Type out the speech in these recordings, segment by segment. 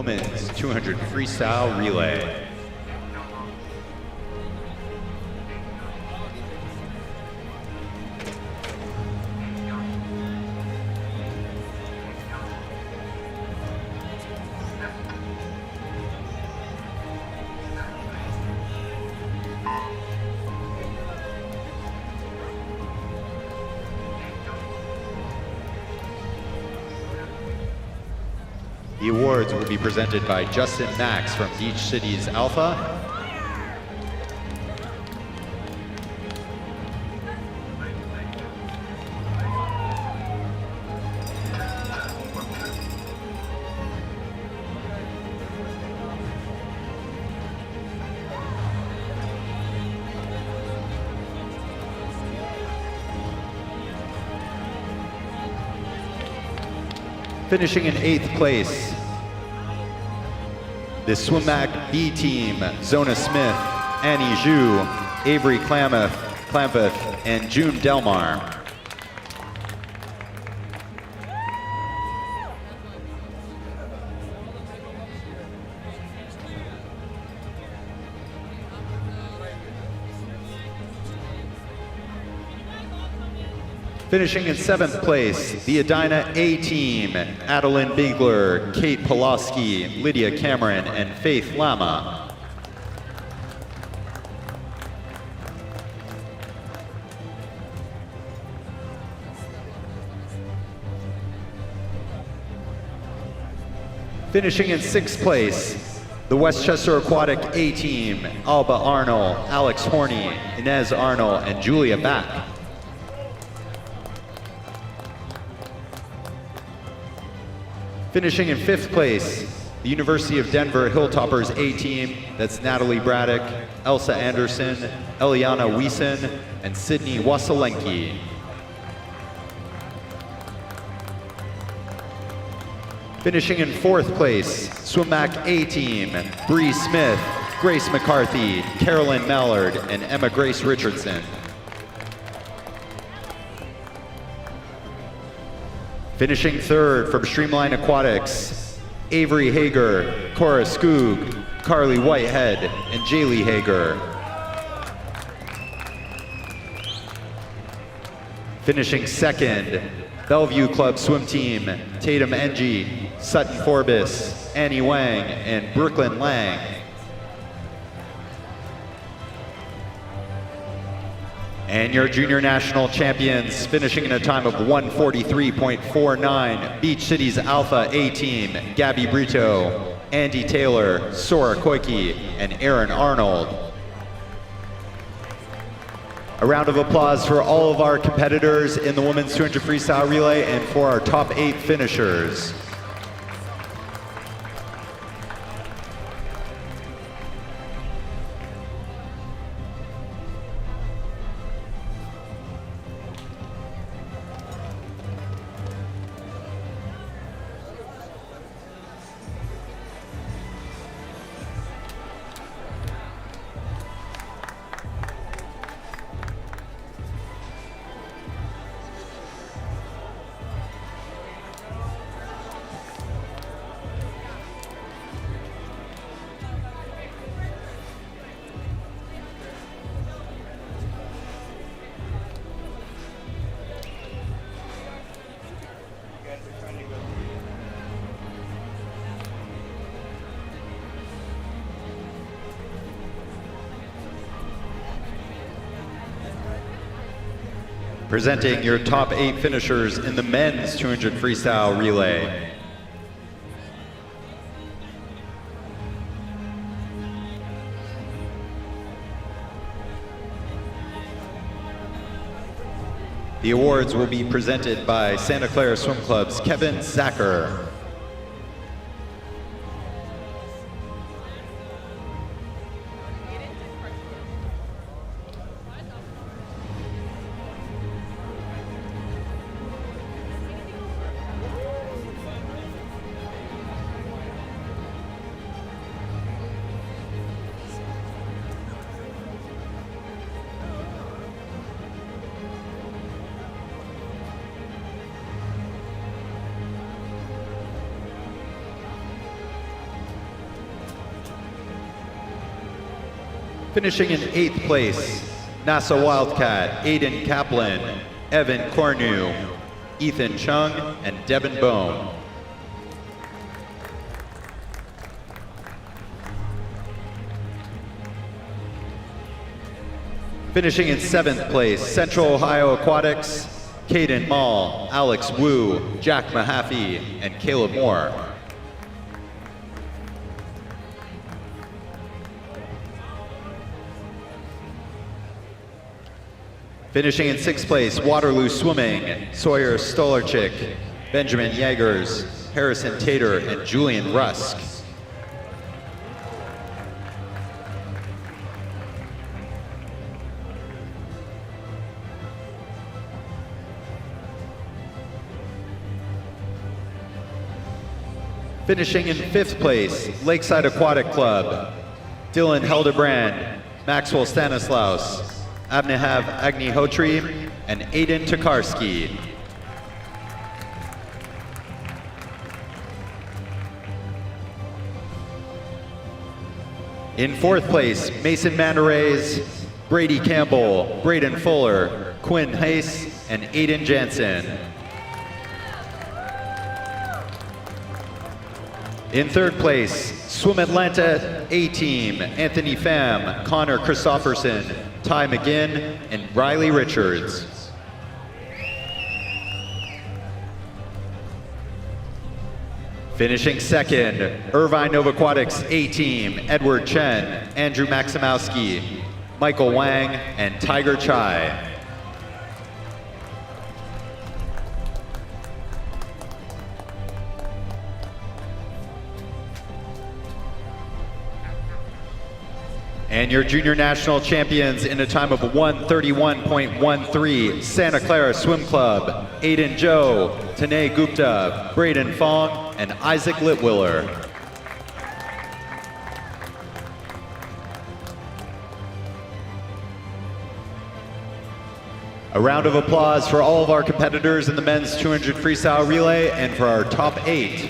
women's 200 freestyle relay. The awards will be presented by Justin Max from Beach Cities Alpha. Finishing in 8th place, the Swimmac B team, Zona Smith, Annie Zhu, Avery Clampeth, and June Delmar. Finishing in 7th place, the Edina A team, Adeline Bigler, Kate Pulaski, Lydia Cameron, and Faith Lama. Finishing in 6th place, the Westchester Aquatic A team, Alba Arnold, Alex Horney, Inez Arnold, and Julia Back. Finishing in 5th place, the University of Denver Hilltoppers A team, that's Natalie Braddock, Elsa Anderson, Eliana Wiesen, and Sydney Wasalenki. Finishing in 4th place, Swimmac A team, Bree Smith, Grace McCarthy, Carolyn Mallard, and Emma Grace Richardson. Finishing 3rd from Streamline Aquatics, Avery Hager, Cora Skoog, Carly Whitehead, and Jaylee Hager. Finishing 2nd, Bellevue Club Swim Team, Tatum Engie, Sutton Forbes, Annie Wang, and Brooklyn Lang. And your junior national champions, finishing in a time of 1:43.49, Beach Cities Alpha A team, Gabby Brito, Andy Taylor, Sora Koike, and Aaron Arnold. A round of applause for all of our competitors in the women's 200 freestyle relay and for our top 8 finishers. Presenting your top 8 finishers in the men's 200 freestyle relay. The awards will be presented by Santa Clara Swim Club's Kevin Zacher. Finishing in 8th place, NASA Wildcat, Aiden Kaplan, Evan Cornu, Ethan Chung, and Devin Bone. Finishing in 7th place, Central Ohio Aquatics, Caden Mall, Alex Wu, Jack Mahaffey, and Caleb Moore. Finishing in 6th place, Waterloo Swimming, Sawyer Stolarczyk, Benjamin Yeagers, Harrison Tater, and Julian Rusk. Finishing in 5th place, Lakeside Aquatic Club, Dylan Heldebrand, Maxwell Stanislaus, Abnehav Agnihotri, and Aiden Tokarski. In 4th place, Mason Manarays, Brady Campbell, Braden Fuller, Quinn Hayes, and Aiden Jansen. In 3rd place, Swim Atlanta A-Team, Anthony Pham, Connor Christofferson, Ty McGinn, and Riley Richards. Finishing 2nd, Irvine Novaquatics A-Team, Edward Chen, Andrew Maximowski, Michael Wang, and Tiger Chai. And your junior national champions in a time of 1:31.13, Santa Clara Swim Club, Aiden Joe, Tanay Gupta, Braden Fong, and Isaac Litwiller. A round of applause for all of our competitors in the men's 200 freestyle relay and for our top 8.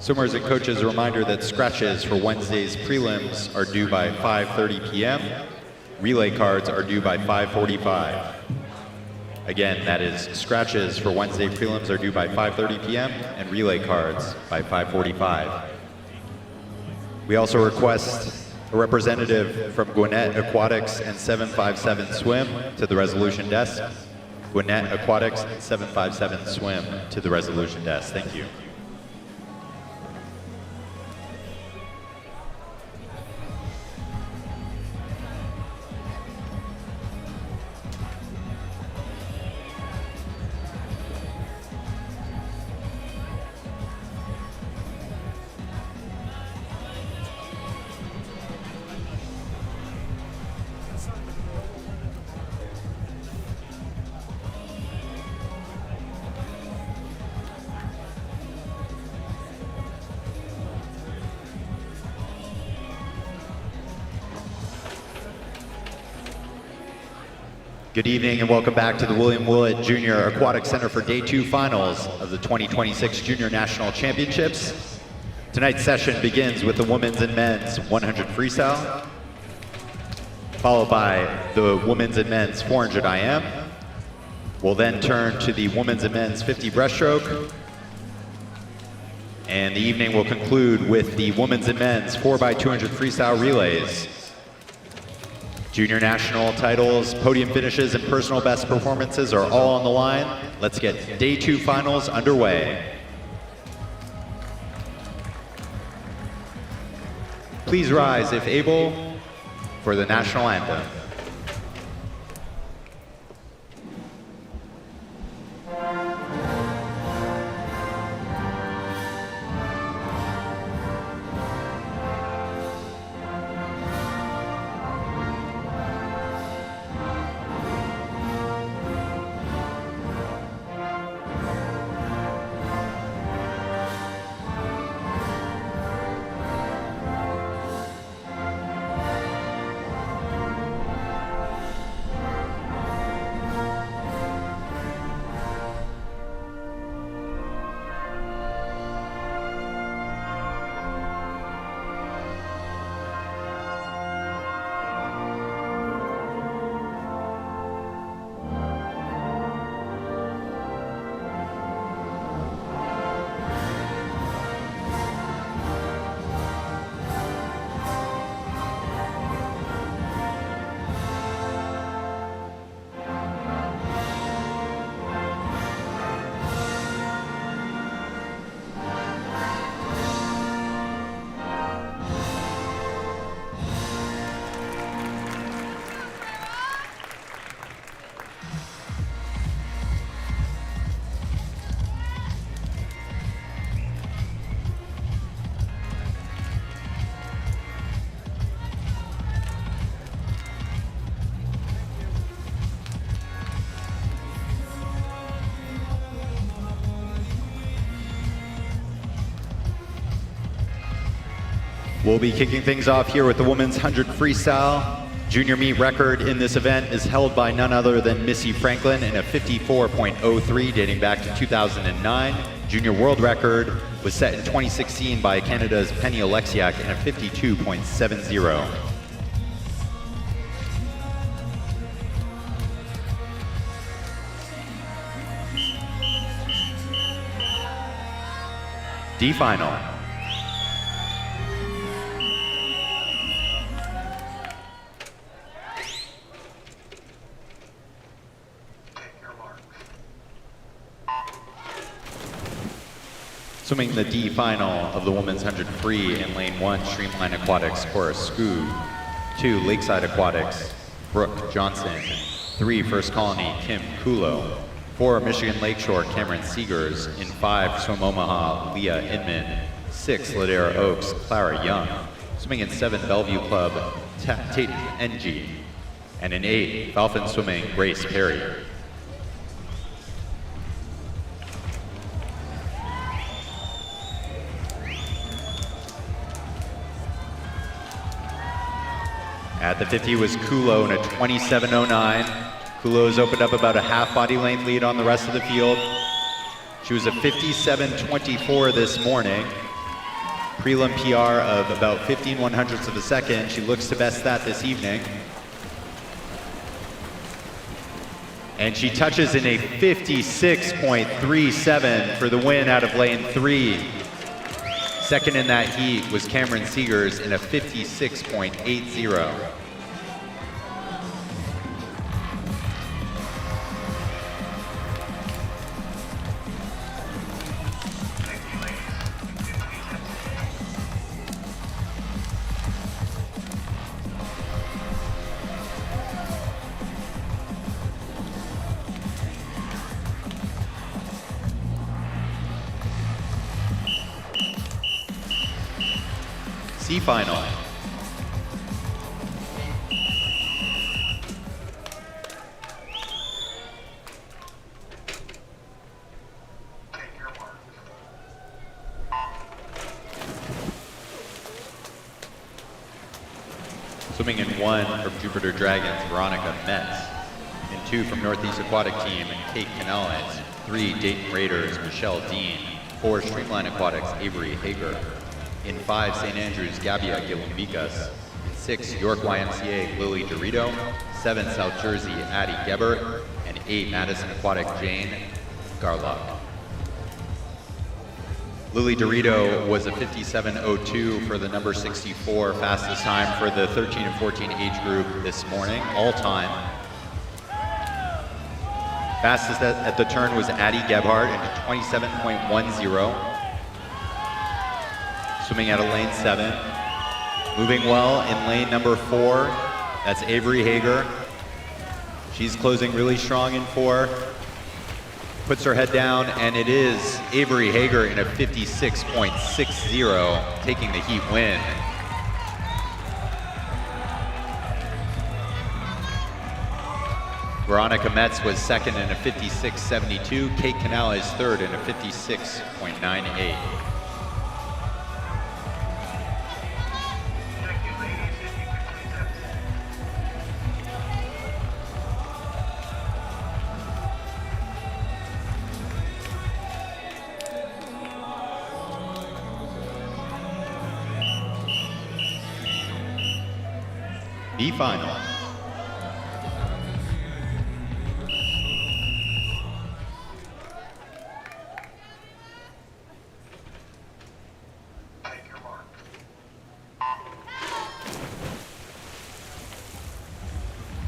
Swimmers and coaches, a reminder that scratches for Wednesday's prelims are due by 5:30 p.m. Relay cards are due by 5:45. Again, that is scratches for Wednesday prelims are due by 5:30 p.m. and relay cards by 5:45. We also request a representative from Gwinnett Aquatics and 757 Swim to the resolution desk. Gwinnett Aquatics and 757 Swim to the resolution desk. Thank you. Good evening and welcome back to the William Willett Junior Aquatic Center for Day 2 finals of the 2026 Junior National Championships. Tonight's session begins with the women's and men's 100 freestyle, followed by the women's and men's 400 IM. We'll then turn to the women's and men's 50 breaststroke. And the evening will conclude with the women's and men's 4x200 freestyle relays. Junior national titles, podium finishes, and personal best performances are all on the line. Let's get Day 2 finals underway. Please rise, if able, for the national anthem. We'll be kicking things off here with the women's 100 freestyle. Junior meet record in this event is held by none other than Missy Franklin in a 54.03 dating back to 2009. Junior world record was set in 2016 by Canada's Penny Oleksiak in a 52.70. D final. Swimming the D final of the women's 100 free in lane 1, Streamline Aquatics, Cora Scoob. 2, Lakeside Aquatics, Brooke Johnson. 3, First Colony, Kim Kulo. 4, Michigan Lakeshore, Cameron Seegers. In 5, Swim Omaha, Leah Inman. 6, Ladera Oaks, Clara Young. Swimming in 7, Bellevue Club, Tate NG. And in 8, Dolphin Swimming, Grace Perry. At the 50 was Kulo in a 27.09. Kulo's opened up about a half body length lead on the rest of the field. She was a 57.24 this morning. Prelim PR of about 15/100ths of a second. She looks to best that this evening. And she touches in a 56.37 for the win out of lane 3. Second in that heat was Cameron Seegers in a 56.80. C final. Swimming in 1 from Jupiter Dragons, Veronica Metz. In 2 from Northeast Aquatic Team, Kate Canales. 3, Dayton Raiders, Michelle Dean. 4, Streamline Aquatics, Avery Hager. In 5, St. Andrews, Gabia Gilumbikas. In 6, York YMCA, Lily Dorito. 7, South Jersey, Addie Gebert. And 8, Madison Aquatic, Jane Garlock. Lily Dorito was a 57.02 for the number 64 fastest time for the 13 and 14 age group this morning, all time. Fastest at the turn was Addie Gebhardt in a 27.10. Swimming out of lane 7. Moving well in lane number 4, that's Avery Hager. She's closing really strong in 4. Puts her head down, and it is Avery Hager in a 56.60, taking the heat win. Veronica Metz was second in a 56.72. Kate Canales third in a 56.98. B final.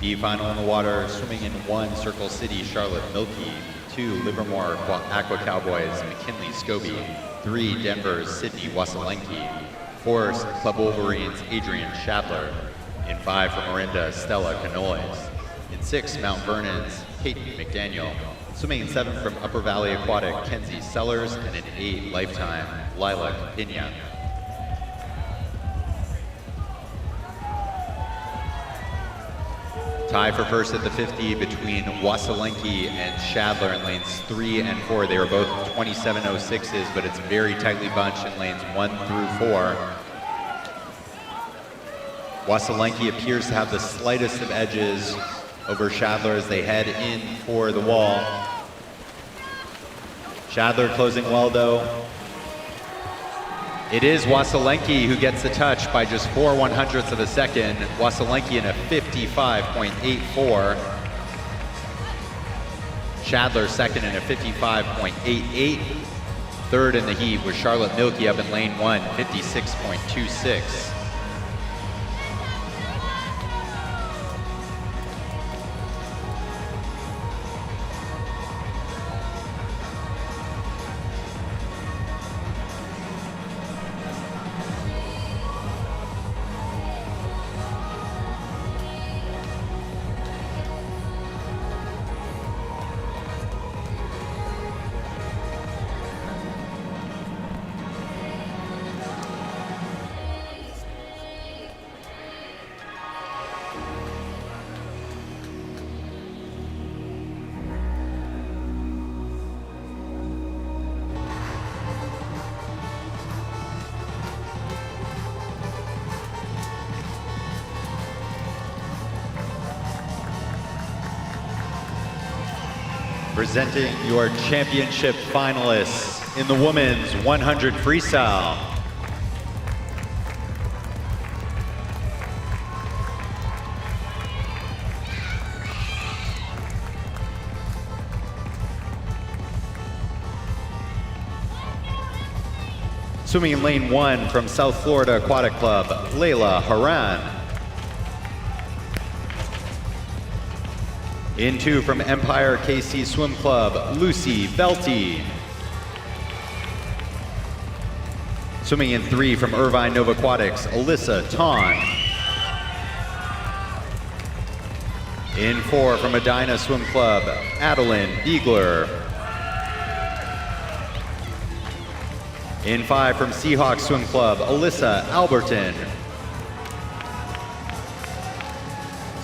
B final in the water, swimming in 1, Circle City, Charlotte Milky. 2, Livermore Aqua Cowboys, McKinley Scobie. 3, Denver's Sydney Wasalenki. 4, Club Wolverines, Adrian Shadler. In 5 from Orinda, Stella Canoles. In 6, Mount Vernon's Peyton McDaniel. Swimming in 7 from Upper Valley Aquatic, Kenzie Sellers. And in 8, Lifetime, Lilac Pina. Tie for first at the 50 between Wasalenki and Shadler in lanes 3 and 4. They were both 27.06s, but it's very tightly bunched in lanes 1 through 4. Wasylenki appears to have the slightest of edges over Shadler as they head in for the wall. Shadler closing well though. It is Wasylenki who gets the touch by just 4/100ths of a second. Wasylenki in a 55.84. Shadler second in a 55.88. Third in the heat was Charlotte Milky up in lane 1, 56.26. Presenting your championship finalists in the women's 100 freestyle. Swimming in lane 1 from South Florida Aquatic Club, Layla Haran. In 2 from Empire KC Swim Club, Lucy Velty. Swimming in 3 from Irvine Nova Aquatics, Alyssa Ton. In 4 from Edina Swim Club, Adeline Biegler. In 5 from Seahawk Swim Club, Alyssa Alberton.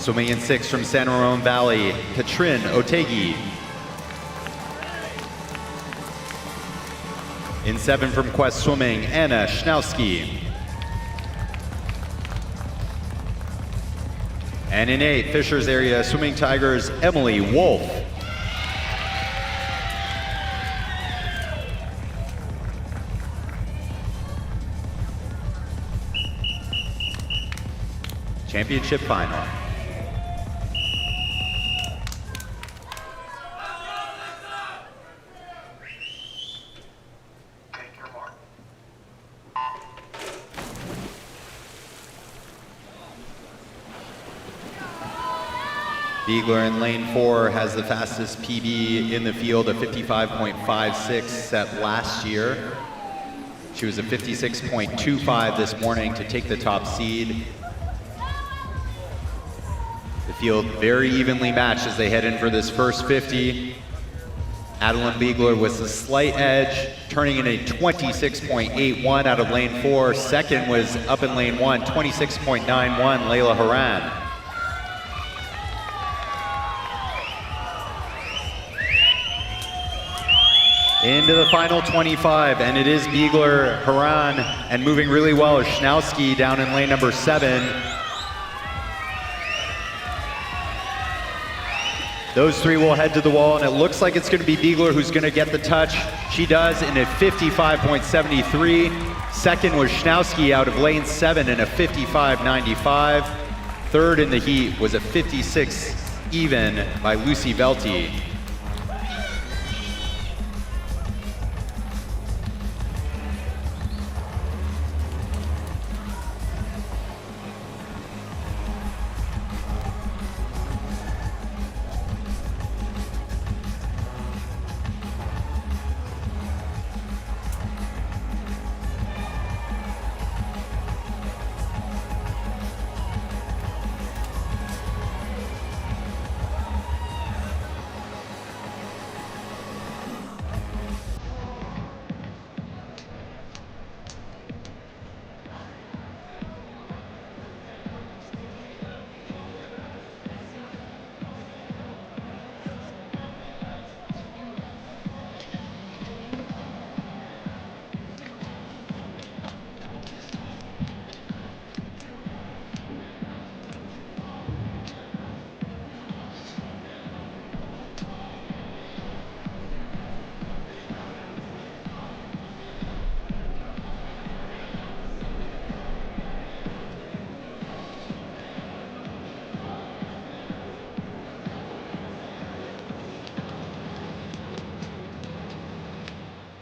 Swimming in 6 from San Ramon Valley, Katrin Otegi. In 7 from Quest Swimming, Anna Schnowski. And in 8, Fishers Area Swimming Tigers, Emily Wolf. Championship final. Biegler in lane 4 has the fastest PB in the field, a 55.56 set last year. She was a 56.25 this morning to take the top seed. The field very evenly matched as they head in for this first 50. Adeline Biegler with a slight edge, turning in a 26.81 out of lane 4. Second was up in lane 1, 26.91, Layla Haran. Into the final 25, and it is Biegler, Haran, and moving really well is Schnowski down in lane number 7. Those 3 will head to the wall, and it looks like it's going to be Biegler who's going to get the touch. She does in a 55.73. Second was Schnowski out of lane 7 in a 55.95. Third in the heat was a 56 even by Lucy Velty.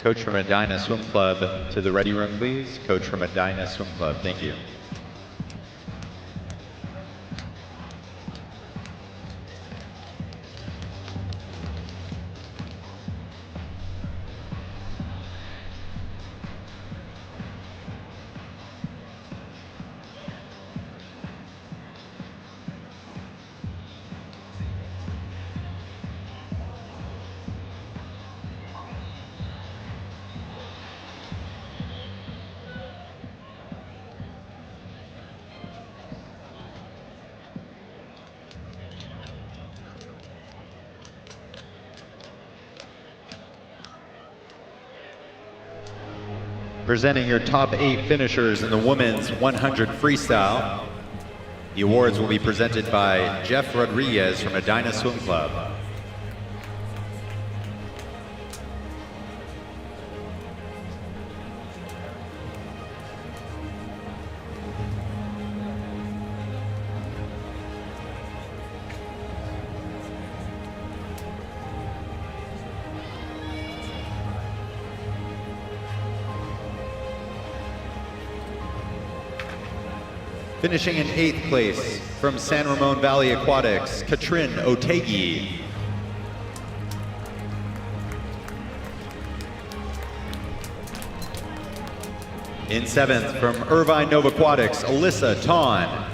Coach from Medina Swim Club to the ready room, please. Coach from Medina Swim Club, thank you. Presenting your top 8 finishers in the women's 100 freestyle. The awards will be presented by Jeff Rodriguez from Medina Swim Club. Finishing in 8th place from San Ramon Valley Aquatics, Katrin Otegi. In 7th from Irvine Nova Aquatics, Alyssa Ton.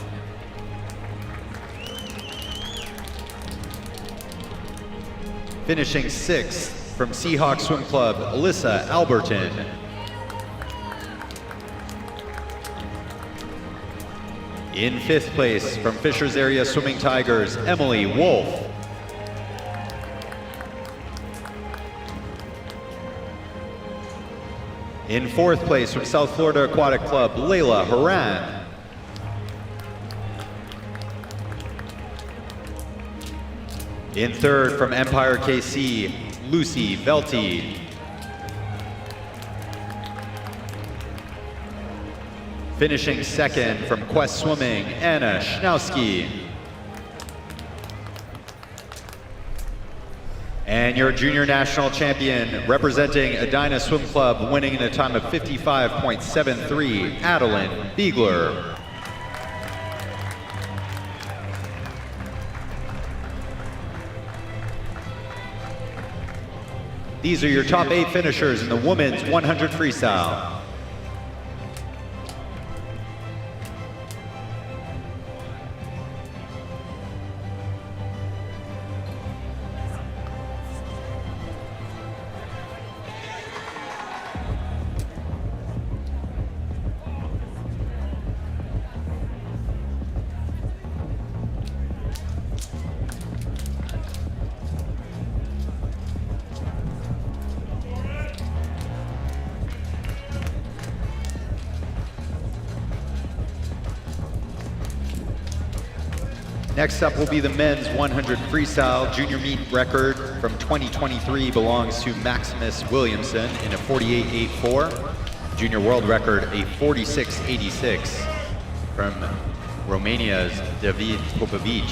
Finishing 6th from Seahawk Swim Club, Alyssa Alberton. In 5th place from Fishers Area Swimming Tigers, Emily Wolf. In 4th place from South Florida Aquatic Club, Layla Haran. In 3rd from Empire KC, Lucy Velty. Finishing 2nd from Quest Swimming, Anna Schnowski. And your junior national champion, representing Edina Swim Club, winning in a time of 55.73, Adeline Biegler. These are your top 8 finishers in the women's 100 freestyle. Next up will be the men's 100 freestyle. Junior meet record from 2023 belongs to Maximus Williamson in a 48.84. Junior world record, a 46.86 from Romania's David Popovic.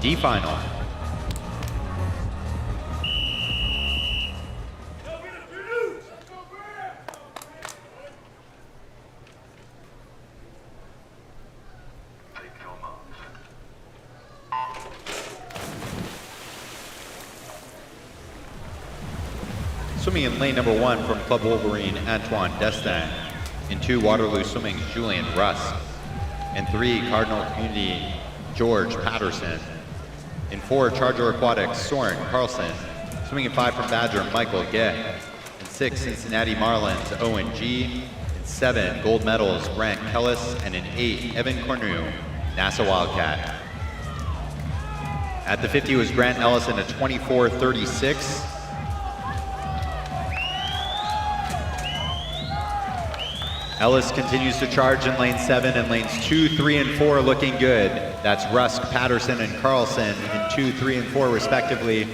D final. Swimming in lane number 1 from Club Wolverine, Antoine Destin. In 2, Waterloo Swimming's Julian Rusk. In 3, Cardinal Community, George Patterson. In 4, Charger Aquatics, Soren Carlson. Swimming in 5 from Badger, Michael Geh. In 6, Cincinnati Marlins, Owen G. In 7, gold medals, Grant Kellis. And in 8, Evan Cornu, NASA Wildcat. At the 50 was Grant Ellis in a 24.36. Ellis continues to charge in lane 7, and lanes 2, 3, and 4 looking good. That's Rusk, Patterson, and Carlson in 2, 3, and 4 respectively.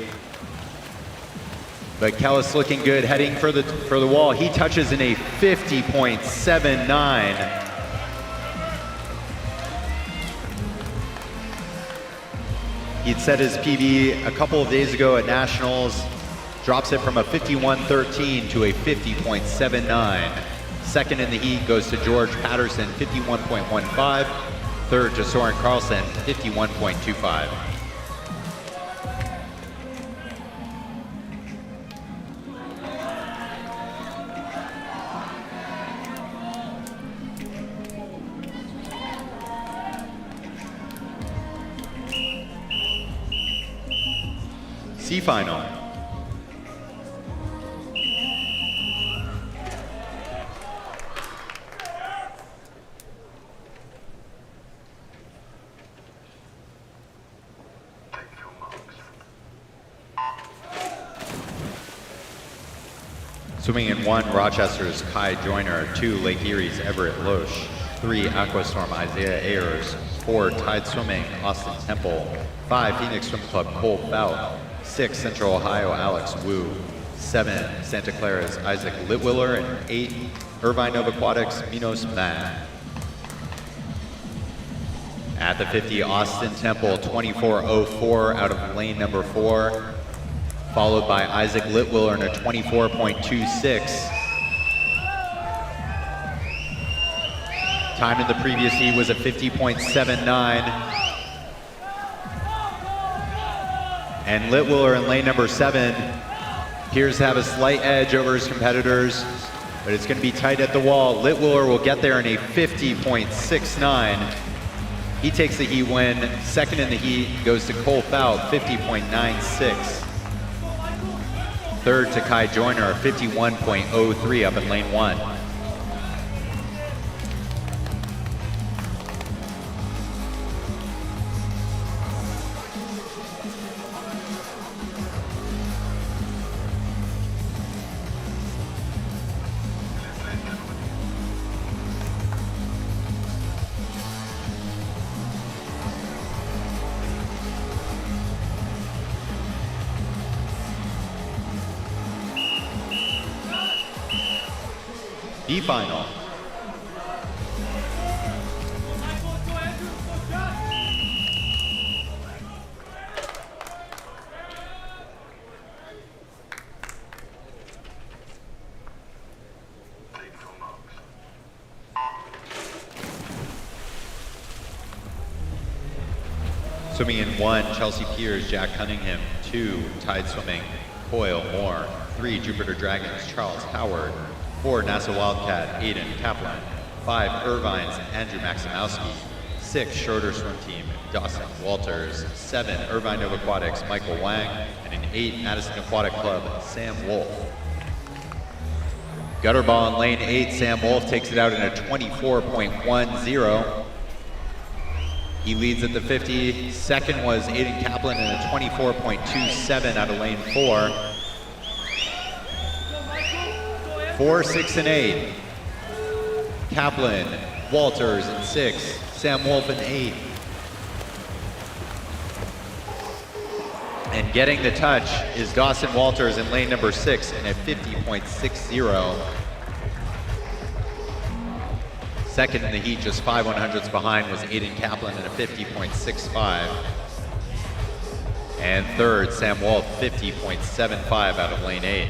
But Kellis looking good, heading for the wall. He touches in a 50.79. He'd set his PB a couple of days ago at Nationals, drops it from a 51.13 to a 50.79. Second in the heat goes to George Patterson, 51.15. Third to Soren Carlson, 51.25. C final. Swimming in 1, Rochester's Kai Joyner. 2, Lake Erie's Everett Loesch. 3, Aquastorm Isaiah Ayers. 4, Tide Swimming Austin Temple. 5, Phoenix Swim Club Cole Fout. 6, Central Ohio Alex Wu. 7, Santa Clara's Isaac Litwiller. And 8, Irvine Nova Aquatics Minos Matt. At the 50, Austin Temple, 24.04 out of lane number 4. Followed by Isaac Litwiller in a 24.26. Time in the previous heat was a 50.79. And Litwiller in lane number 7 appears to have a slight edge over his competitors, but it's going to be tight at the wall. Litwiller will get there in a 50.69. He takes the heat win. Second in the heat goes to Cole Fout, 50.96. Third to Kai Joyner, 51.03 up in lane 1. B final. Swimming in 1, Chelsea Piers, Jack Cunningham. 2, Tide Swimming, Coyle Moore. 3, Jupiter Dragons, Charles Howard. 4, NASA Wildcat, Aiden Kaplan. 5, Irvine's Andrew Maximowski. 6, Schroeder Swim Team, Dawson Walters. 7, Irvine Nova Aquatics, Michael Wang. And an 8, Madison Aquatic Club, Sam Wolf. Gutter ball in lane 8, Sam Wolf takes it out in a 24.10. He leads at the 50. Second was Aiden Kaplan in a 24.27 out of lane 4. 4, 6, and 8. Kaplan, Walters in 6, Sam Wolf in 8. And getting the touch is Dawson Walters in lane number 6 in a 50.60. Second in the heat, just 5 100ths behind, was Aiden Kaplan in a 50.65. And third, Sam Wolf, 50.75 out of lane 8.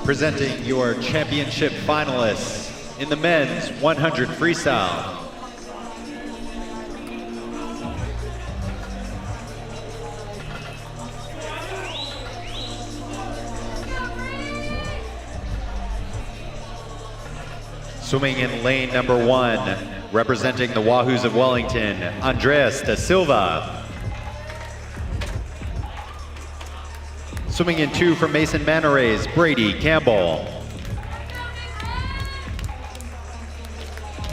Presenting your championship finalists in the men's 100 freestyle. Swimming in lane number 1, representing the Wahoos of Wellington, Andres da Silva. Swimming in 2 from Mason Manta Rays, Brady Campbell.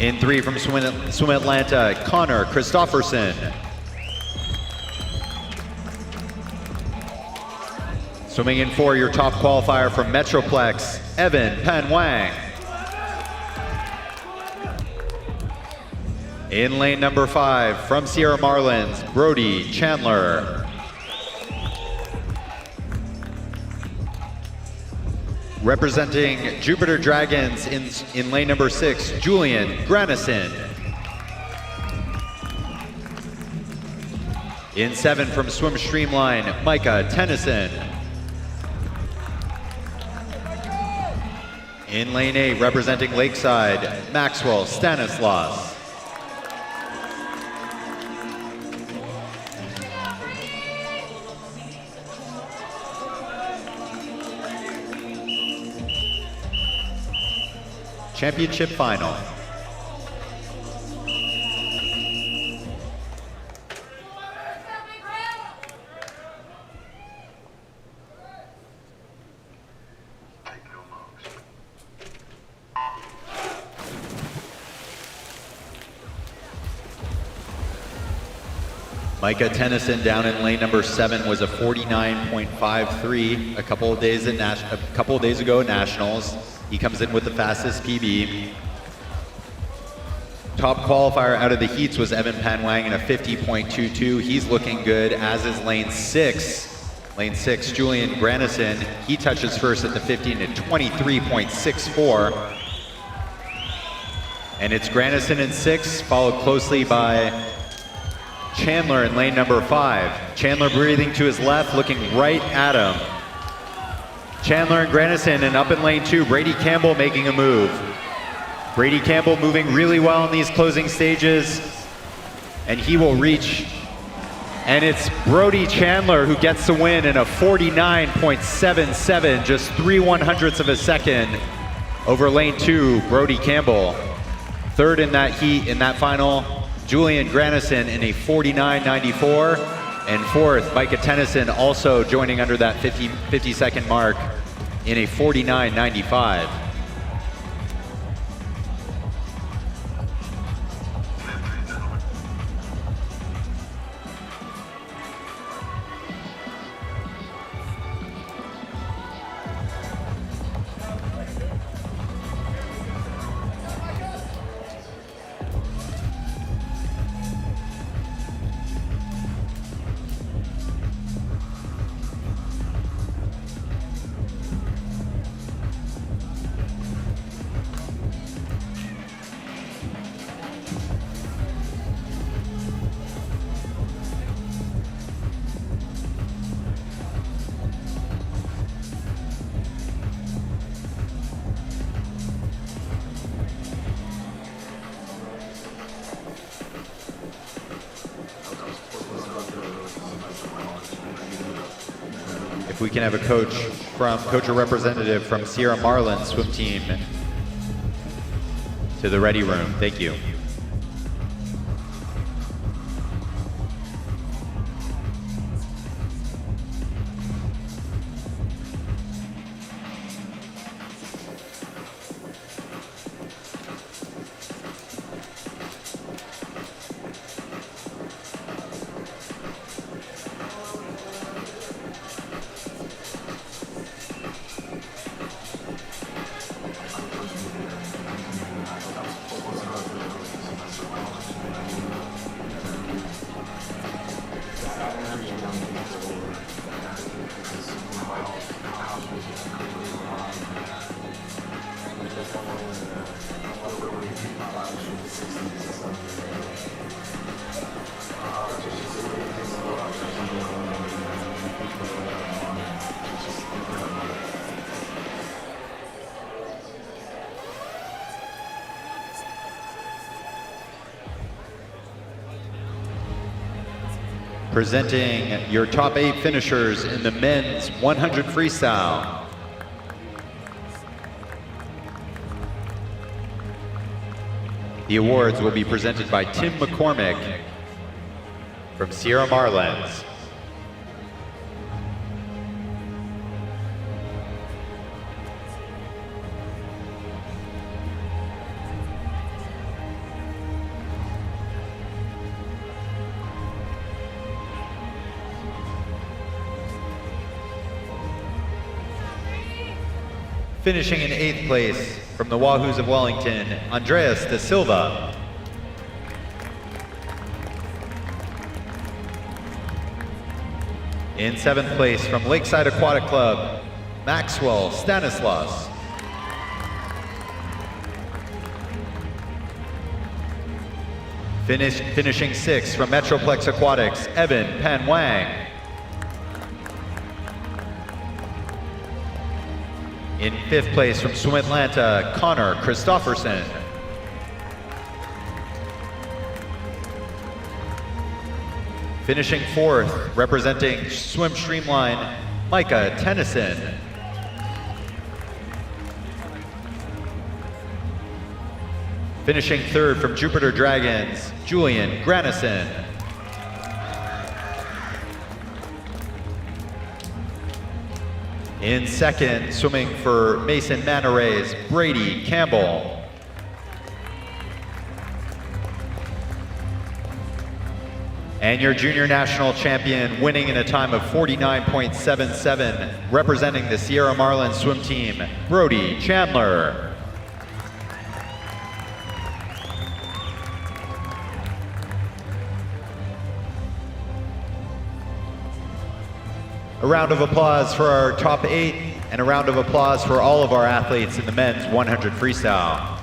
In 3 from Swim Atlanta, Connor Christofferson. Swimming in 4, your top qualifier from Metroplex, Evan Pan Wang. In lane number 5, from Sierra Marlins, Brody Chandler. Representing Jupiter Dragons in lane number 6, Julian Granison. In 7 from Swim Streamline, Micah Tennyson. In lane 8, representing Lakeside, Maxwell Stanislaus. Championship final. Micah Tennyson down in lane number 7 was a 49.53 a couple of days ago at Nationals. He comes in with the fastest PB. Top qualifier out of the heats was Evan Pan Wang in a 50.22. He's looking good, as is lane 6. Lane 6, Julian Granison. He touches first at the 15 at 23.64. And it's Granison in 6, followed closely by Chandler in lane number 5. Chandler breathing to his left, looking right at him. Chandler and Granison, and up in lane 2, Brady Campbell making a move. Brady Campbell moving really well in these closing stages, and he will reach. And it's Brody Chandler who gets the win in a 49.77, just 3/100ths of a second over lane 2, Brody Campbell. Third in that heat, in that final, Julian Granison in a 49.94, and fourth, Micah Tennyson also joining under that 50-second mark in a 49.95. If we can have a coach or representative from Sierra Marlins swim team to the ready room. Thank you. Presenting your top 8 finishers in the men's 100 freestyle. The awards will be presented by Tim McCormick from Sierra Marlins. Finishing in 8th place from the Wahoos of Wellington, Andreas da Silva. In 7th place from Lakeside Aquatic Club, Maxwell Stanislas. Finishing 6th from Metroplex Aquatics, Evan Pan Wang. In 5th place from Swim Atlanta, Connor Christofferson. Finishing 4th, representing Swim Streamline, Micah Tennyson. Finishing 3rd from Jupiter Dragons, Julian Granison. In 2nd, swimming for Mason Manta Rays, Brady Campbell. And your junior national champion, winning in a time of 49.77, representing the Sierra Marlins swim team, Brody Chandler. A round of applause for our top 8 and a round of applause for all of our athletes in the men's 100 freestyle.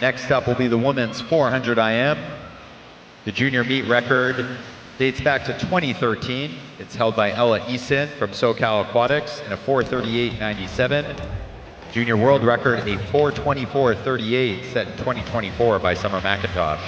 Next up will be the women's 400 IM. The junior meet record dates back to 2013. It's held by Ella Eason from SoCal Aquatics in a 4:38.97. Junior world record, a 4:24.38 set in 2024 by Summer McIntosh.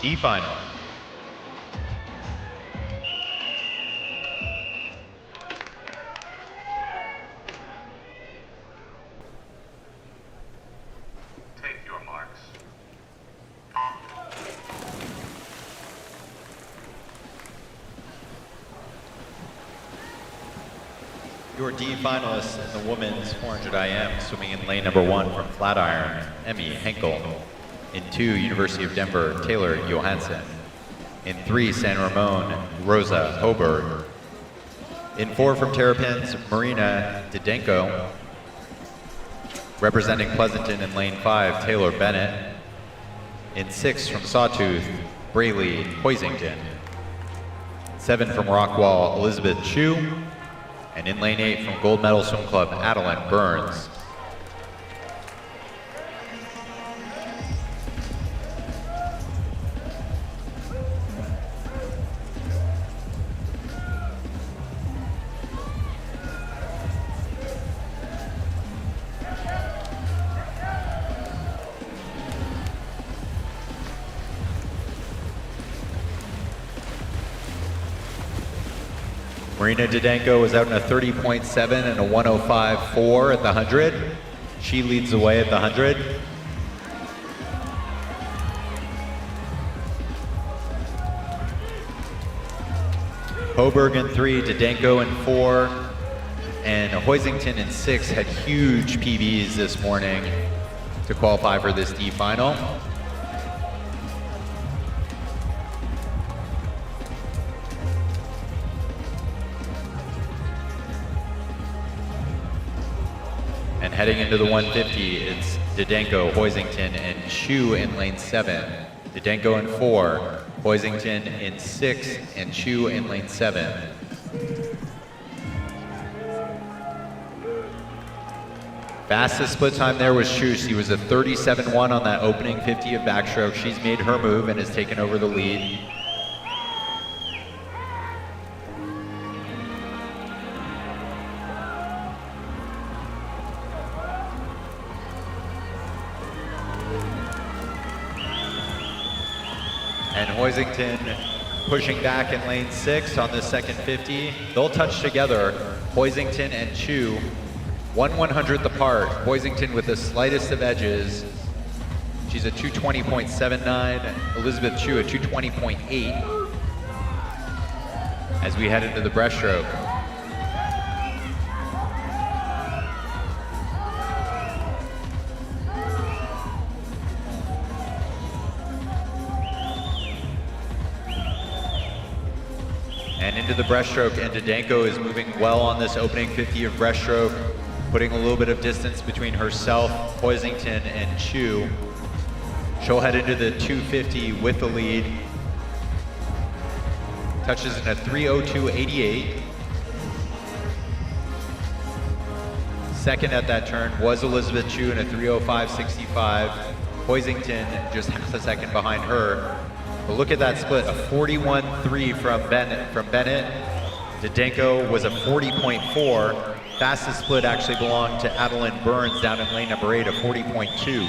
D final. Take your marks. Your D finalists in the women's 400 IM, swimming in lane number 1 from Flatiron, Emmy Henkel. In 2, University of Denver, Taylor Johansson. In 3, San Ramon, Rosa Hoberg. In 4, from Terrapins, Marina Didenko. Representing Pleasanton in lane 5, Taylor Bennett. In 6, from Sawtooth, Braylee Hoisington. 7, from Rockwall, Elizabeth Chu. And in lane 8, from Gold Medal Swim Club, Adeline Burns. Marina Didenko was out in a 30.7 and a 105.4 at the 100. She leads the way at the 100. Hoberg in 3, Didenko in 4, and Hoisington in 6 had huge PBs this morning to qualify for this D final. And heading into the 150, it's Didenko, Hoisington, and Chu in lane 7. Didenko in 4, Hoisington in 6, and Chu in lane 7. Fastest split time there was Chu. She was a 37.1 on that opening 50 of backstroke. She's made her move and has taken over the lead. And Hoisington pushing back in lane 6 on the second 50. They'll touch together, Hoisington and Chu, 1/100th apart. Hoisington with the slightest of edges. She's a 220.79, Elizabeth Chu a 220.8 as we head into the breaststroke. And into the breaststroke, and Didenko is moving well on this opening 50 of breaststroke, putting a little bit of distance between herself, Hoisington, and Chu. She'll head into the 250 with the lead. Touches in a 3:02.88. Second at that turn was Elizabeth Chu in a 3:05.65. Hoisington just half a second behind her. But look at that split, a 41.3 from Bennett. Didenko was a 40.4. Fastest split actually belonged to Adeline Burns down in lane number 8, a 40.2.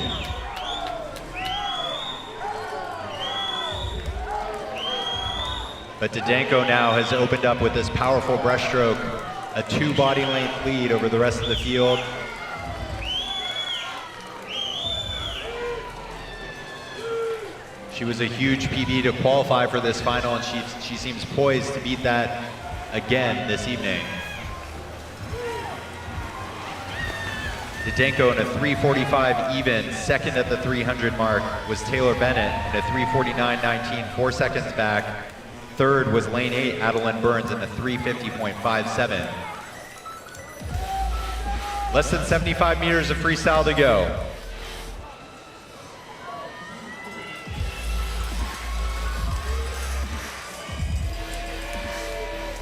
But Didenko now has opened up with this powerful breaststroke, a 2 body length lead over the rest of the field. She was a huge PB to qualify for this final, and she seems poised to beat that again this evening. Didenko in a 3:45 even, second at the 300 mark was Taylor Bennett in a 3:49.19, 4 seconds back. Third was lane 8, Adeline Burns in a 3:50.57. Less than 75 meters of freestyle to go.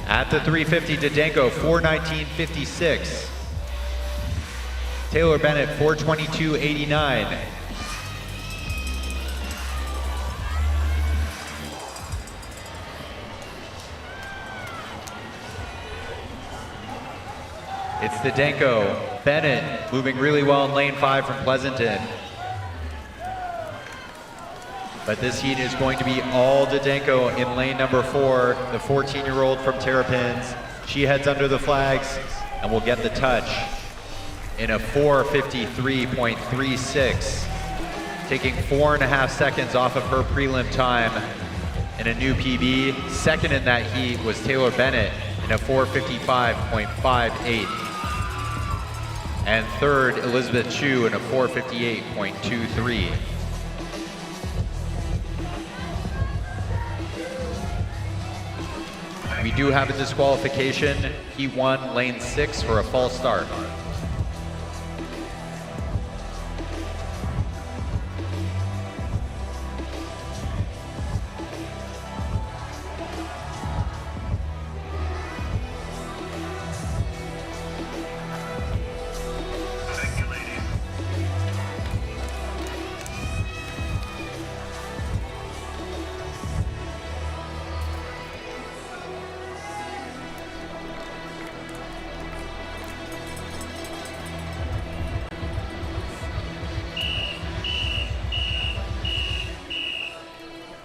At the 350, Didenko, 4:19.56. Taylor Bennett, 4:22.89. It's Didenko. Bennett moving really well in lane 5 from Pleasanton. But this heat is going to be all Didenko in lane number 4, the 14-year-old from Terrapins. She heads under the flags and will get the touch in a 4:53.36, taking 4.5 seconds off of her prelim time in a new PB. Second in that heat was Taylor Bennett in a 4:55.58. And third, Elizabeth Chu in a 4:58.23. We do have a disqualification. He won lane 6 for a false start.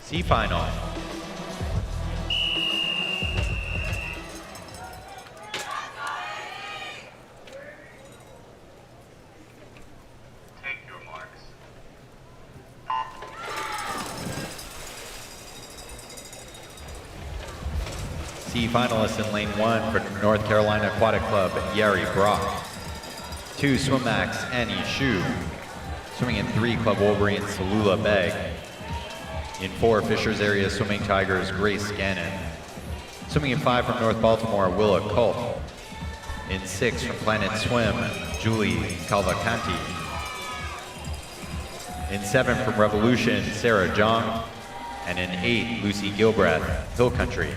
C final. Take your marks. C finalists in lane 1 for North Carolina Aquatic Club, Yari Brock. 2, Swim Max, Annie Shu. Swimming in 3, Club Wolverine, Salula Beg. In 4, Fishers Area Swimming Tigers, Grace Gannon. Swimming in 5 from North Baltimore, Willa Culp. In 6 from Planet Swim, Julie Calvacanti. In 7 from Revolution, Sarah Jong. And in 8, Lucy Gilbreth, Hill Country.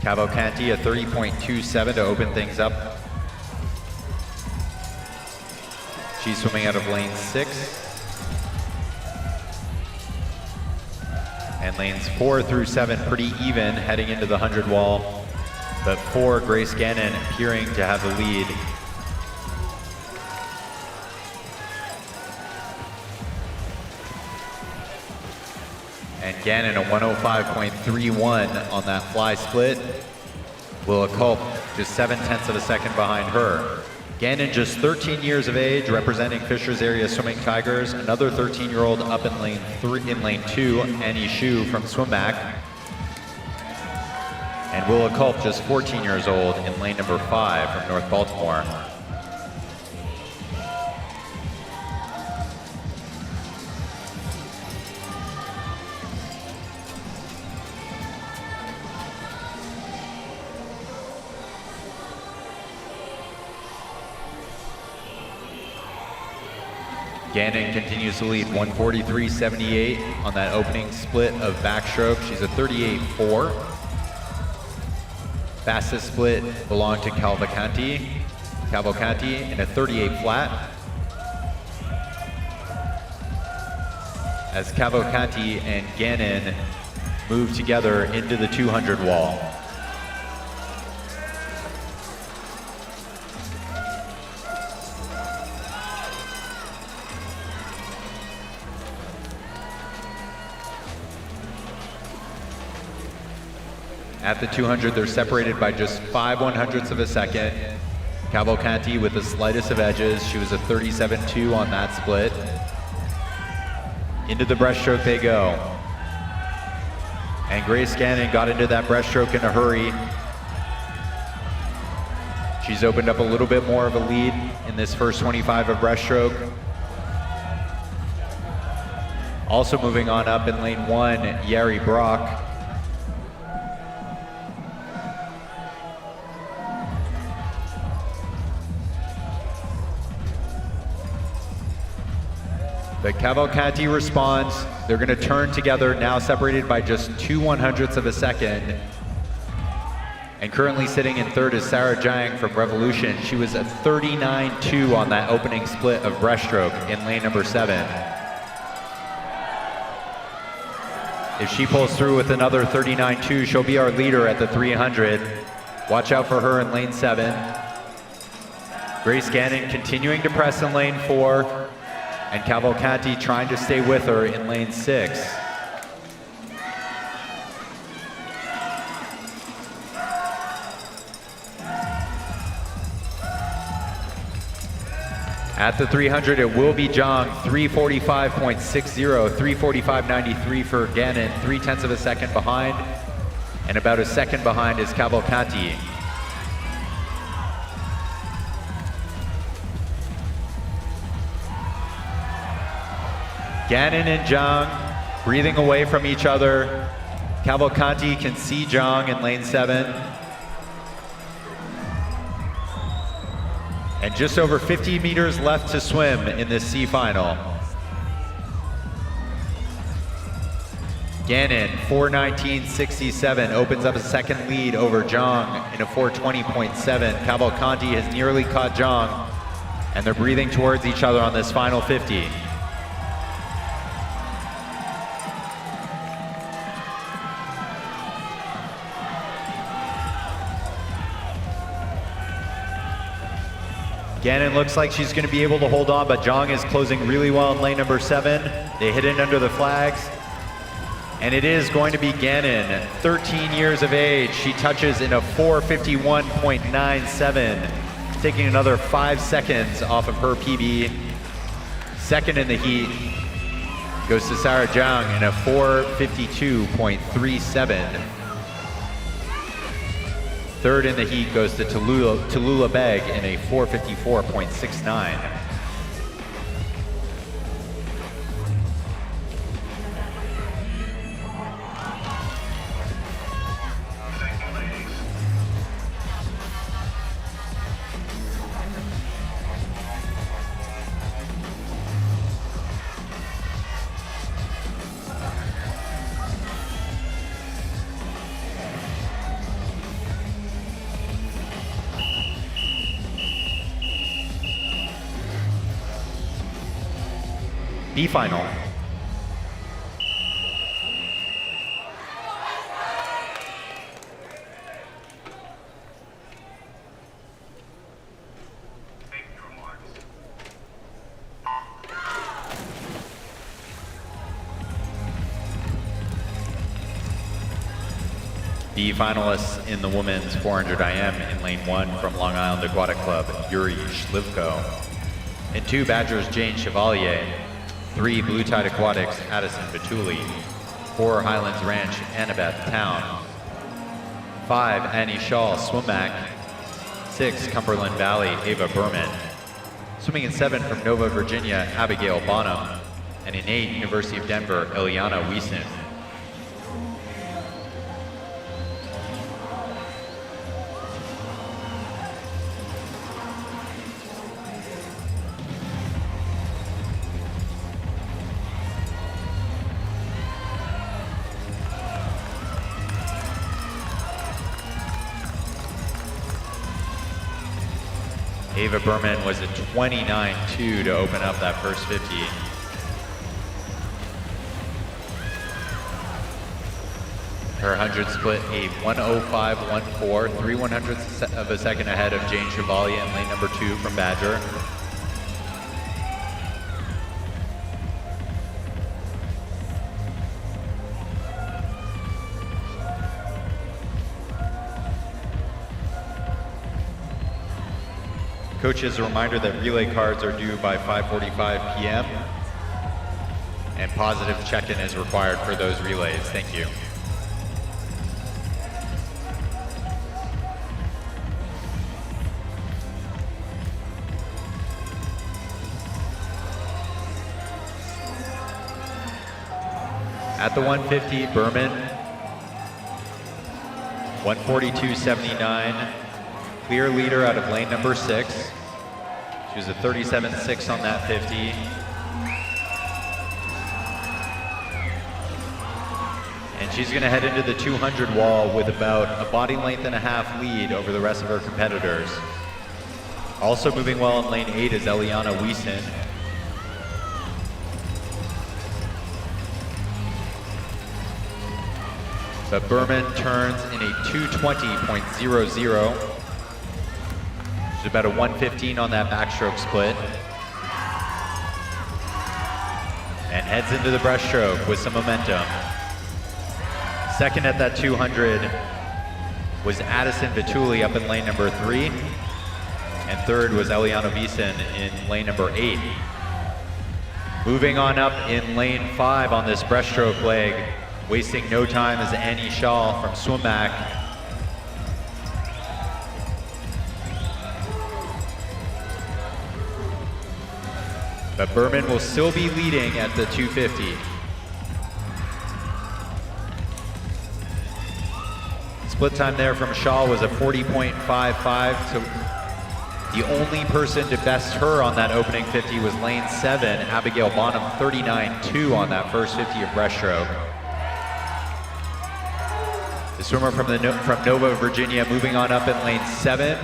Cavalcanti a 30.27 to open things up. She's swimming out of lane 6. And lanes 4 through 7 pretty even heading into the 100 wall. But 4, Grace Gannon appearing to have the lead. And Gannon a 105.31 on that fly split. Willa Culp just 0.7 of a second behind her. Gannon just 13 years of age, representing Fishers Area Swimming Tigers. Another 13-year-old up in lane 2, Annie Shu from Swim Back. And Willa Culp just 14 years old in lane number 5 from North Baltimore. Gannon continues to lead 143.78 on that opening split of backstroke. She's a 38.4. Fastest split belonged to Cavalcanti in a 38 flat. As Cavalcanti and Gannon move together into the 200 wall. At the 200, they're separated by just 5/100ths of a second. Cavalcanti with the slightest of edges. She was a 37.2 on that split. Into the breaststroke they go. And Grace Gannon got into that breaststroke in a hurry. She's opened up a little bit more of a lead in this first 25 of breaststroke. Also moving on up in lane 1, Yari Brock. But Cavalcanti responds. They're going to turn together, now separated by just 2/100ths of a second. And currently sitting in 3rd is Sarah Jiang from Revolution. She was a 39.2 on that opening split of breaststroke in lane number 7. If she pulls through with another 39.2, she'll be our leader at the 300. Watch out for her in lane 7. Grace Gannon continuing to press in lane 4. And Cavalcanti trying to stay with her in lane 6. At the 300, it will be Zhang, 345.60, 345.93 for Gannon, 0.3 of a second behind, and about a second behind is Cavalcanti. Gannon and Zhang breathing away from each other. Cavalcanti can see Zhang in lane 7. And just over 50 meters left to swim in this C final. Gannon, 4:19.67, opens up a second lead over Zhang in a 4:20.7. Cavalcanti has nearly caught Zhang, and they're breathing towards each other on this final 50. Gannon looks like she's going to be able to hold on, but Zhang is closing really well in lane number 7. They hit it under the flags. And it is going to be Gannon, 13 years of age. She touches in a 4:51.97, taking another 5 seconds off of her PB. Second in the heat. goes to Sarah Zhang in a 4:52.37. Third in the heat goes to Tallulah Beg in a 4:54.69. B final. Take your marks. B finalists in the women's 400 IM in lane 1 from Long Island Aquatic Club, Yuri Shlivko. In 2, Badgers Jane Chevalier. 3, Blue Tide Aquatics, Addison Batuli. 4, Highlands Ranch, Annabeth Town. 5, Annie Shaw, Swimmack. 6, Cumberland Valley, Ava Berman. Swimming in 7 from Nova, Virginia, Abigail Bonham. And in 8, University of Denver, Eliana Wiesen. Ava Berman was a 29.2 to open up that first 50. Her 100 split a 1:05.14, 3/100ths of a second ahead of Jane Chevalier in lane number 2 from Badger. Coaches, a reminder that relay cards are due by 5:45 p.m. and positive check-in is required for those relays. Thank you. At the 150, Berman, 142.79. Clear leader out of lane number 6. She was a 37.6 on that 50. And she's gonna head into the 200 wall with about a body length and a half lead over the rest of her competitors. Also moving well in lane 8 is Eliana Wiesen. But Berman turns in a 2:20.00. She's about a 1:15 on that backstroke split. And heads into the breaststroke with some momentum. Second at that 200 was Addison Batuli up in lane number 3. And third was Eliana Wiesen in lane number 8. Moving on up in lane 5 on this breaststroke leg, wasting no time is Annie Shaw from Swimmack. But Berman will still be leading at the 250. Split time there from Shaw was a 40.55. So the only person to best her on that opening 50 was lane 7, Abigail Bonham, 39.2 on that first 50 of breaststroke. The swimmer from Nova, Virginia, moving on up in lane 7.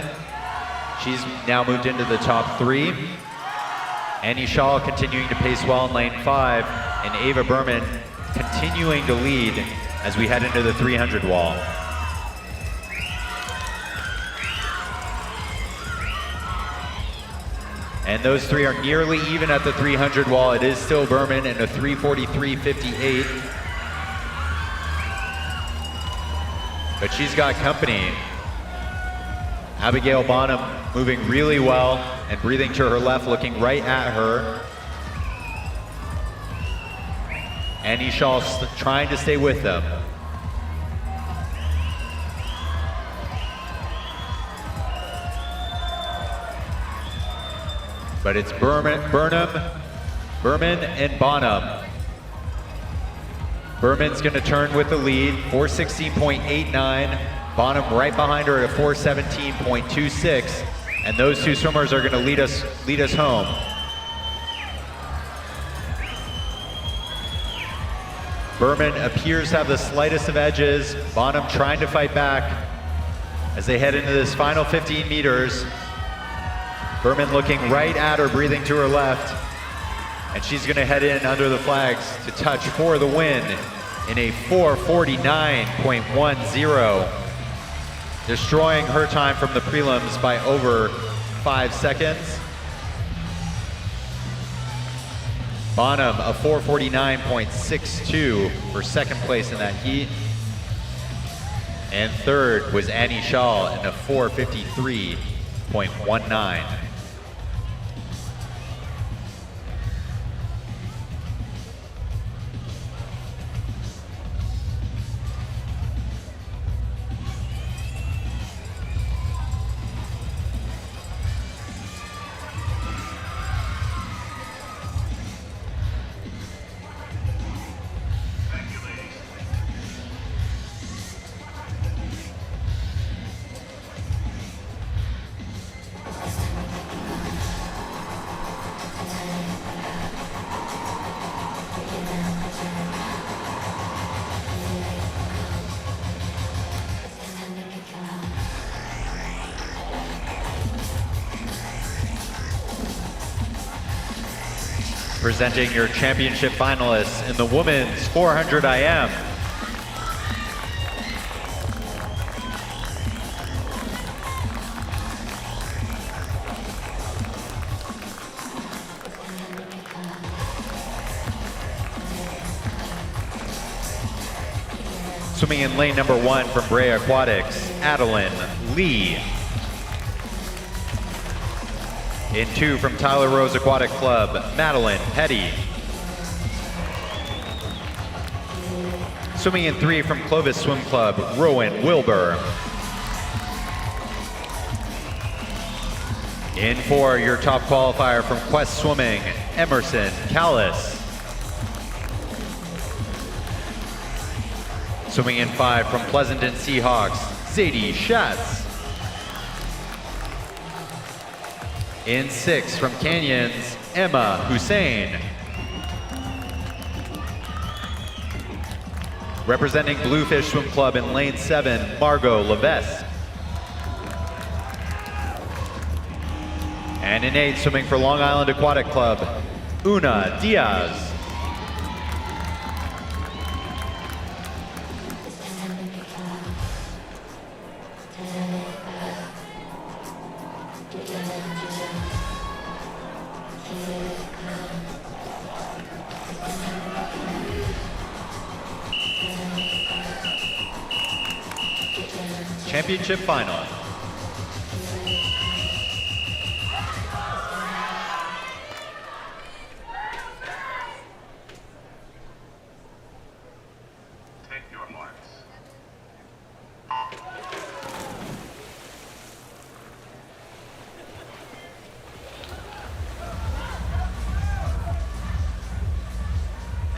She's now moved into the top 3. Annie Shaw continuing to pace well in lane 5, and Ava Berman continuing to lead as we head into the 300 wall. And those three are nearly even at the 300 wall. It is still Berman in a 3:43.58. But she's got company. Abigail Bonham moving really well and breathing to her left, looking right at her. Annie Shaw trying to stay with them. But it's Berman and Bonham. Berman's gonna turn with the lead, 416.89. Bonham right behind her at a 417.26. And those two swimmers are gonna lead us home. Berman appears to have the slightest of edges. Bonham trying to fight back as they head into this final 15 meters. Berman looking right at her, breathing to her left. And she's gonna head in under the flags to touch for the win in a 4:49.10, destroying her time from the prelims by over 5 seconds. Bonham, a 4:49.62 for second place in that heat. And third was Annie Shaw in a 4:53.19. Presenting your championship finalists in the women's 400 IM. Swimming in lane number 1 from Brea Aquatics, Adeline Lee. In 2 from Tyler Rose Aquatic Club, Madeline Petty. Swimming in 3 from Clovis Swim Club, Rowan Wilbur. In 4, your top qualifier from Quest Swimming, Emerson Callis. Swimming in 5 from Pleasanton Seahawks, Zadie Schatz. In 6 from Canyons, Emma Hussein. Representing Bluefish Swim Club in lane 7, Margot Levesque. And in 8, swimming for Long Island Aquatic Club, Una Diaz. Championship final. Take your marks.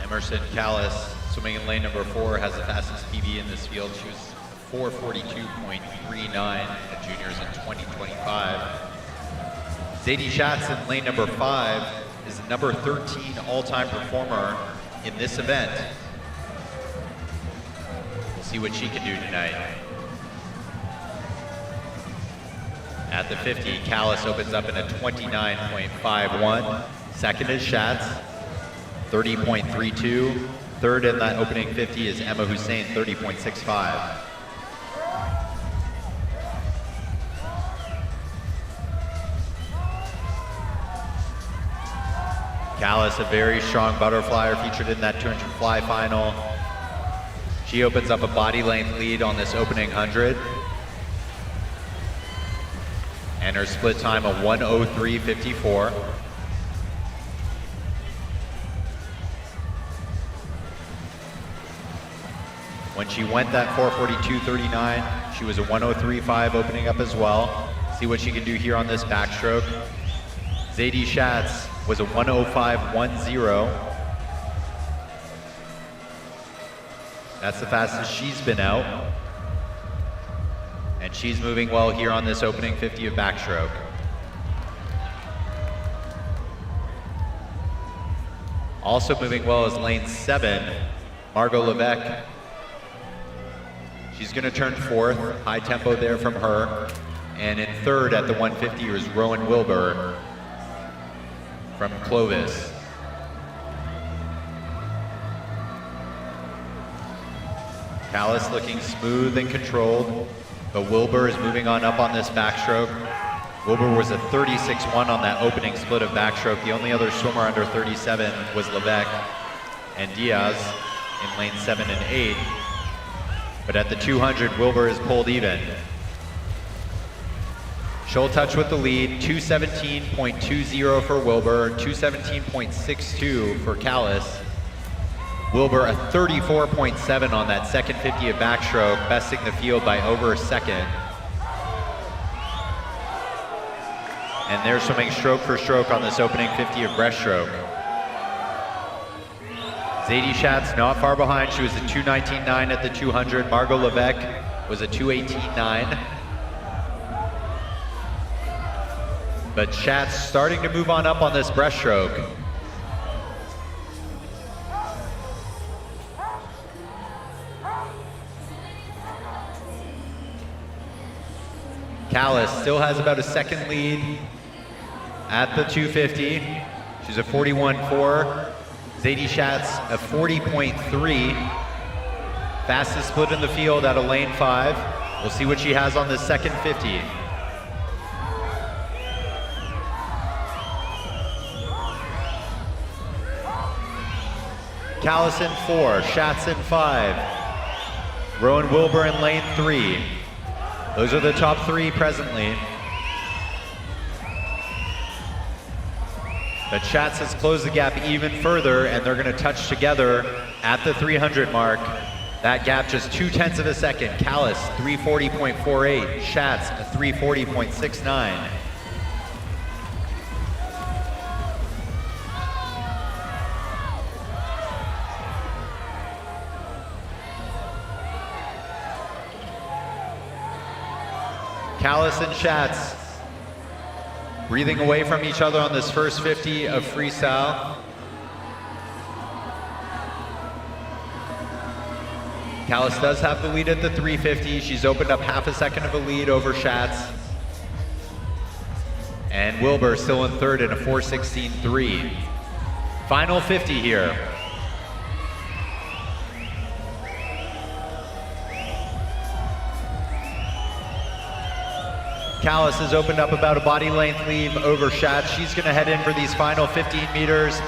Emerson Callis, swimming in lane number 4, has the fastest PB in this field. She was 4:42.39 at juniors in 2025. Zadie Schatz in lane number 5 is the number 13 all-time performer in this event. We'll see what she can do tonight. At the 50, Callis opens up in a 29.51. Second is Schatz, 30.32. Third in that opening 50 is Emma Hussein, 30.65. Callis, a very strong butterflyer, featured in that 200 fly final. She opens up a body length lead on this opening 100. And her split time of 1:03.54. When she went that 442.39, she was a 103.5 opening up as well. See what she can do here on this backstroke. Zadie Schatz was a 105.10. That's the fastest she's been out. And she's moving well here on this opening 50 of backstroke. Also moving well is lane 7, Margot Levesque. She's gonna turn 4th, high tempo there from her. And in 3rd at the 150 is Rowan Wilbur from Clovis. Callis looking smooth and controlled, but Wilbur is moving on up on this backstroke. Wilbur was a 36.1 on that opening split of backstroke. The only other swimmer under 37 was Levesque and Diaz in lane 7 and 8. But at the 200, Wilbur is pulled even. She'll touch with the lead, 217.20 for Wilbur, 217.62 for Callis. Wilbur a 34.7 on that second 50 of backstroke, besting the field by over a second. And they're swimming stroke for stroke on this opening 50 of breaststroke. Zadie Schatz not far behind. She was a 219.9 at the 200. Margot Levesque was a 218.9. But Schatz starting to move on up on this breaststroke. Callis still has about a second lead at the 250. She's a 41.4. Zadie Schatz a 40.3. Fastest split in the field out of lane 5. We'll see what she has on the second 50. Callis in 4, Schatz in 5. Rowan Wilbur in lane 3. Those are the top 3 presently. But Schatz has closed the gap even further, and they're going to touch together at the 300 mark. That gap just 0.2 of a second. Callis 340.48, Schatz a 340.69. Callis and Schatz breathing away from each other on this first 50 of freestyle. Callis does have the lead at the 350. She's opened up half a second of a lead over Schatz. And Wilbur still in 3rd in a 4:16.3. Final 50 here. Callis has opened up about a body length lead over Schatz. She's gonna head in for these final 15 meters.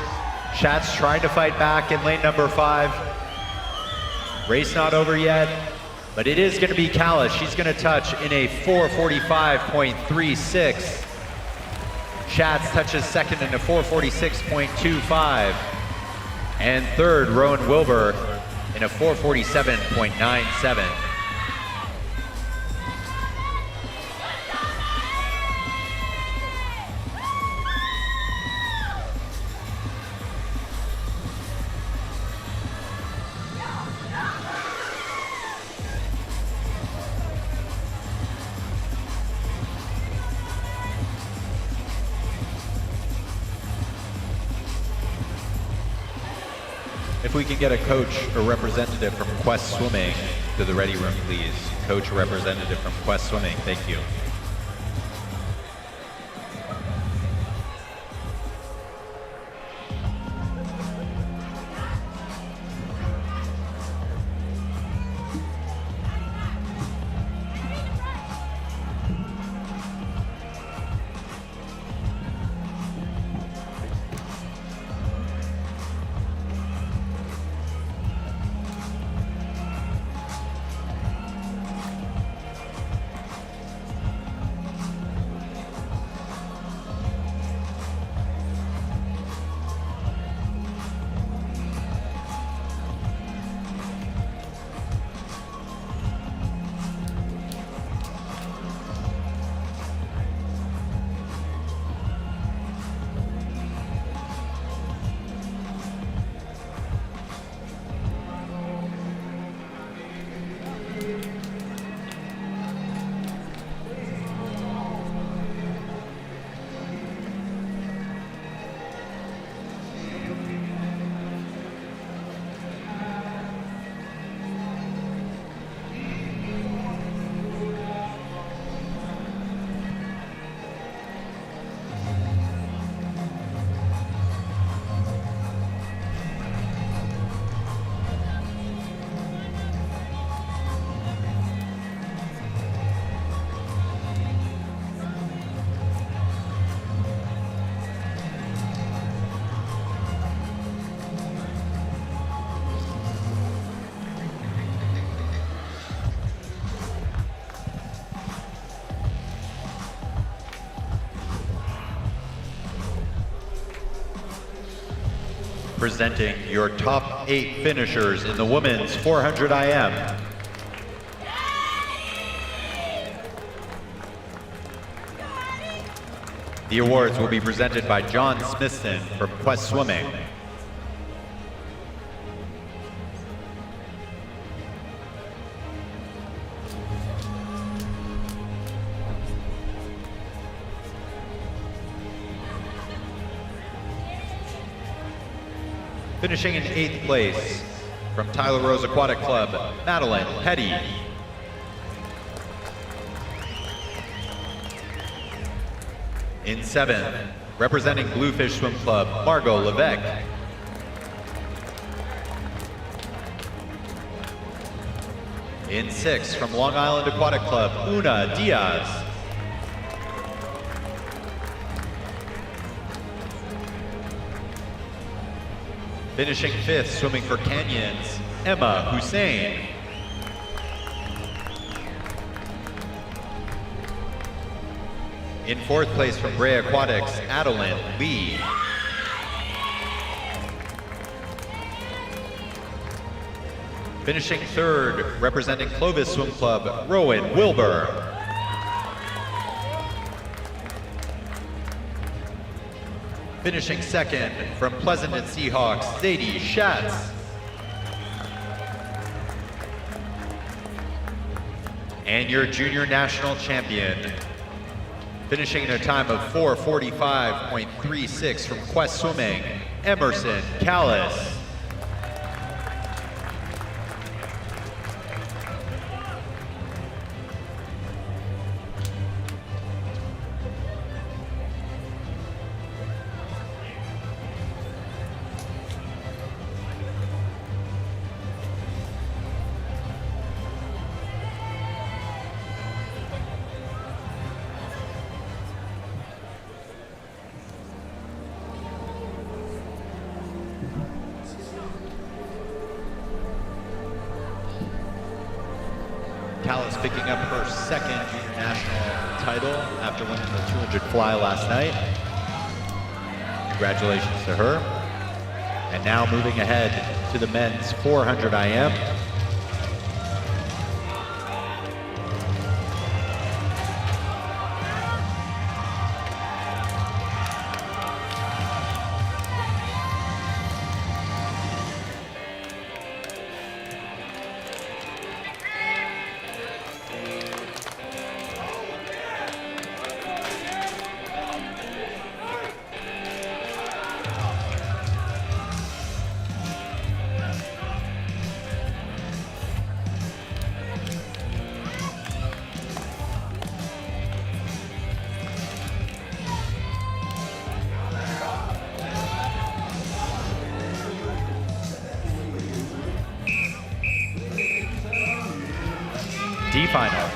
Schatz trying to fight back in lane number 5. Race not over yet, but it is gonna be Callis. She's gonna touch in a 4:45.36. Schatz touches second in a 4:46.25. And 3rd, Rowan Wilbur in a 4:47.97. If we can get a coach or representative from Quest Swimming to the ready room, please. Coach or representative from Quest Swimming, thank you. Presenting your top 8 finishers in the women's 400 IM. The awards will be presented by John Smithson from Quest Swimming. Finishing in 8th place, from Tyler Rose Aquatic Club, Madeline Petty. In 7th, representing Bluefish Swim Club, Margot Levesque. In 6th, from Long Island Aquatic Club, Una Diaz. Finishing 5th, swimming for Canyons, Emma Hussein. In 4th place from Bray Aquatics, Adeline Lee. Finishing 3rd, representing Clovis Swim Club, Rowan Wilbur. Finishing 2nd, from Pleasanton Seahawks, Zadie Schatz. And your junior national champion, finishing in a time of 4:45.36 from Quest Swimming, Emerson Callis. Callis picking up her 2nd junior national title after winning the 200 fly last night. Congratulations to her. And now moving ahead to the men's 400 IM. D final.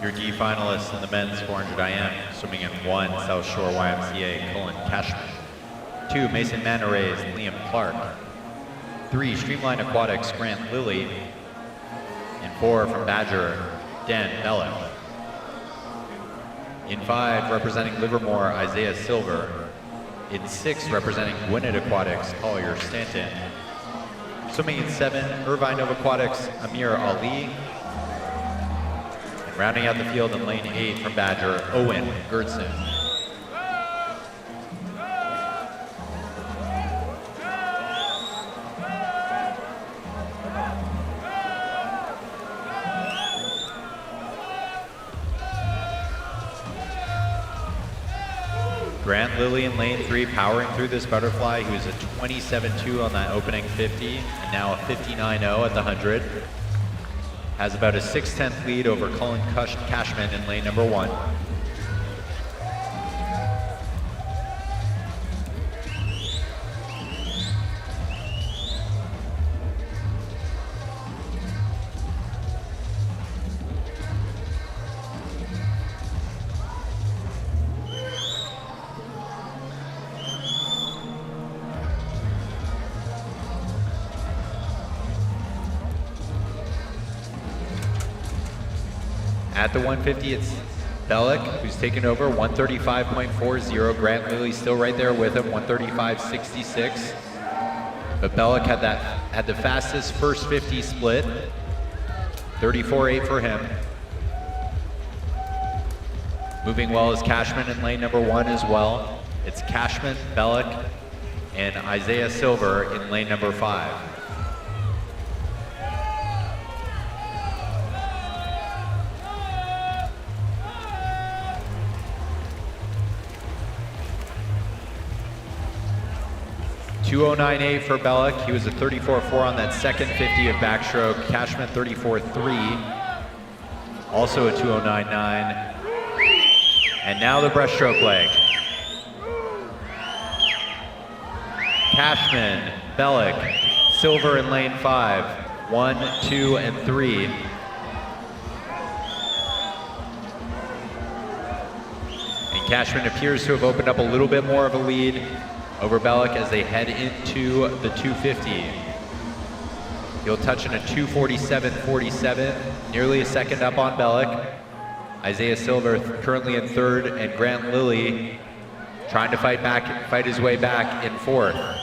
Your D finalists in the men's 400 IM, swimming in 1, South Shore YMCA, Cullen Cashman. 2, Mason Manarays, Liam Clark. 3, Streamline Aquatics, Grant Lilly. And 4, from Badger, Dan Bellick. In 5, representing Livermore, Isaiah Silver. In 6, representing Gwinnett Aquatics, Collier Stanton. Swimming in 7, Irvine of Aquatics, Amir Ali. And rounding out the field in lane 8 from Badger, Owen Gertson. Grant Lilly in lane 3, powering through this butterfly. He was a 27.2 on that opening 50, and now a 59.0 at the 100. Has about a 6/10 lead over Cullen Cashman in lane number 1. At the 150, it's Bellick, who's taken over, 135.40. Grant Lilly still right there with him, 135.66. But Bellick had the fastest first 50 split, 34.8 for him. Moving well is Cashman in lane number 1 as well. It's Cashman, Bellick, and Isaiah Silver in lane number 5. .209.8 for Bellick. He was a 34.4 on that second 50 of backstroke. Cashman 34.3, also a 209.9. And now the breaststroke leg. Cashman, Bellick, Silver in lane 5. 1, 2, and 3. And Cashman appears to have opened up a little bit more of a lead over Bellick as they head into the 250. He'll touch in a 247.47, nearly a second up on Bellick. Isaiah Silver currently in 3rd, and Grant Lilly trying to fight his way back in 4th.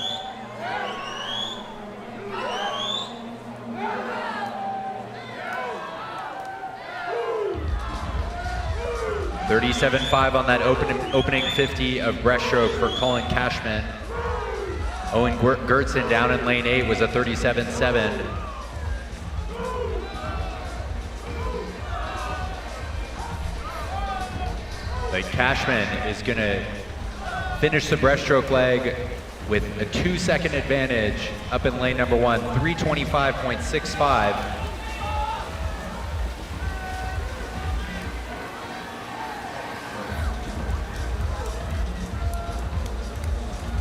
.37.5 on that opening 50 of breaststroke for Colin Cashman. Owen Gertson down in lane 8 was a 37.7. But Cashman is going to finish the breaststroke leg with a 2-second advantage up in lane number 1, 325.65.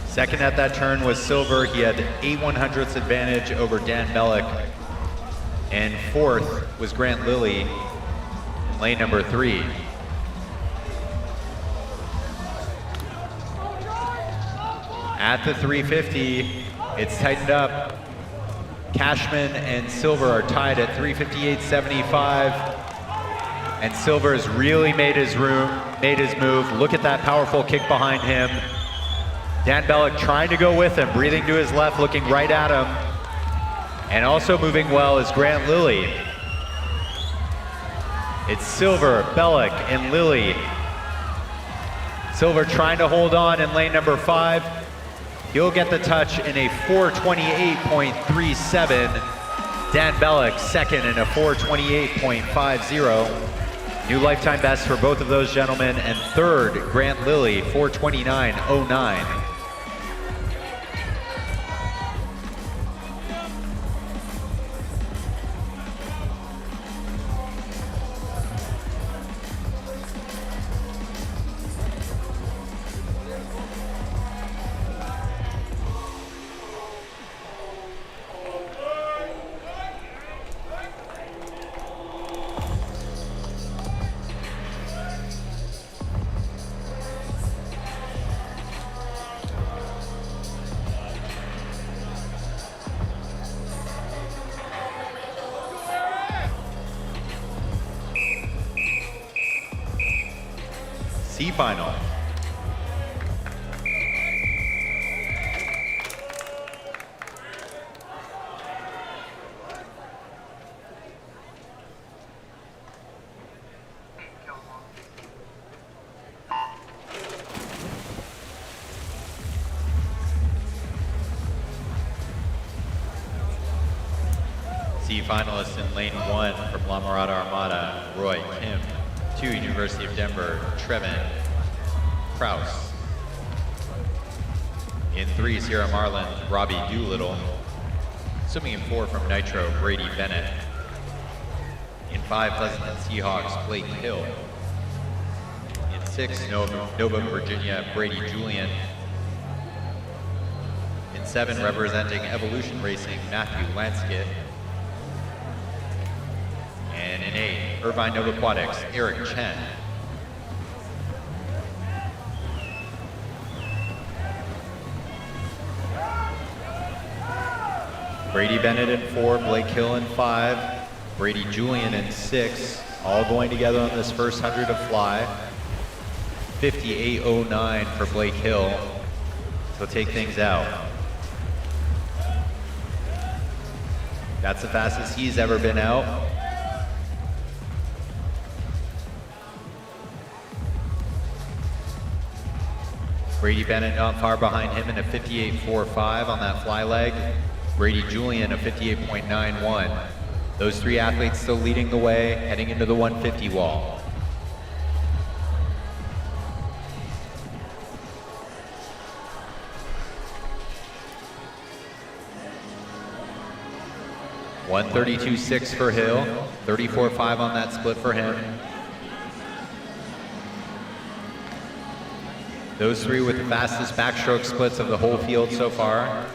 Second at that turn was Silver. He had 8 1/100ths advantage over Dan Bellick. And 4th was Grant Lilly in lane number 3. At the 350, it's tightened up. Cashman and Silver are tied at 358.75. And Silver has really made his move. Look at that powerful kick behind him. Dan Bellick trying to go with him, breathing to his left, looking right at him. And also moving well is Grant Lilly. It's Silver, Bellick, and Lilly. Silver trying to hold on in lane number 5. He'll get the touch in a 428.37. Dan Bellick second in a 428.50. New lifetime best for both of those gentlemen. And 3rd, Grant Lilly, 429.09. C final. C finalists in lane 1 from La Mirada Armada, Roy Kim. 2, University of Denver, Trevin Kraus. In 3, Sierra Marlin, Robbie Doolittle. Swimming in 4 from Nitro, Brady Bennett. In 5, Pleasanton Seahawks, Blake Hill. In 6, Nova Virginia, Brady Julian. In 7, representing Evolution Racing, Matthew Lanskett. And in 8, Irvine Nova Aquatics, Eric Chen. Brady Bennett in 4, Blake Hill in 5, Brady Julian in 6, All going together on this first 100 of fly. 58.09 for Blake Hill. He'll take things out. That's the fastest he's ever been out. Brady Bennett not far behind him in a 58.45 on that fly leg. Brady Julian a 58.91. Those three athletes still leading the way, heading into the 150 wall. $132.6 for Hill, 34.5 on that split for him. Those three with the fastest backstroke splits of the whole field so far.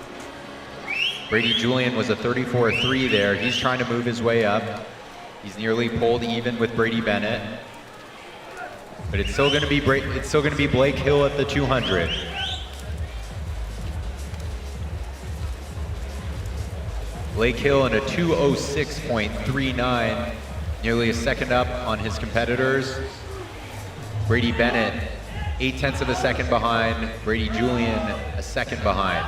Brady Julian was a 34.3 there. He's trying to move his way up. He's nearly pulled even with Brady Bennett. But it's still going to be Blake Hill at the 200. Blake Hill in a 2:06.39, nearly a second up on his competitors. Brady Bennett 0.8 of a second behind. Brady Julian a second behind.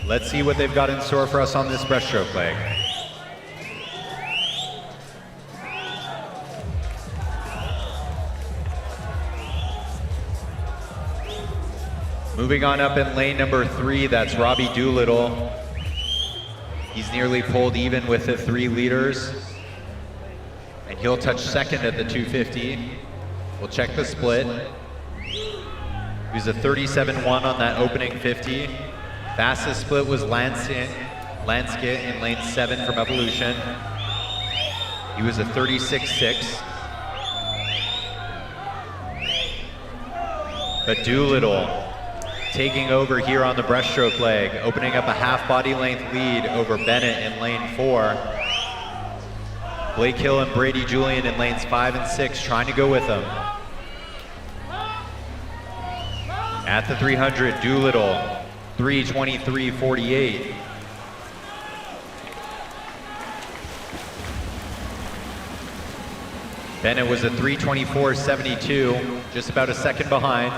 Let's see what they've got in store for us on this breaststroke leg. Moving on up in lane number 3, that's Robbie Doolittle. He's nearly pulled even with the 3 leaders. And he'll touch second at the 250. We'll check the split. He was a 37.1 on that opening 50. Fastest split was Lanskit in lane 7 from Evolution. He was a 36.6. But Doolittle taking over here on the breaststroke leg, opening up a half body length lead over Bennett in lane 4. Blake Hill and Brady Julian in lanes 5 and 6 trying to go with them. At the 300, Doolittle, 3:23.48. Bennett was a 3:24.72, just about a second behind.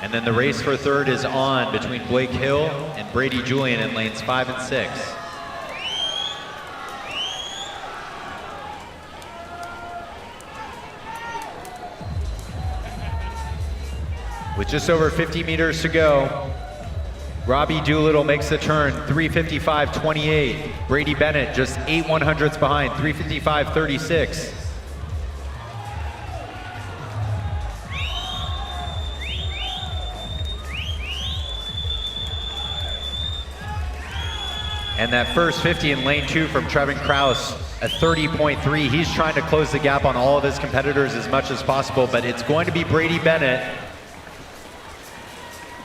And then the race for third is on between Blake Hill and Brady Julian in lanes 5 and 6. With just over 50 meters to go, Robbie Doolittle makes the turn, 3:55.28. Brady Bennett just 8/100ths behind, 3:55.36. And that first 50 in lane 2 from Trevin Kraus, a 30.3. He's trying to close the gap on all of his competitors as much as possible, but it's going to be Brady Bennett.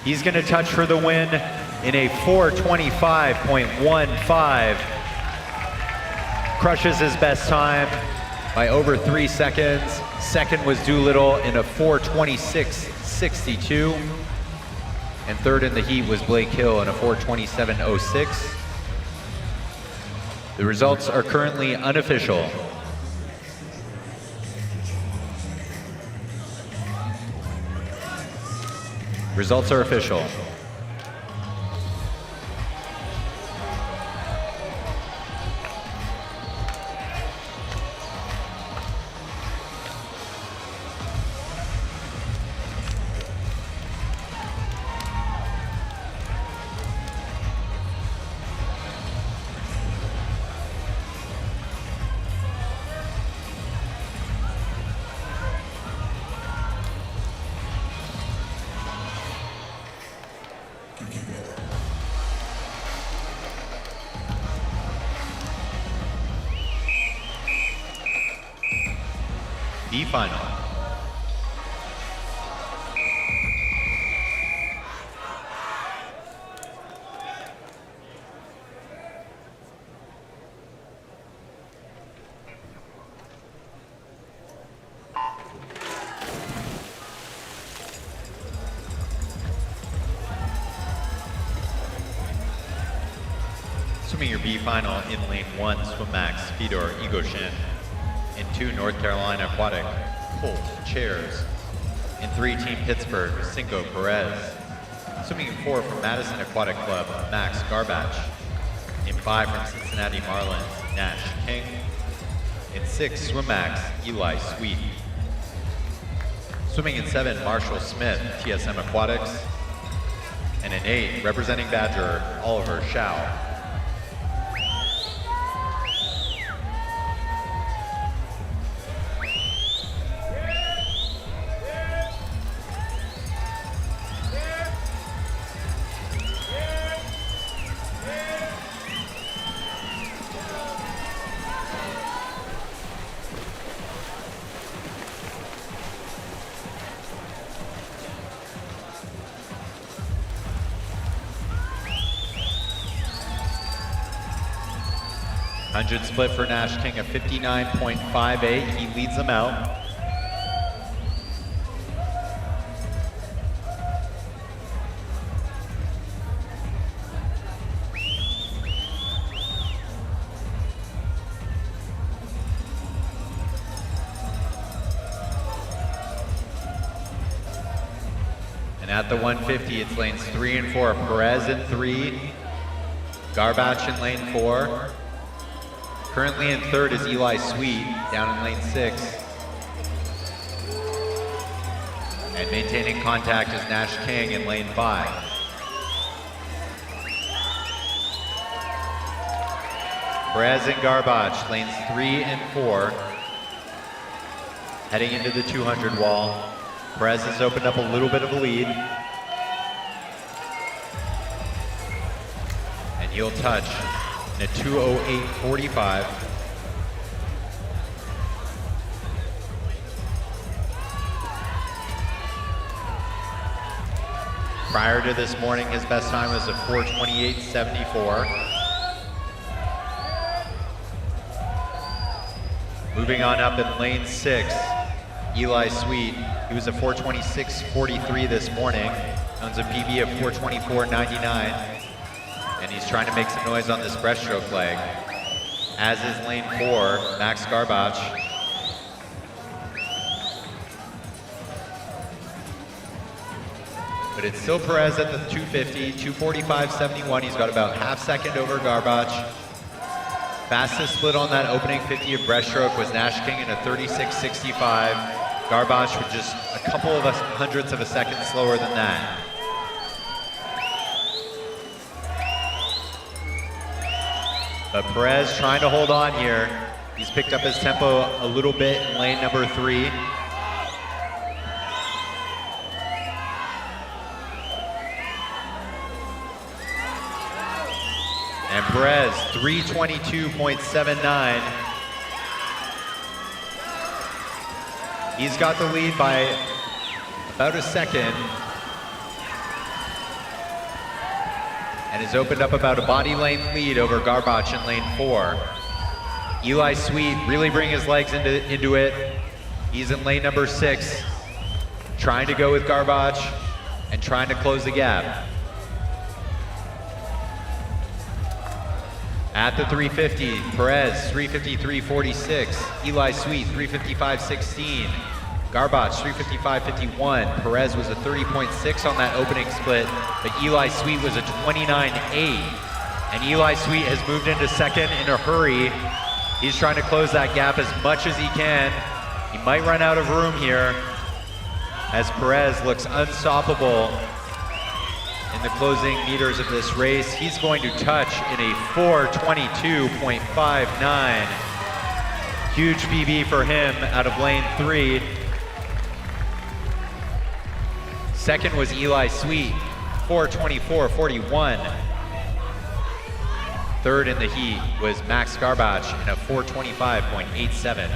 He's going to touch for the win in a 4:25.15. Crushes his best time by over 3 seconds. Second was Doolittle in a 4:26.62. And third in the heat was Blake Hill in a 4:27.06. The results are currently unofficial. Results are official. The final. Swimming your B final in lane 1, Swim Max, Speedo or Ego Shin. In 2, North Carolina Aquatic, Colt, Chairs. In 3, Team Pittsburgh, Cinco, Perez. Swimming in 4 from Madison Aquatic Club, Max Garbach. In 5 from Cincinnati Marlins, Nash King. In 6, Swim Max, Eli Sweet. Swimming in 7, Marshall Smith, TSM Aquatics. And in 8, representing Badger, Oliver Shao. Hundred split for Nash King of 59.58. He leads them out. And at the 150, it's lanes 3 and 4. Perez in 3, Garbach in lane 4. Currently in 3rd is Eli Sweet, down in lane 6. And maintaining contact is Nash King in lane 5. Perez and Garbach, lanes 3 and 4. Heading into the 200 wall. Perez has opened up a little bit of a lead. And he'll touch in a 2:08.45. Prior to this morning, his best time was a 4:28.74. Moving on up in lane 6, Eli Sweet. He was a 4:26.43 this morning. Owns a PB of 4:24.99. And he's trying to make some noise on this breaststroke leg. As is lane 4, Max Garbach. But it's still Perez at the 250, 2:45.71. He's got about half second over Garbach. Fastest split on that opening 50 of breaststroke was Nash King in a 36.65. Garbach was just a couple of hundredths of a second slower than that. But Perez trying to hold on here. He's picked up his tempo a little bit in lane number 3. And Perez, 3:22.79. He's got the lead by about a second. And has opened up about a body length lead over Garbach in lane 4. Eli Sweet really bringing his legs into it. He's in lane number 6, trying to go with Garbach and trying to close the gap. At the 350, Perez, 3:53.46. Eli Sweet, 3:55.16. Garbach, 3:55.51. Perez was a 30.6 on that opening split, but Eli Sweet was a 29.8. And Eli Sweet has moved into second in a hurry. He's trying to close that gap as much as he can. He might run out of room here as Perez looks unstoppable in the closing meters of this race. He's going to touch in a 4:22.59. Huge PB for him out of lane 3. Second was Eli Sweet, 4:24.41. Third in the heat was Max Garbach in a 4:25.87.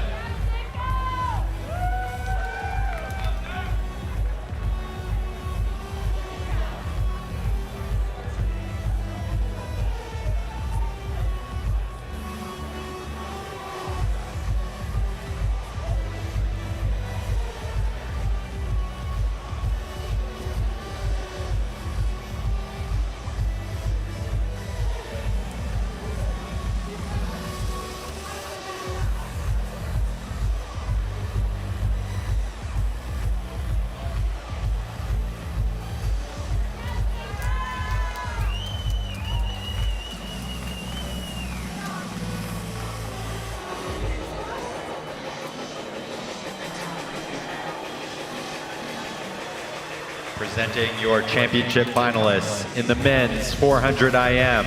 Presenting your championship finalists in the men's 400 IM.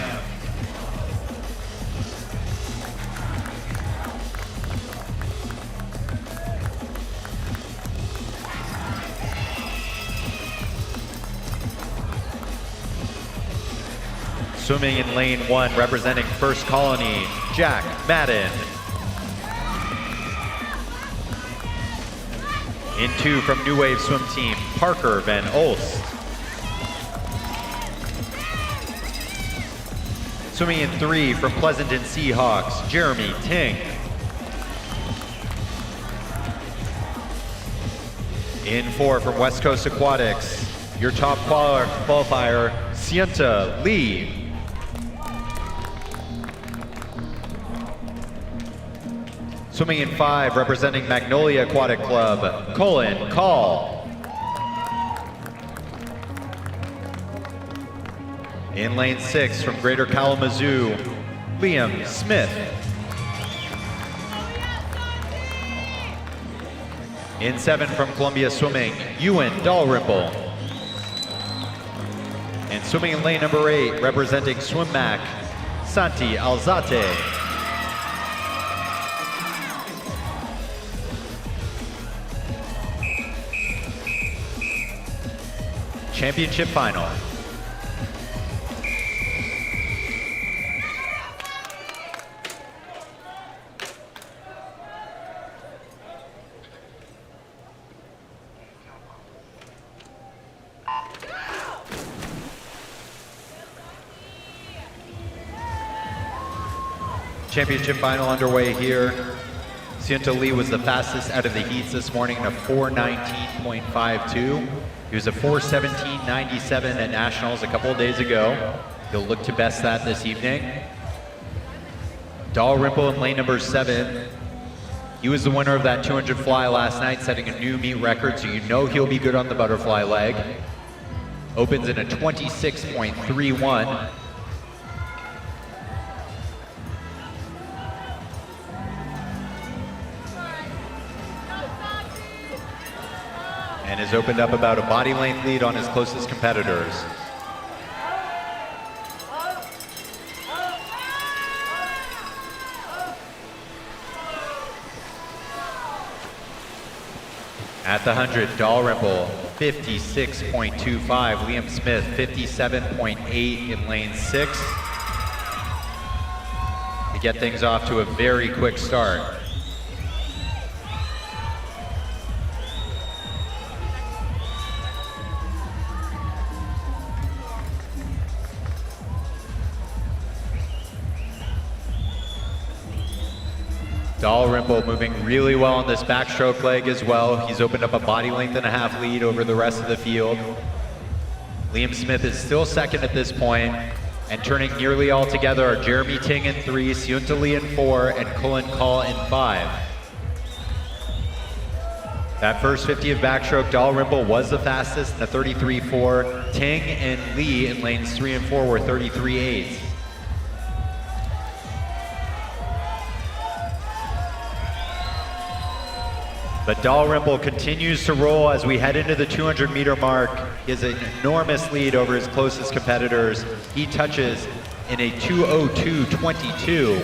Swimming in lane 1, representing First Colony, Jack Madden. In 2 from New Wave Swim Team, Parker Van Olst. Swimming in 3 from Pleasanton Seahawks, Jeremy Ting. In 4 from West Coast Aquatics, your top qualifier, Sienta Lee. Swimming in 5, representing Magnolia Aquatic Club, Colin Call. In lane 6, from Greater Kalamazoo, Liam Smith. In 7, from Columbia Swimming, Ewan Dalrymple. And swimming in lane number 8, representing SwimMac, Santi Alzate. Championship final. Championship final underway here. Sienta Lee was the fastest out of the heats this morning in a 4:19.52. He was a 4:17.97 at Nationals a couple of days ago. He'll look to best that this evening. Dalrymple in lane number 7. He was the winner of that 200 fly last night, setting a new meet record, so you know he'll be good on the butterfly leg. Opens in a 26.31. And has opened up about a body length lead on his closest competitors. At the 100, Dalrymple 56.25, Liam Smith 57.8 in lane 6. To get things off to a very quick start. Dalrymple moving really well on this backstroke leg as well. He's opened up a body length and a half lead over the rest of the field. Liam Smith is still second at this point, and turning nearly all together are Jeremy Ting in 3, Sienta Lee in 4, and Colin Call in 5. That first 50 of backstroke, Dalrymple was the fastest in a 33.4. Ting and Lee in lanes 3 and 4 were 33.8. But Dalrymple continues to roll as we head into the 200-meter mark. He has an enormous lead over his closest competitors. He touches in a 2:02.22.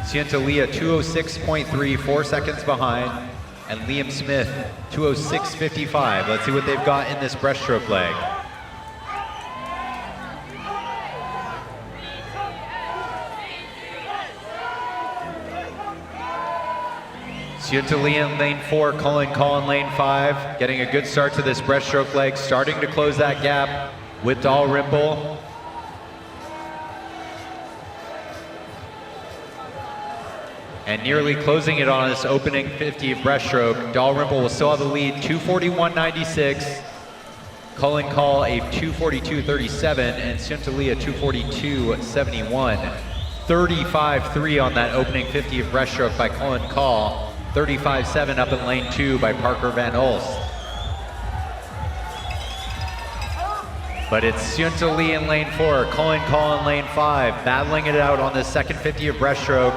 Sienta Lee 2:06.3, 4 seconds behind, and Liam Smith 2:06.55. Let's see what they've got in this breaststroke leg. Sienta Lee in lane 4, Colin Call in lane 5, getting a good start to this breaststroke leg, starting to close that gap with Dalrymple. And nearly closing it on this opening 50 of breaststroke. Dalrymple will still have the lead, 2:41.96. Colin Call a 2:42.37, and Sienta Lee 2:42.71. 35.3 on that opening 50 of breaststroke by Colin Call. 35.7 up in lane 2 by Parker Van Olst. But it's Sienta Lee in lane 4, Colin Call in lane 5, battling it out on the second 50 of breaststroke.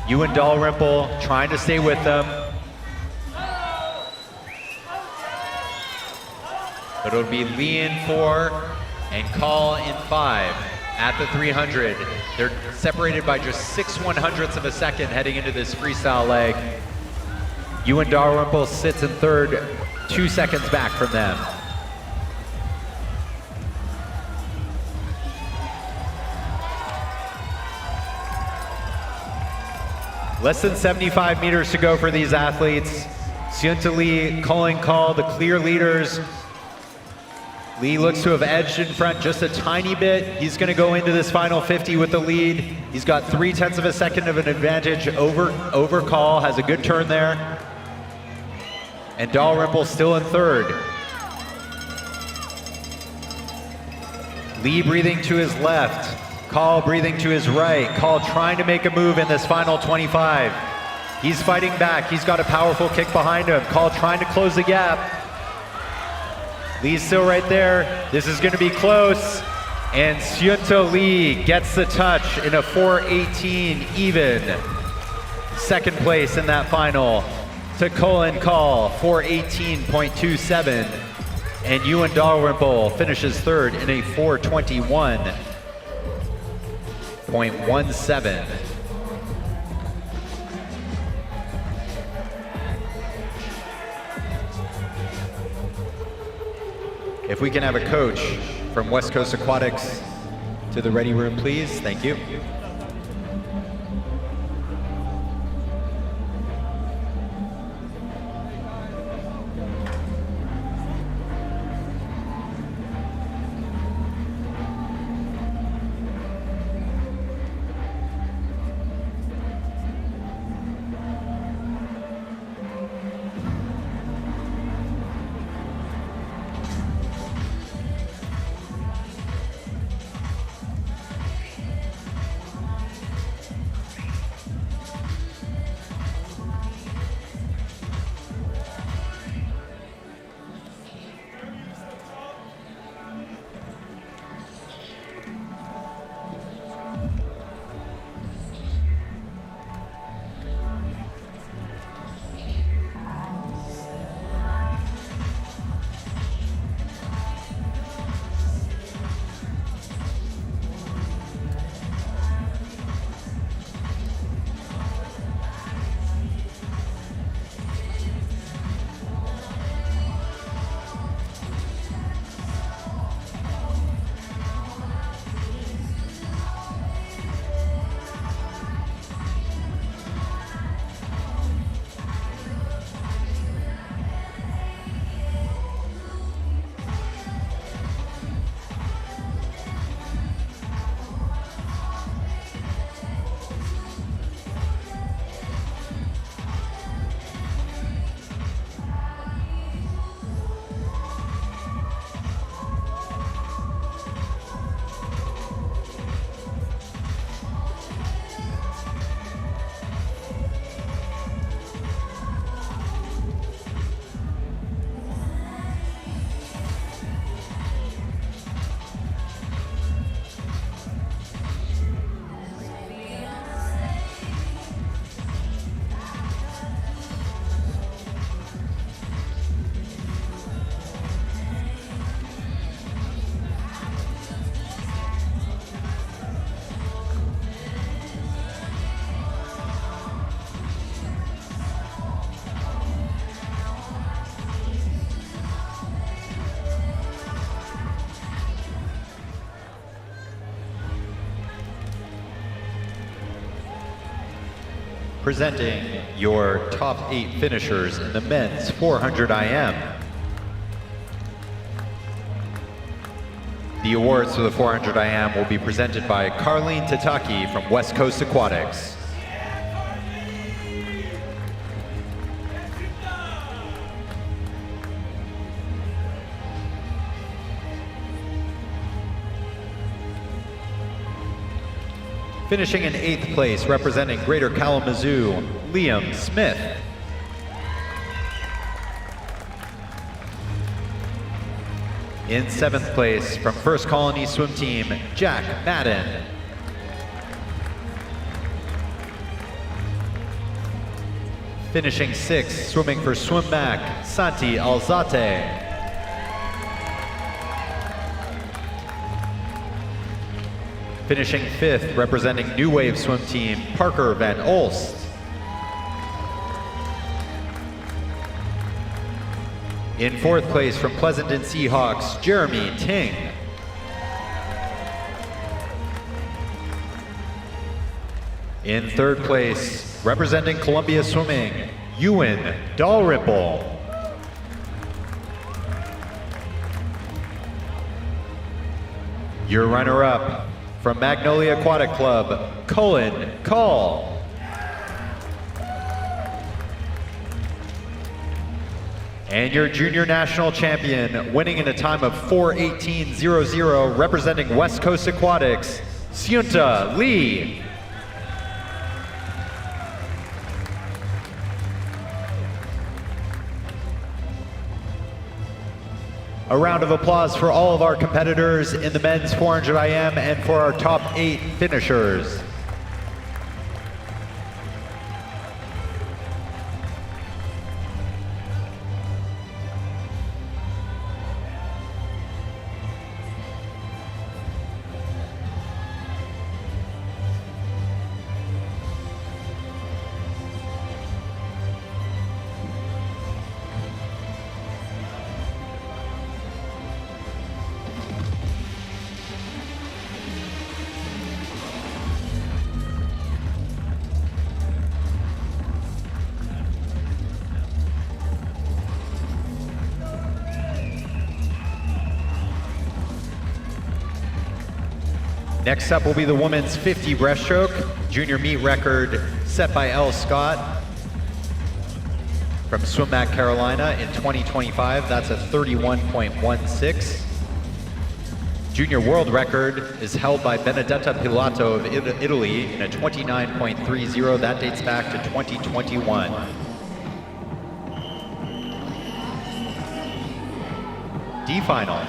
Ewan Dalrymple trying to stay with them. but it'll be Lee in 4 and Call in 5 at the 300. They're separated by just 6/100ths of a second heading into this freestyle leg. Ewan Dalrymple sits in 3rd, 2 seconds back from them. Less than 75 meters to go for these athletes. Seunta Lee, Colin Call, the clear leaders. Lee looks to have edged in front just a tiny bit. He's going to go into this final 50 with the lead. He's got 0.3 of a second of an advantage over Call, has a good turn there. And Dalrymple still in 3rd. Lee breathing to his left. Call breathing to his right. Call trying to make a move in this final 25. He's fighting back. He's got a powerful kick behind him. Call trying to close the gap. Lee's still right there. This is going to be close. And Seunta Lee gets the touch in a 4:18 even. 2nd place in that final to Colin Call, 4:18.27. And Ewan Dalrymple finishes 3rd in a 4:21.17. If we can have a coach from West Coast Aquatics to the ready room, please. Thank you. Presenting your top 8 finishers in the men's 400 IM. The awards for the 400 IM will be presented by Carlene Tataki from West Coast Aquatics. Finishing in 8th place, representing Greater Kalamazoo, Liam Smith. In 7th place, from First Colony Swim Team, Jack Madden. Finishing 6th, swimming for Swim Mac, Santi Alzate. Finishing 5th, representing New Wave Swim Team, Parker Van Olst. In 4th place from Pleasanton Seahawks, Jeremy Ting. In 3rd place, representing Columbia Swimming, Ewan Dalrymple. Your runner-up from Magnolia Aquatic Club, Cullen Call. And your junior national champion, winning in a time of 4:18.00, representing West Coast Aquatics, Seunta Lee. A round of applause for all of our competitors in the men's 400 IM and for our top 8 finishers. Next up will be the women's 50 breaststroke, junior meet record set by Elle Scott from Swim Mac Carolina in 2025. That's a 31.16. Junior world record is held by Benedetta Pilato of Italy in a 29.30. That dates back to 2021. D final.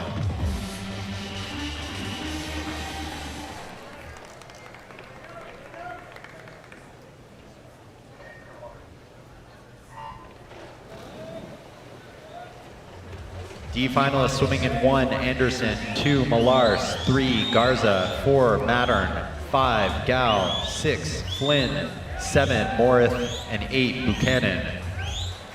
D finalists swimming in 1, Anderson, 2, Malars, 3, Garza, 4, Mattern, 5, Gal, 6, Flynn, 7, Morith, and 8, Buchanan.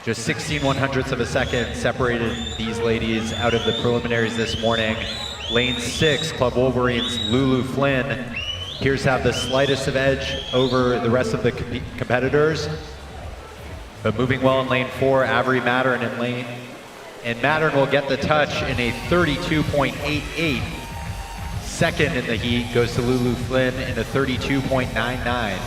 Just 16/100ths of a second separated these ladies out of the preliminaries this morning. Lane 6, Club Wolverines, Lulu Flynn appears to have the slightest of edge over the rest of the competitors. But moving well in lane 4, Avery Mattern and Mattern will get the touch in a 32.88. Second in the heat goes to Lulu Flynn in a 32.99.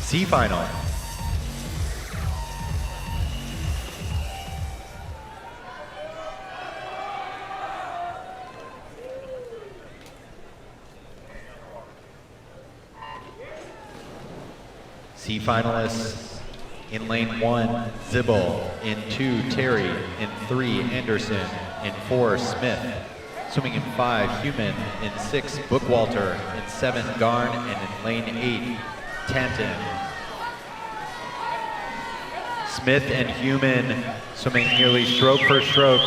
C final. C finalists in lane 1, Zibble, in 2, Terry, in 3, Anderson, in 4, Smith, swimming in 5, Human, in 6, Bookwalter, in 7, Garn, and in lane 8, Tanton. Smith and Human swimming nearly stroke for stroke.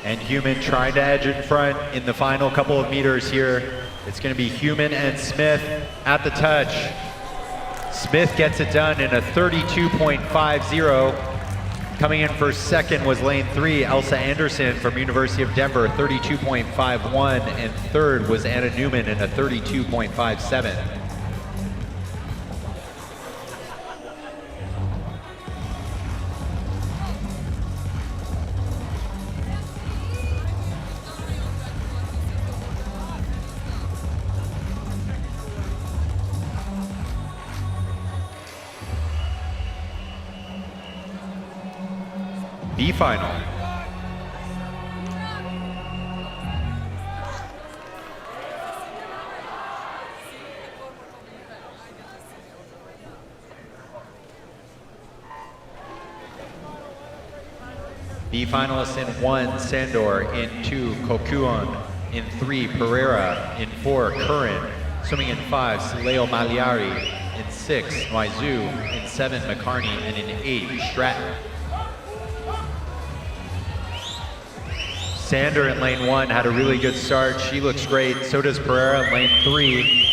And Human trying to edge in front in the final couple of meters here. It's going to be Human and Smith at the touch. Smith gets it done in a 32.50. Coming in for second was lane 3, Elsa Anderson from University of Denver, 32.51, and third was Anna Newman in a 32.57. B final. B finalists in 1, Sandor. In 2, Kokuon. In 3, Pereira. In 4, Curran. Swimming in 5, Sileo Magliari. In 6, Noizu. In 7, McCarney. And in 8, Stratton. Sander in lane 1 had a really good start. She looks great. So does Pereira in lane 3.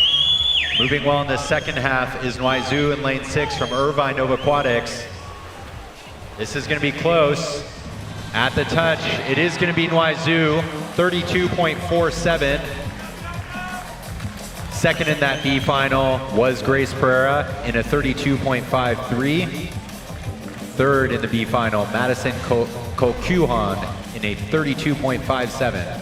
Moving well in the second half is Noizu in lane 6 from Irvine Nova Aquatics. This is going to be close. At the touch, it is going to be Noizu, 32.47. Second in that B final was Grace Pereira in a 32.53. Third in the B final, Madison Kokuhan in a 32.57.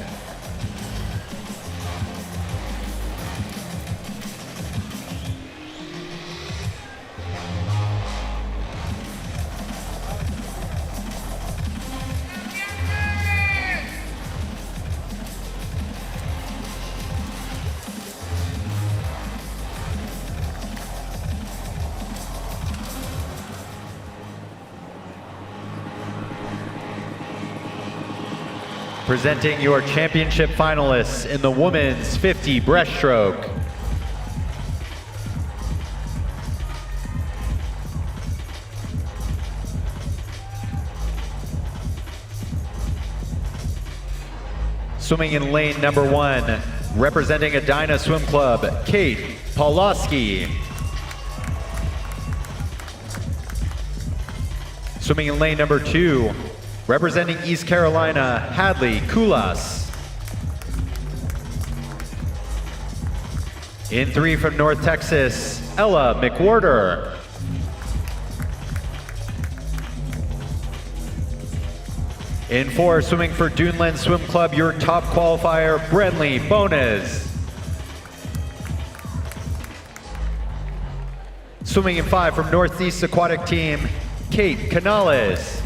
Presenting your championship finalists in the women's 50 breaststroke. Swimming in lane number 1, representing Edina Swim Club, Kate Pawlowski. Swimming in lane number 2, representing East Carolina, Hadley Kulas. In 3 from North Texas, Ella McWhorter. In 4, swimming for Duneland Swim Club, your top qualifier, Brenly Bones. Swimming in 5 from Northeast Aquatic Team, Kate Canales.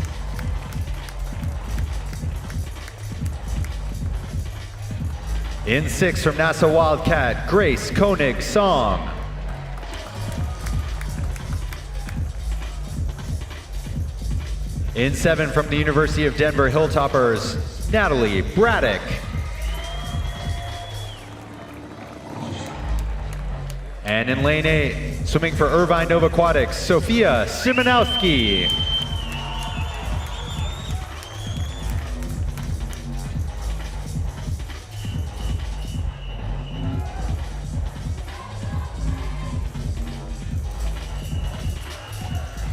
In 6 from NASA Wildcat, Grace Koenig Song. In 7 from the University of Denver Hilltoppers, Natalie Braddock. And in lane 8, swimming for Irvine Nova Aquatics, Sophia Simonowski.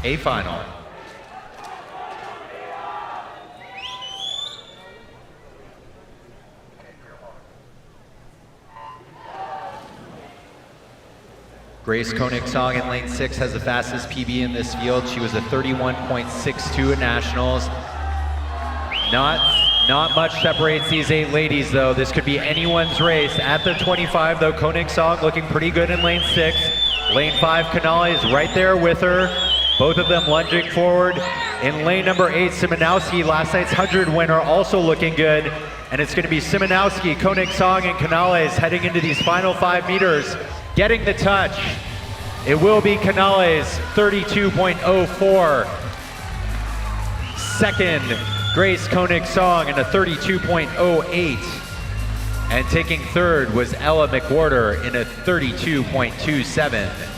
A final. Grace Koenig Song in lane 6 has the fastest PB in this field. She was a 31.62 at Nationals. Not much separates these 8 ladies though. This could be anyone's race. At the 25 though, Koenig Song looking pretty good in lane 6. Lane 5, Canale is right there with her. Both of them lunging forward. In lane number 8, Simonowski, last night's 100 winner, also looking good. And it's going to be Simonowski, Koenig Song, and Canales heading into these final 5 meters, getting the touch. It will be Canales, 32.04. Second, Grace Koenig Song in a 32.08. And taking third was Ella McWhorter in a 32.27.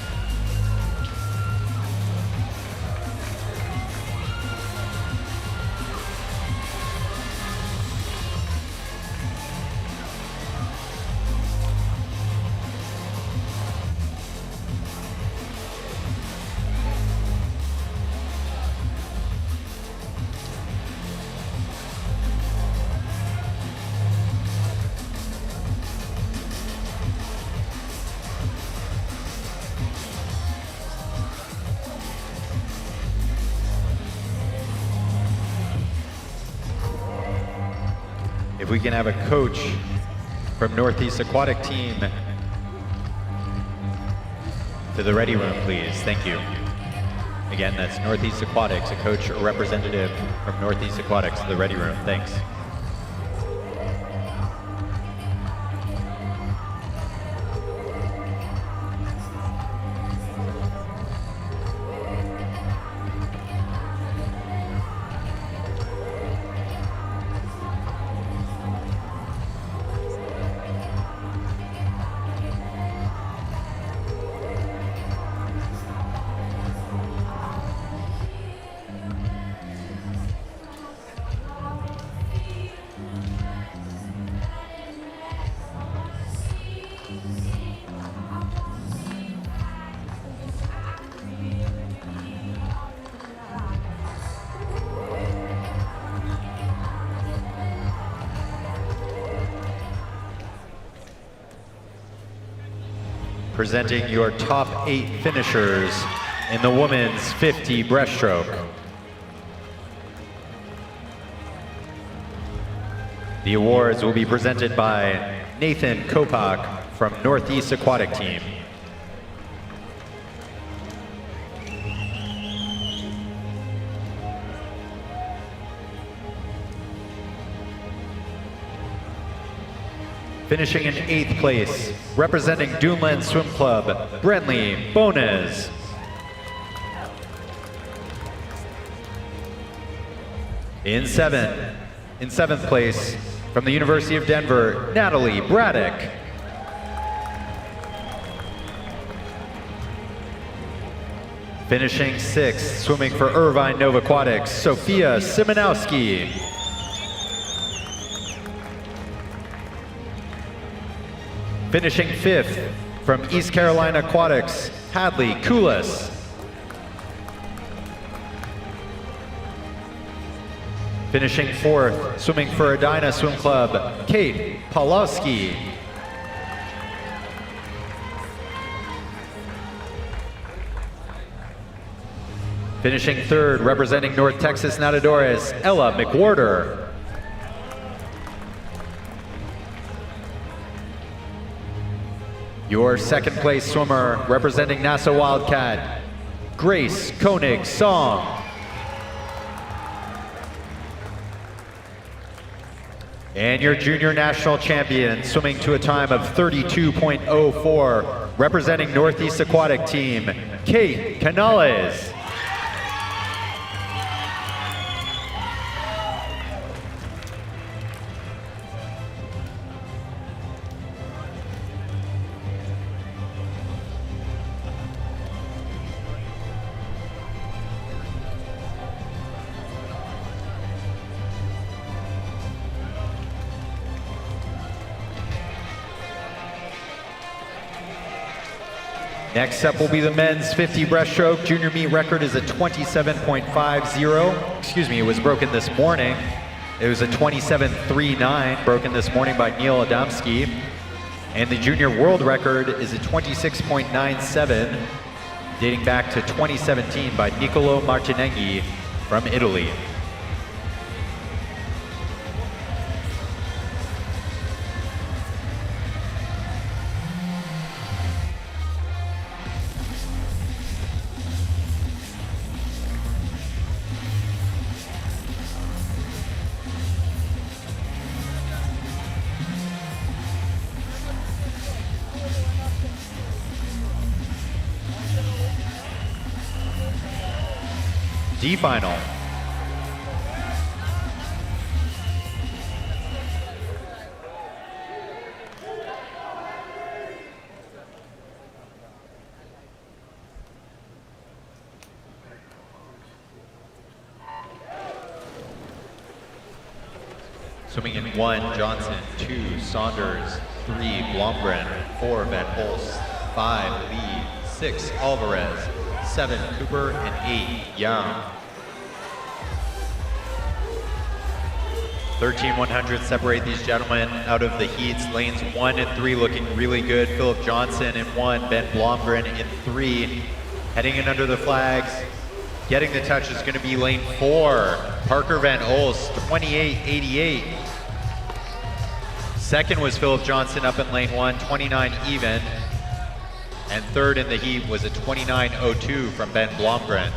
If we can have a coach from Northeast Aquatic Team to the ready room, please. Thank you. Again, that's Northeast Aquatics, a coach or representative from Northeast Aquatics to the ready room. Thanks. presenting your top 8 finishers in the women's 50 breaststroke. The awards will be presented by Nathan Kopak from Northeast Aquatic Team. Finishing in 8th place, representing Duneland Swim Club, Brentley Bones. In 7th place, from the University of Denver, Natalie Braddock. Finishing 6th, swimming for Irvine Nova Aquatics, Sophia Simonowski. Finishing 5th, from East Carolina Aquatics, Hadley Koulis. Finishing 4th, swimming for Edina Swim Club, Kate Pawlowski. Finishing 3rd, representing North Texas Nadadores, Ella McWhorter. Your 2nd place swimmer, representing Nassau Wildcat, Grace Koenig Song. And your junior national champion, swimming to a time of 32.04, representing Northeast Aquatic Team, Kate Canales. Next up will be the men's 50 breaststroke. Junior meet record is a 27.50. Excuse me, it was broken this morning. It was a 27.39, broken this morning by Neil Adamski. And the junior world record is a 26.97, dating back to 2017 by Niccolò Martinenghi from Italy. D final. Swimming in 1, Johnson, 2, Saunders, 3, Blomgren, 4, Van Holst, 5, Lee, 6, Alvarez, 7, Cooper, and 8, Young. 13-100 separate these gentlemen out of the heats. Lanes 1 and 3 looking really good. Philip Johnson in 1, Ben Blomgren in 3. Heading in under the flags. Getting the touch is going to be lane 4. Parker Van Olst, 28.88. Second was Philip Johnson up in lane 1, 29 even. And third in the heat was a 29.02 from Ben Blomgren.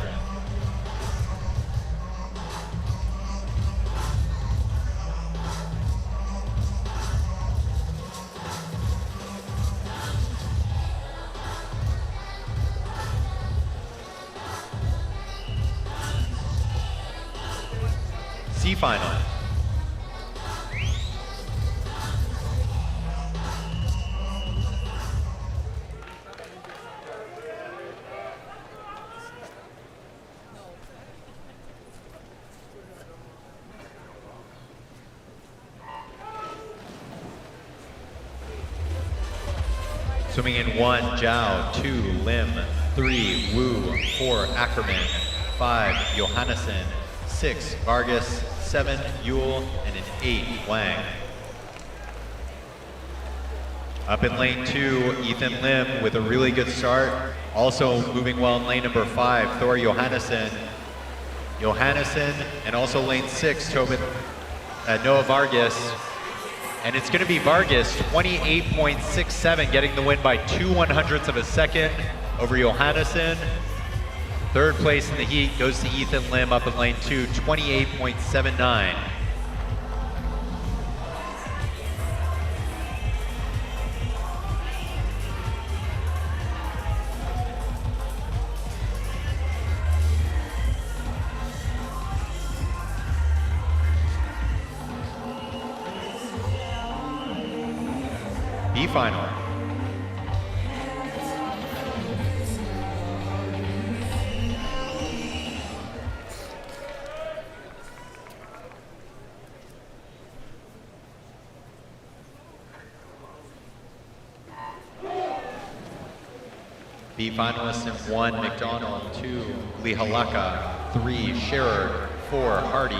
C final. Swimming in 1, Zhao, 2, Lim, 3, Wu, 4, Ackerman, 5, Johannesson, 6, Vargas, 7, Yule, and an 8, Wang. Up in lane 2, Ethan Lim with a really good start. Also moving well in lane number 5, Thor Johannesson. And also lane 6, Noah Vargas. And it's going to be Vargas, 28.67, getting the win by 0.02 of a second over Johannesson. Third place in the heat goes to Ethan Lim up in lane 2, 28.79. B final. B finalists in 1, McDonald, 2, Lihalaka, 3, Scherer, 4, Hardy,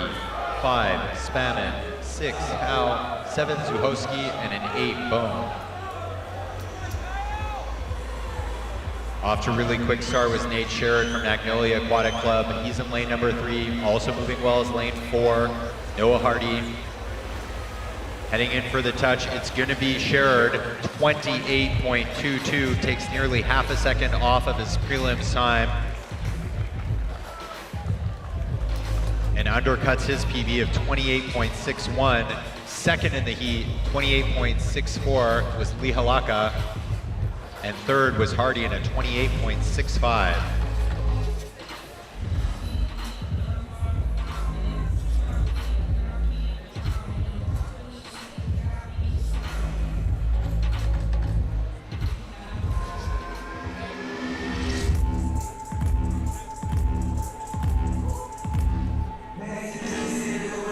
5, Spannon, 6, Howe, 7, Zuhowski, and an 8, Bone. Off to a really quick start was Nate Sherritt from Magnolia Aquatic Club. He's in lane number 3. Also moving well is lane 4, Noah Hardy. Heading in for the touch, it's gonna be Sherritt, 28.22, takes nearly half a second off of his prelims time. And undercuts his PB of 28.61. Second in the heat, 28.64 was Lihalaka. And third was Hardy in a 28.65.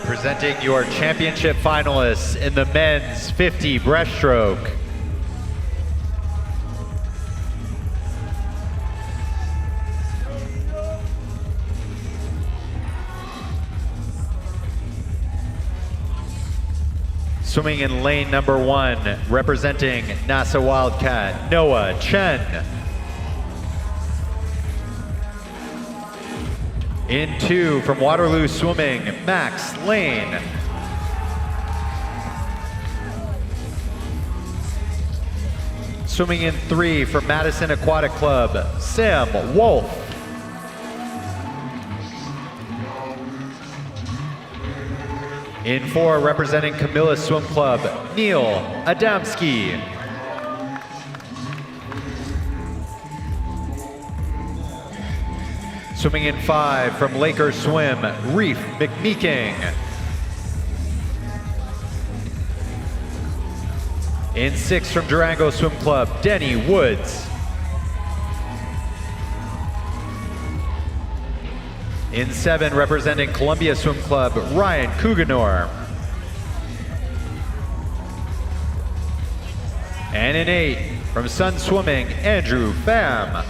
Presenting your championship finalists in the men's 50 breaststroke. Swimming in lane number 1, representing NASA Wildcat, Noah Chen. In 2, from Waterloo Swimming, Max Lane. Swimming in 3, from Madison Aquatic Club, Sam Wolf. In 4, representing Camilla Swim Club, Neil Adamski. Swimming in 5, from Laker Swim, Reef McMeeking. In 6, from Durango Swim Club, Denny Woods. In 7, representing Columbia Swim Club, Ryan Couganor. And in 8, from Sun Swimming, Andrew Pham.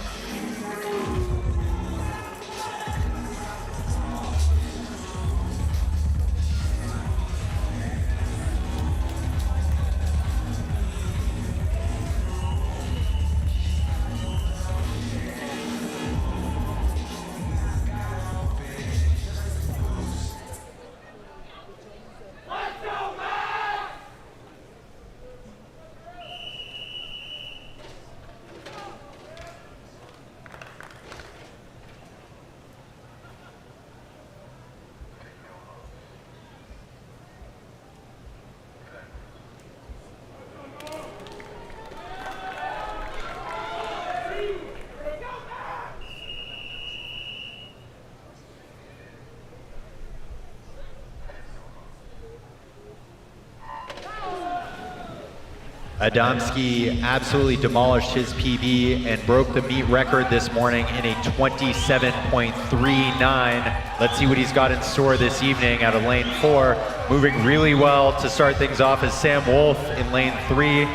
Adamski absolutely demolished his PB and broke the meet record this morning in a 27.39. Let's see what he's got in store this evening out of lane 4. Moving really well to start things off is Sam Wolf in lane 3.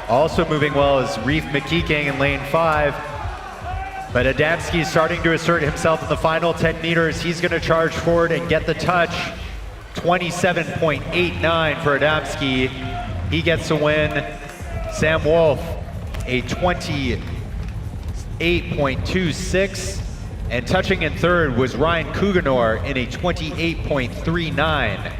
Also moving well is Reef McKeeking in lane 5. But Adamski is starting to assert himself in the final 10 meters. He's going to charge forward and get the touch. 27.89 for Adamski. He gets to win. Sam Wolf, a 28.26. And touching in third was Ryan Kuganor in a 28.39.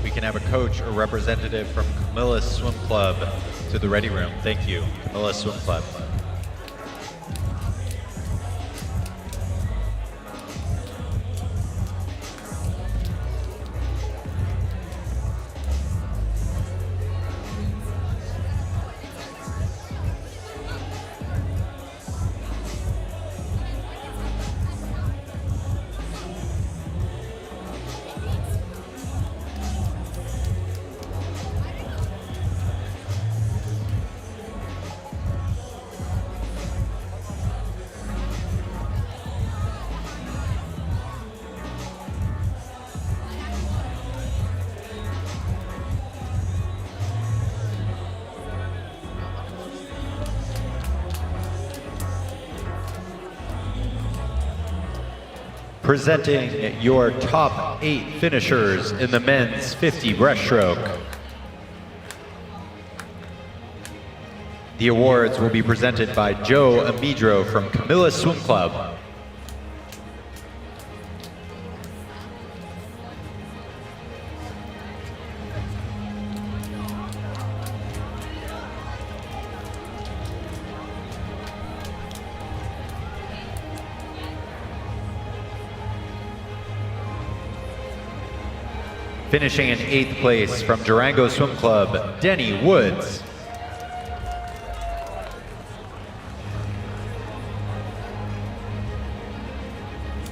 We can have a coach or representative from Camillus Swim Club to the ready room. Thank you, Camillus Swim Club. Presenting your top 8 finishers in the men's 50 breaststroke. The awards will be presented by Joe Amidro from Camillus Swim Club. Finishing in 8th place from Durango Swim Club, Denny Woods.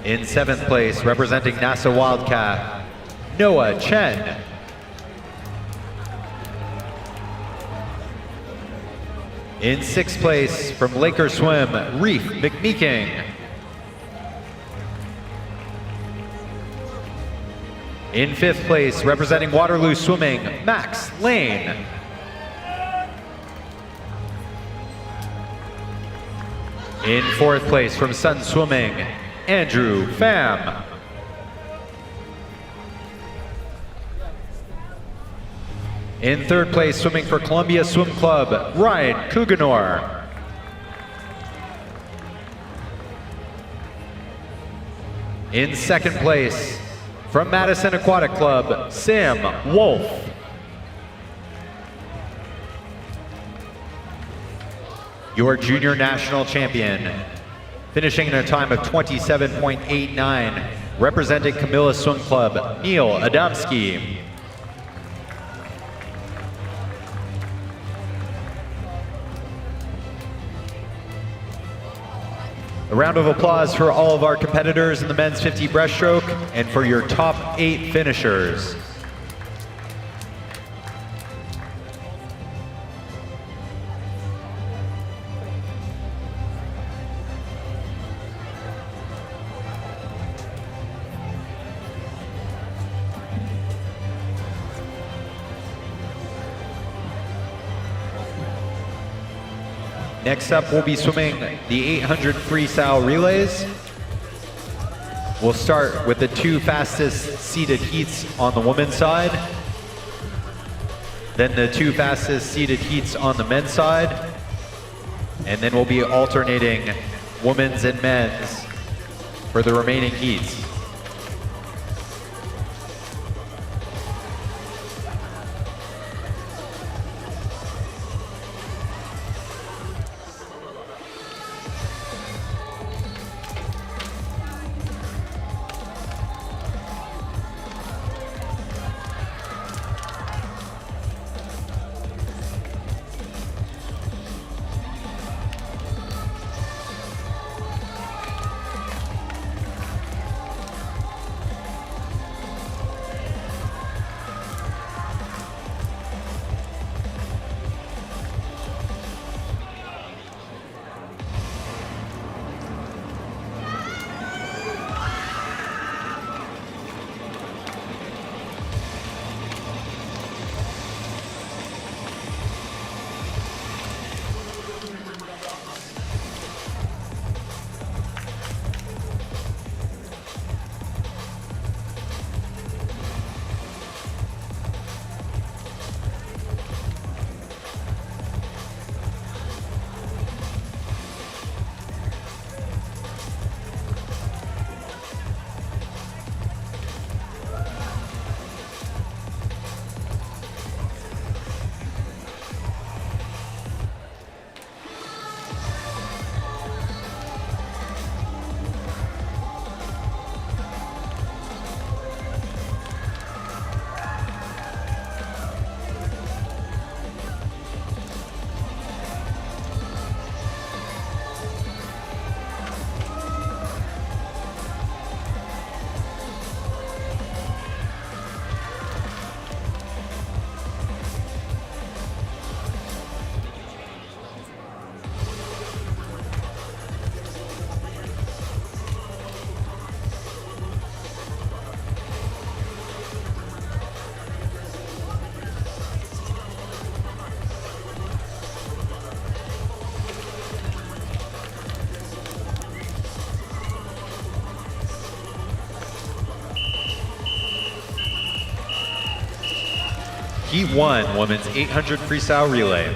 In 7th place, representing NASA Wildcat, Noah Chen. In 6th place, from Laker Swim, Reef McMeeking. In 5th place, representing Waterloo Swimming, Max Lane. In 4th place, from Sun Swimming, Andrew Pham. In 3rd place, swimming for Columbia Swim Club, Ryan Kuganor. In 2nd place, from Madison Aquatic Club, Sam Wolf. Your junior national champion, finishing in a time of 27.89, representing Camillus Swim Club, Neil Adamski. A round of applause for all of our competitors in the men's 50 breaststroke and for your top 8 finishers. Next up, we'll be swimming the 800 freestyle relays. We'll start with the 2 fastest seeded heats on the women's side, then the 2 fastest seeded heats on the men's side, and then we'll be alternating women's and men's for the remaining heats. Heat 1, women's 800 freestyle relay.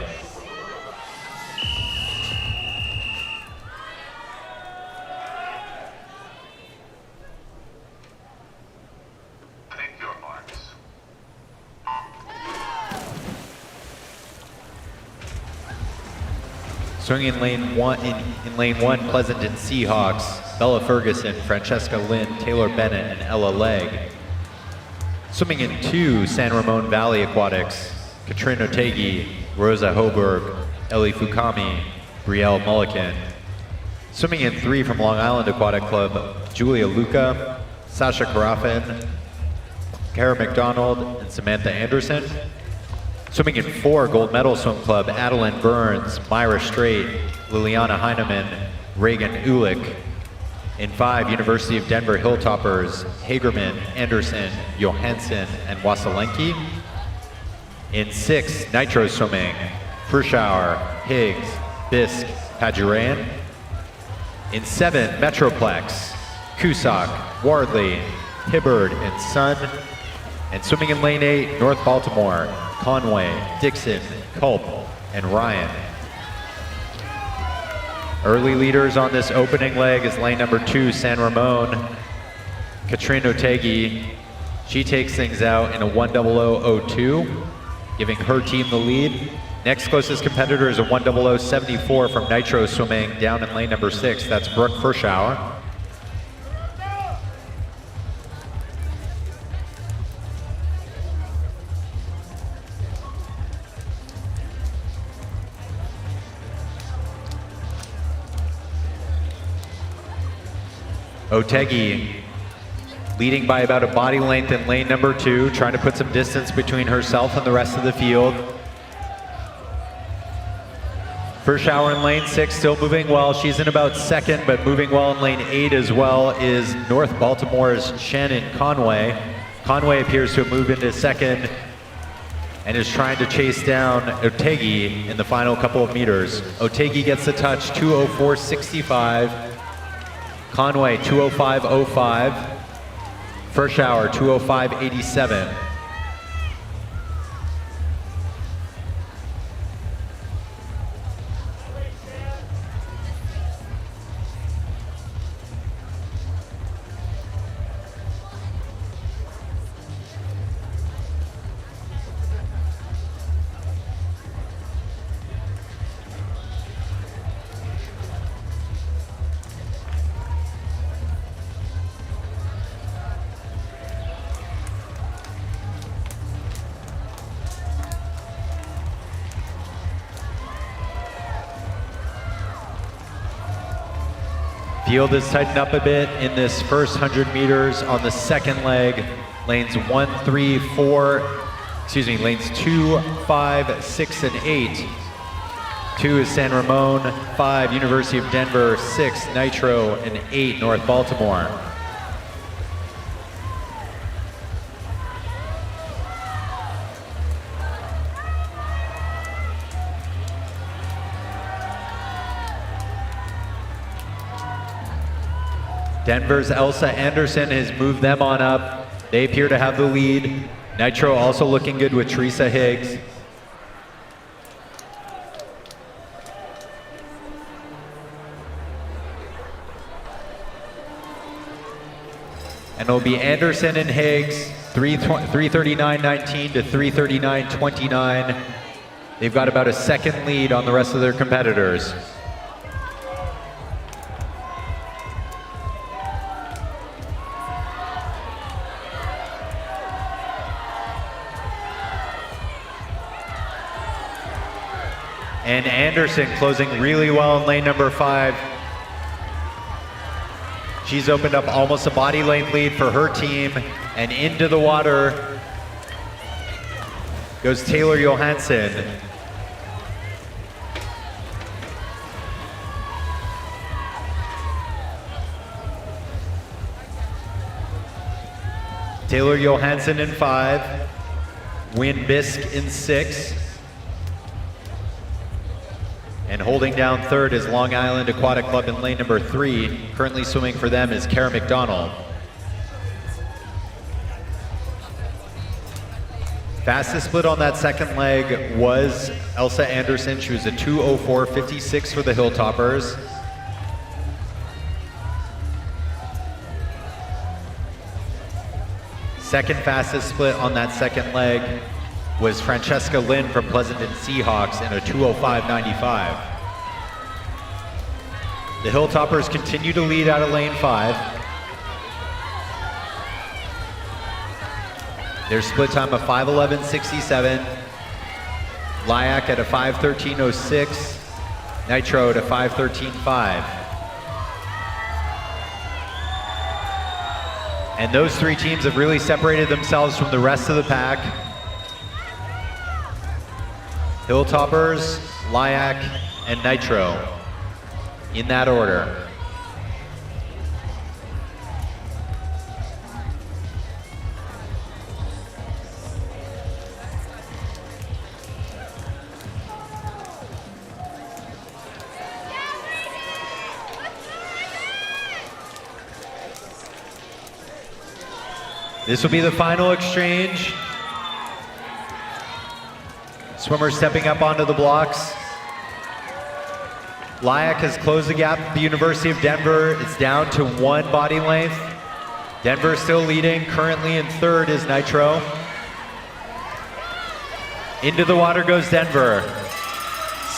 Take your marks. Swinging in lane one, Pleasanton Seahawks, Bella Ferguson, Francesca Lynn, Taylor Bennett, and Ella Legg. Swimming in 2, San Ramon Valley Aquatics, Katrina Otegi, Rosa Hoberg, Ellie Fukami, Brielle Mulliken. Swimming in 3 from Long Island Aquatic Club, Julia Luca, Sasha Karafin, Kara McDonald, and Samantha Anderson. Swimming in 4, Gold Medal Swim Club, Adeline Burns, Myra Strait, Liliana Heineman, Reagan Ulick. In 5, University of Denver Hilltoppers, Hagerman, Anderson, Johansson, and Wasalenki. In 6, Nitro Swimming, Frischauer, Higgs, Bisk, Paduran. In 7, Metroplex, Cusack, Wardley, Hibbard, and Sun. And swimming in lane 8, North Baltimore, Conway, Dixon, Culp, and Ryan. Early leaders on this opening leg is lane number 2, San Ramon, Katrina Otegi. She takes things out in a 1:00:02, giving her team the lead. Next closest competitor is a 1:00:74 from Nitro Swimming down in lane number 6. That's Brooke Frischauer. Otegi leading by about a body length in lane number 2, trying to put some distance between herself and the rest of the field. Frischauer in lane 6, still moving well. She's in about 2nd, but moving well in lane 8 as well is North Baltimore's Shannon Conway. Conway appears to have moved into 2nd and is trying to chase down Otegi in the final couple of meters. Otegi gets the touch, 2:04:65. Conway, 2:05:05. Frischauer, 2:05:87. Field is tightened up a bit in this first 100 meters on the second leg. Lanes 1, 3, 4, lanes 2, 5, 6, and 8. 2 is San Ramon, 5 University of Denver, 6 Nitro, and 8 North Baltimore. Denver's Elsa Anderson has moved them on up. They appear to have the lead. Nitro also looking good with Teresa Higgs. And it'll be Anderson and Higgs, 3:39:19 to 3:39:29. They've got about a second lead on the rest of their competitors. And Anderson closing really well in lane number 5. She's opened up almost a body length lead for her team, and into the water goes Taylor Johansson. Taylor Johansson in 5, Wynn Bisk in 6. And holding down 3rd is Long Island Aquatic Club in lane number 3. Currently swimming for them is Kara McDonald. Fastest split on that second leg was Elsa Anderson. She was a 2:04.56 for the Hilltoppers. Second fastest split on that second leg was Francesca Lynn from Pleasanton Seahawks in a 2:05.95. The Hilltoppers continue to lead out of lane 5. Their split time of 5:11.67. Lyak at a 5:13.06. Nitro at a 5:13.5. And those three teams have really separated themselves from the rest of the pack. Hilltoppers, Lyak, and Nitro, in that order. This will be the final exchange. Swimmers stepping up onto the blocks. Lyak has closed the gap at the University of Denver. It's down to 1 body length. Denver still leading. Currently in third is Nitro. Into the water goes Denver.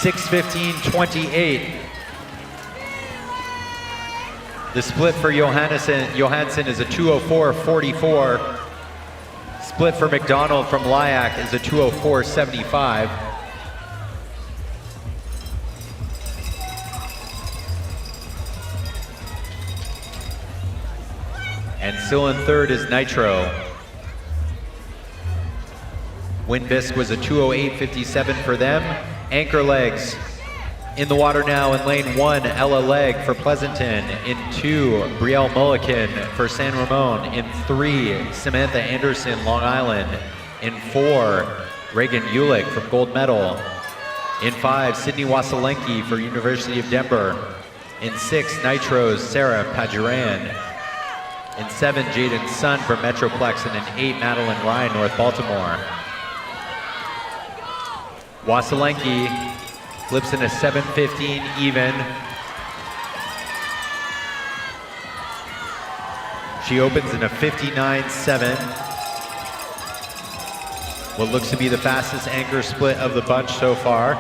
6:15.28. The split for Johansson is a 2:04.44. Split for McDonald from Lyak is a 2:04.75. And still in third is Nitro. Windbisk was a 2:08.57 for them. Anchor legs in the water now in lane 1, Ella Legg for Pleasanton. In 2, Brielle Mulliken for San Ramon. In 3, Samantha Anderson, Long Island. In 4, Reagan Ulick from Gold Medal. In 5, Sydney Wasylenki for University of Denver. In 6, Nitro's Sarah Paduran. In 7, Jaden Sun for Metroplex. And in 8, Madeline Ryan, North Baltimore. Wasylenki flips in a 7:15 even. She opens in a 59.7. What looks to be the fastest anchor split of the bunch so far.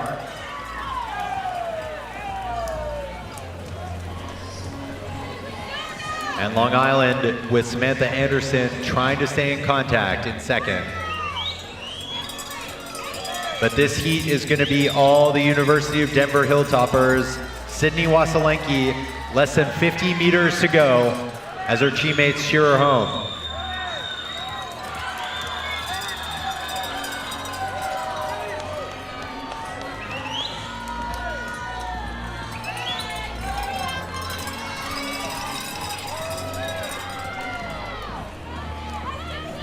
And Long Island with Samantha Anderson trying to stay in contact in second. But this heat is going to be all the University of Denver Hilltoppers. Sydney Wasylenki, less than 50 meters to go as her teammates cheer her home.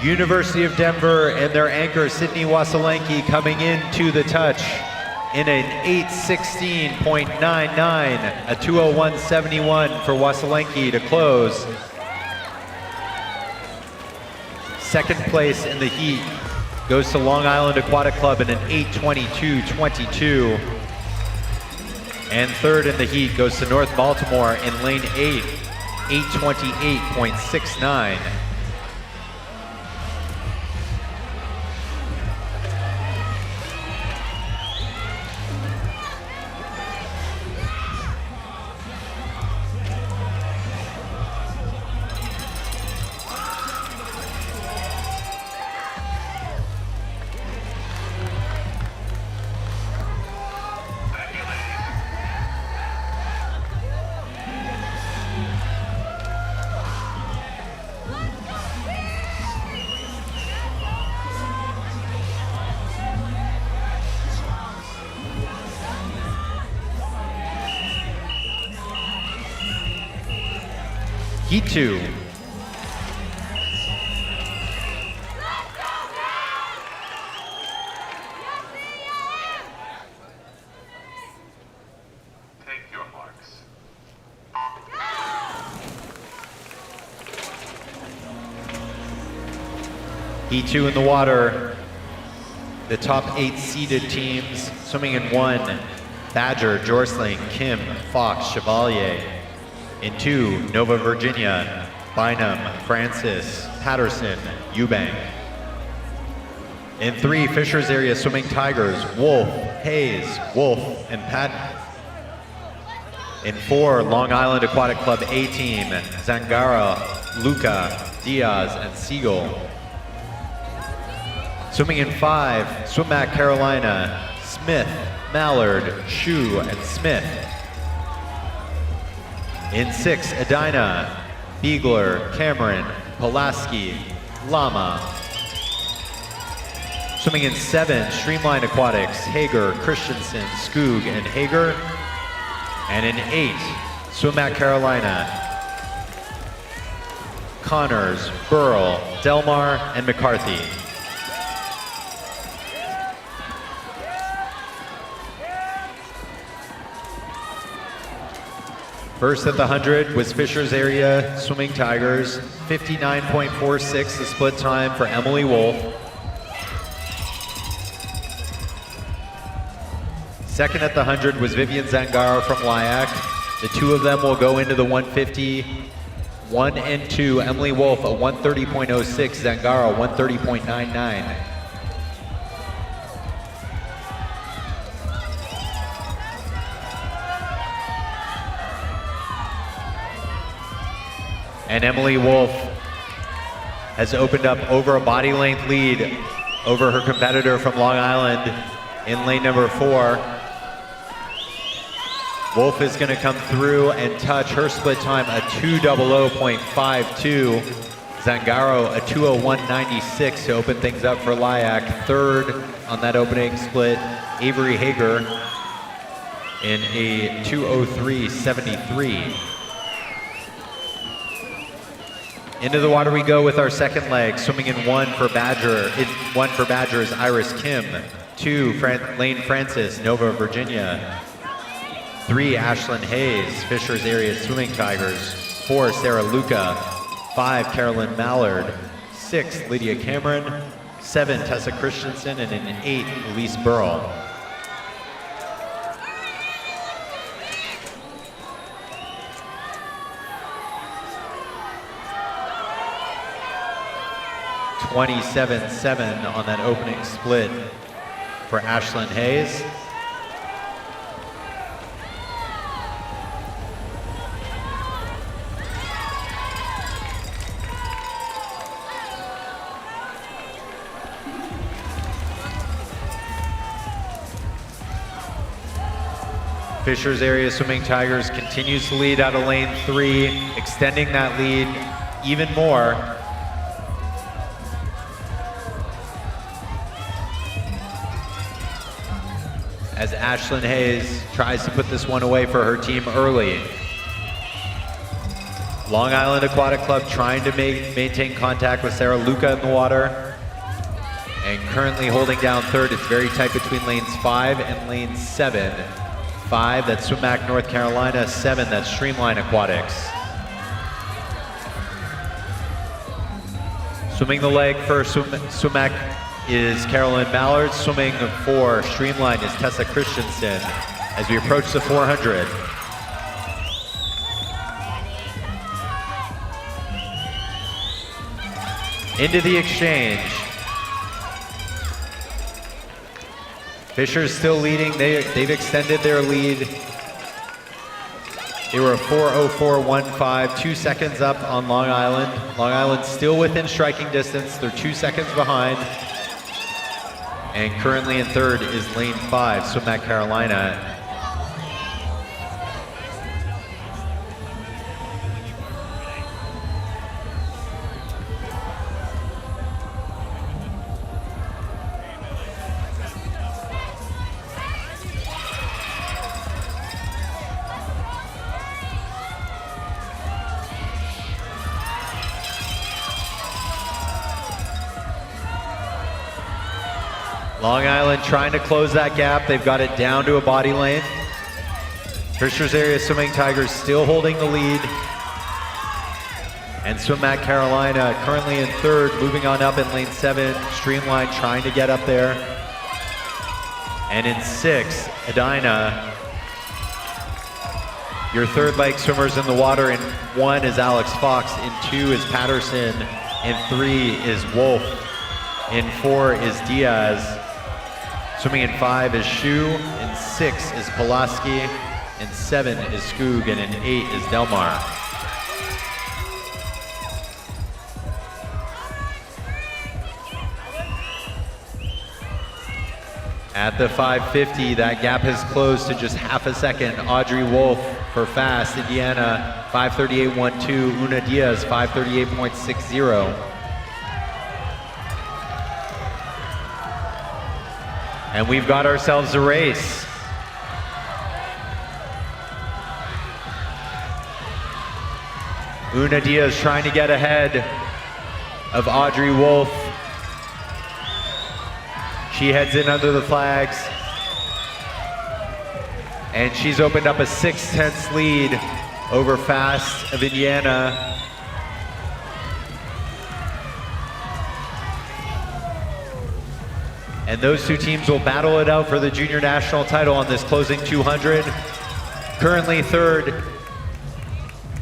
University of Denver and their anchor Sydney Wasylenki coming into the touch in an 8:16.99, a 2:01.71 for Wasylenki to close. Second place in the heat goes to Long Island Aquatic Club in an 8:22.22. And third in the heat goes to North Baltimore in lane 8, 8:28.69. Heat 2. Take your marks. Heat 2 in the water. the top 8 seeded teams. Swimming in 1, Badger, Jorsling, Kim, Fox, Chevalier. In 2, Nova Virginia, Bynum, Francis, Patterson, Eubank. In 3, Fishers area swimming Tigers, Wolf, Hayes, Wolf, and Patton. In 4, Long Island Aquatic Club A team, Zangara, Luca, Diaz, and Siegel. Swimming in 5, Swimmac Carolina, Smith, Mallard, Shu, and Smith. In 6, Edina, Beagler, Cameron, Pulaski, Lama. Swimming in 7, Streamline Aquatics, Hager, Christensen, Skoog, and Hager. And in 8, Swimmac Carolina, Connors, Burrell, Delmar, and McCarthy. First at the 100 was Fishers area swimming Tigers, 59.46 the split time for Emily Wolf. Second at the 100 was Vivian Zangaro from Lyac. The two of them will go into the 150. 1 and 2, Emily Wolf a 130.06, Zangaro 130.99. And Emily Wolf has opened up over a body length lead over her competitor from Long Island in lane number 4. Wolf is going to come through and touch her split time a 2:00.52. Zangaro a 2:01.96 to open things up for Lyac. Third on that opening split, Avery Hager in a 2:03.73. Into the water we go with our second leg. Swimming in 1 for Badger. In 1 for Badger is Iris Kim. 2, Lane Francis, Nova Virginia. 3, Ashlyn Hayes, Fishers area swimming Tigers. 4, Sarah Luca. 5, Carolyn Mallard. 6, Lydia Cameron. 7, Tessa Christensen, and in 8, Elise Burrell. (27.7) on that opening split for Ashlyn Hayes. Fishers area swimming Tigers continues to lead out of lane 3, extending that lead even more. As Ashlyn Hayes tries to put this one away for her team early. Long Island Aquatic Club trying to maintain contact with Sarah Luca in the water. And currently holding down third. It's very tight between lanes 5 and lane 7. 5, that's Swimmac North Carolina. 7, that's Streamline Aquatics. Swimming the leg for Swimmac is Carolyn Mallard. Swimming for Streamline is Tessa Christensen as we approach the 400. Into the exchange. Fishers still leading. They've extended their lead. They were a 4:04.15, 2 seconds up on Long Island. Long Island still within striking distance. They're 2 seconds behind. And currently in third is lane 5, Swimmac Carolina. Long Island trying to close that gap. They've got it down to a body length. Fishers area swimming Tigers still holding the lead. And Swimmac Carolina currently in third, moving on up in lane 7. Streamline trying to get up there. And in 6, Edina. Your third leg swimmers in the water. In 1 is Alex Fox. In 2 is Patterson. In 3 is Wolf. In 4 is Diaz. Swimming in 5 is Shu. In 6 is Pulaski. In 7 is Skoog. And in 8 is Delmar. At the 550, that gap has closed to just half a second. Audrey Wolf for fast, Indiana, 5:38.12. Una Diaz, 5:38.60. And we've got ourselves a race. Una Diaz trying to get ahead of Audrey Wolf. She heads in under the flags. And she's opened up a 6/10 lead over Fast of Indiana. And those two teams will battle it out for the junior national title on this closing 200. Currently third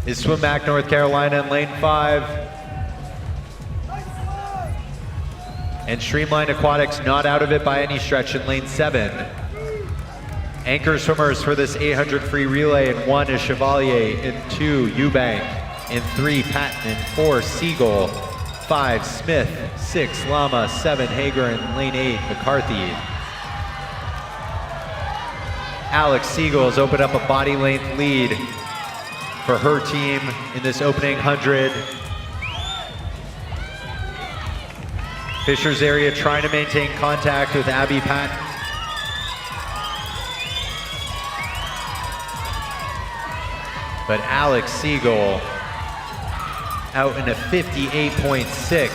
is Swim Back North Carolina in lane 5. And Streamline Aquatics not out of it by any stretch in lane 7. Anchor swimmers for this 800 free relay. In 1 is Chevalier. In 2, Eubank. In 3, Patton. In 4, Siegel. 5, Smith. 6, Lama. 7, Hager. In lane 8, McCarthy. Alex Siegel has opened up a body length lead for her team in this opening 100. Fisher's area trying to maintain contact with Abby Patton. But Alex Siegel out in a 58.6.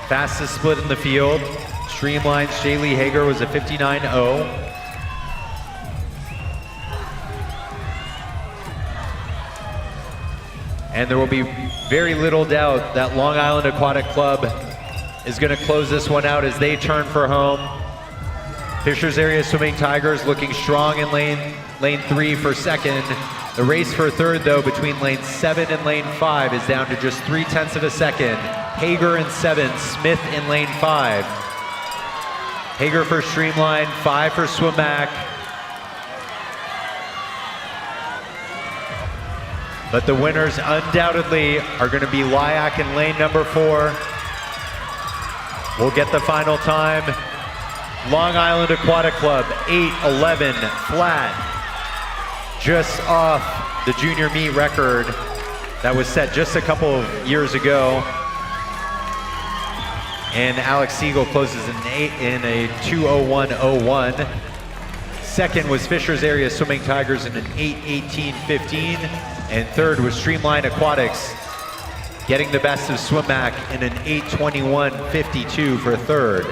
Fastest split in the field. Streamline's Shaylee Hager was a 59.0. And there will be very little doubt that Long Island Aquatic Club is going to close this one out as they turn for home. Fisher's Area Swimming Tigers looking strong in lane 3 for second. The race for third, though, between lane 7 and lane 5 is down to just 0.3 of a second. Hager in 7, Smith in lane 5. Hager for Streamline, 5 for Swimback. But the winners undoubtedly are going to be Lyak in lane number 4. We'll get the final time. Long Island Aquatic Club, 8:11 flat. Just off the junior meet record that was set just a couple of years ago. And Alex Siegel closes in a 2:01.01. Second was Fisher's Area Swimming Tigers in an 8:18.15. And third was Streamline Aquatics, getting the best of Swimback in an 8:21.52 for third.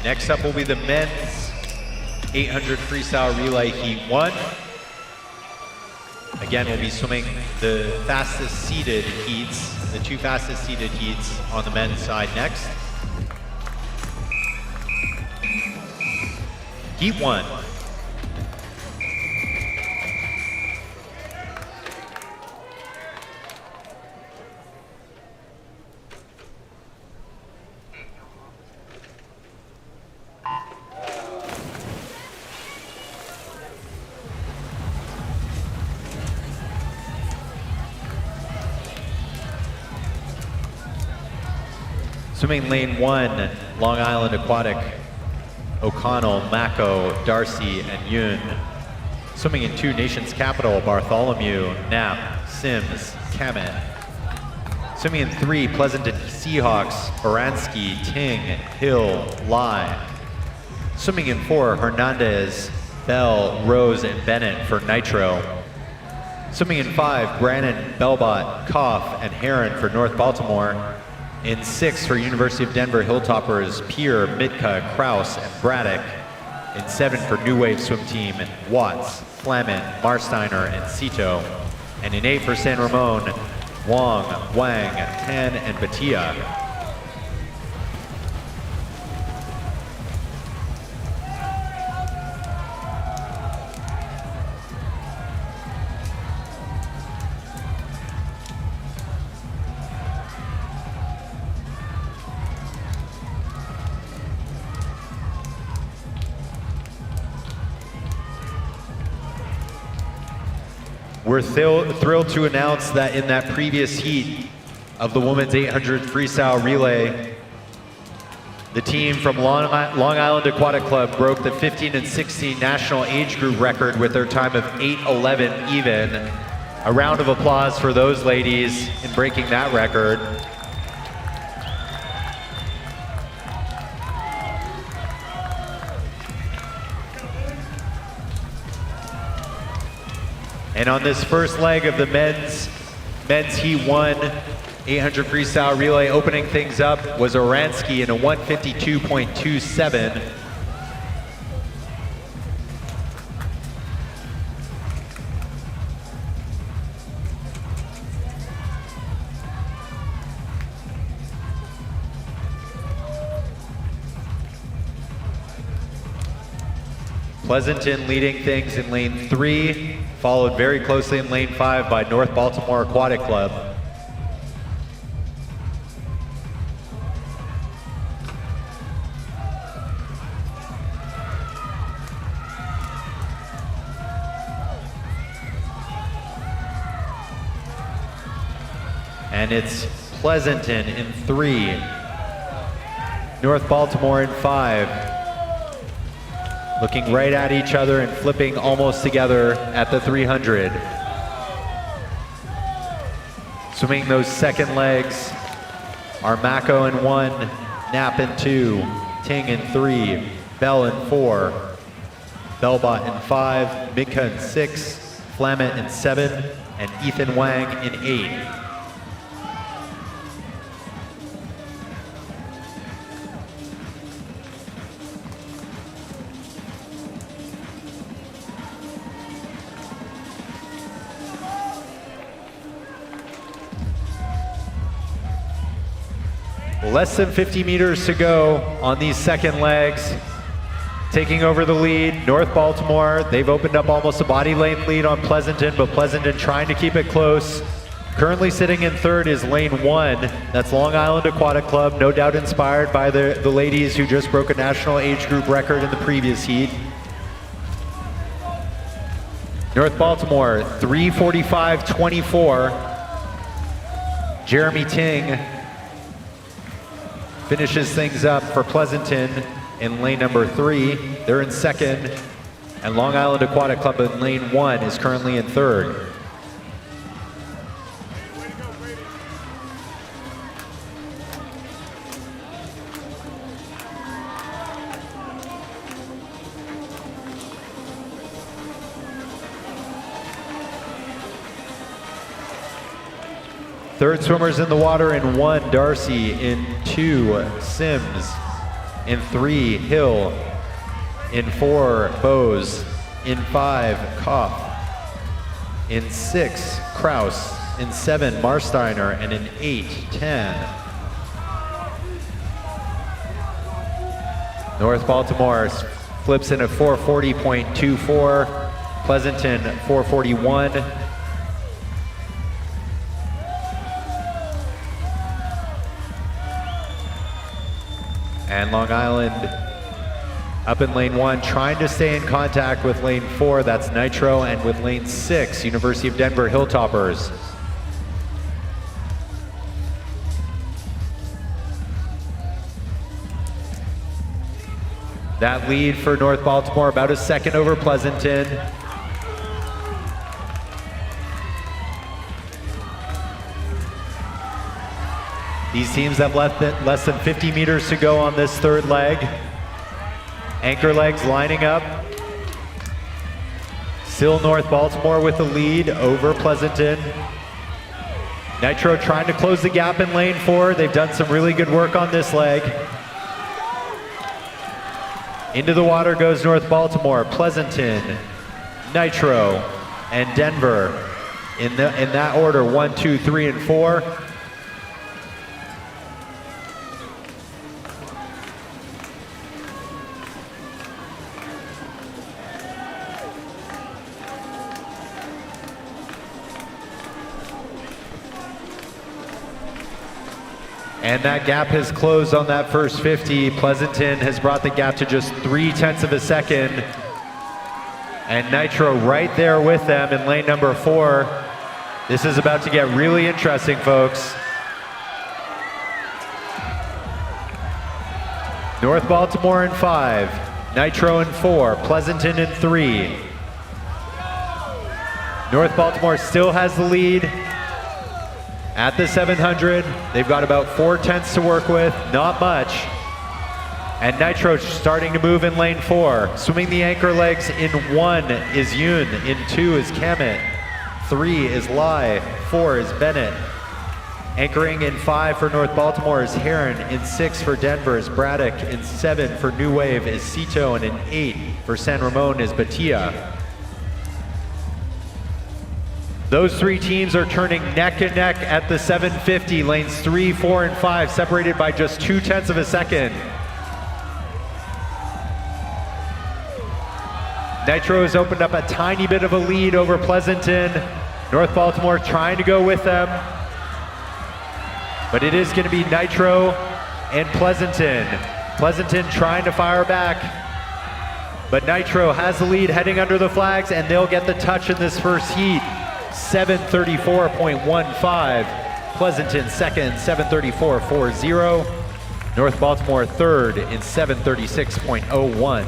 Next up will be the men's 800 freestyle relay heat 1. Again, we'll be swimming the fastest seeded heats, the 2 fastest seeded heats on the men's side next. Heat 1. Swimming lane 1, Long Island Aquatic, O'Connell, Mako, Darcy, and Yoon. Swimming in 2, Nation's Capital, Bartholomew, Knapp, Sims, Kamet. Swimming in 3, Pleasanton Seahawks, Baranski, Ting, Hill, Lai. Swimming in 4, Hernandez, Bell, Rose, and Bennett for Nitro. Swimming in 5, Brannon, Belbot, Koff, and Heron for North Baltimore. In 6 for University of Denver Hilltoppers, Pierre, Mitka, Kraus, and Braddock. In 7 for New Wave Swim Team, Watts, Flamin, Marsteiner, and Cito. And in 8 for San Ramon, Wong, Wang, Tan, and Batia. We're thrilled to announce that in that previous heat of the women's 800 freestyle relay, the team from Long Island Aquatic Club broke the 15 and 16 national age group record with their time of 8:11 even. A round of applause for those ladies in breaking that record. And on this first leg of the men's Heat 1 800 freestyle relay, opening things up was Oransky in a 152.27. Pleasanton leading things in lane 3, followed very closely in lane 5 by North Baltimore Aquatic Club. And it's Pleasanton in 3, North Baltimore in 5. Looking right at each other and flipping almost together at the 300. Swimming those second legs are Mako in 1, Knapp in 2, Ting in 3, Bell in 4, Belbot in 5, Mitka in 6, Flamet in 7, and Ethan Wang in 8. Less than 50 meters to go on these second legs. Taking over the lead, North Baltimore. They've opened up almost a body length lead on Pleasanton, but Pleasanton trying to keep it close. Currently sitting in 3rd is lane 1. That's Long Island Aquatic Club, no doubt inspired by the ladies who just broke a national age group record in the previous heat. North Baltimore, 3:45.24. Jeremy Ting finishes things up for Pleasanton in lane number 3. They're in 2nd, and Long Island Aquatic Club in lane 1 is currently in 3rd. Third swimmers in the water in 1, Darcy. In 2, Sims. In 3, Hill. In 4, Bose. In 5, Koff. In 6, Kraus. In 7, Marsteiner. And in 8, Tan. North Baltimore flips in a 440.24. Pleasanton, 441. And Long Island up in lane 1, trying to stay in contact with lane 4, that's Nitro, and with lane 6, University of Denver Hilltoppers. That lead for North Baltimore, about a second over Pleasanton. These teams have less than 50 meters to go on this third leg. Anchor legs lining up. Still North Baltimore with the lead over Pleasanton. Nitro trying to close the gap in lane 4. They've done some really good work on this leg. Into the water goes North Baltimore, Pleasanton, Nitro, and Denver. In that order, 1, 2, 3, and 4. And that gap has closed on that first 50. Pleasanton has brought the gap to just 0.3 of a second. And Nitro right there with them in lane number 4. This is about to get really interesting, folks. North Baltimore in 5, Nitro in 4, Pleasanton in 3. North Baltimore still has the lead at the 700. They've got about 0.4 to work with, not much. And Nitro starting to move in lane 4. Swimming the anchor legs in 1 is Yoon, in 2 is Kamet, 3 is Lai, 4 is Bennett. Anchoring in 5 for North Baltimore is Heron, in 6 for Denver is Braddock, in 7 for New Wave is Cito, and in 8 for San Ramon is Batia. Those 3 teams are turning neck and neck at the 750, lanes 3, 4, and 5, separated by just 0.2 of a second. Nitro has opened up a tiny bit of a lead over Pleasanton. North Baltimore trying to go with them. But it is going to be Nitro and Pleasanton. Pleasanton trying to fire back. But Nitro has the lead heading under the flags, and they'll get the touch in this first heat. 7:34.15. Pleasanton second, 7:34.40. North Baltimore third in 7:36.01.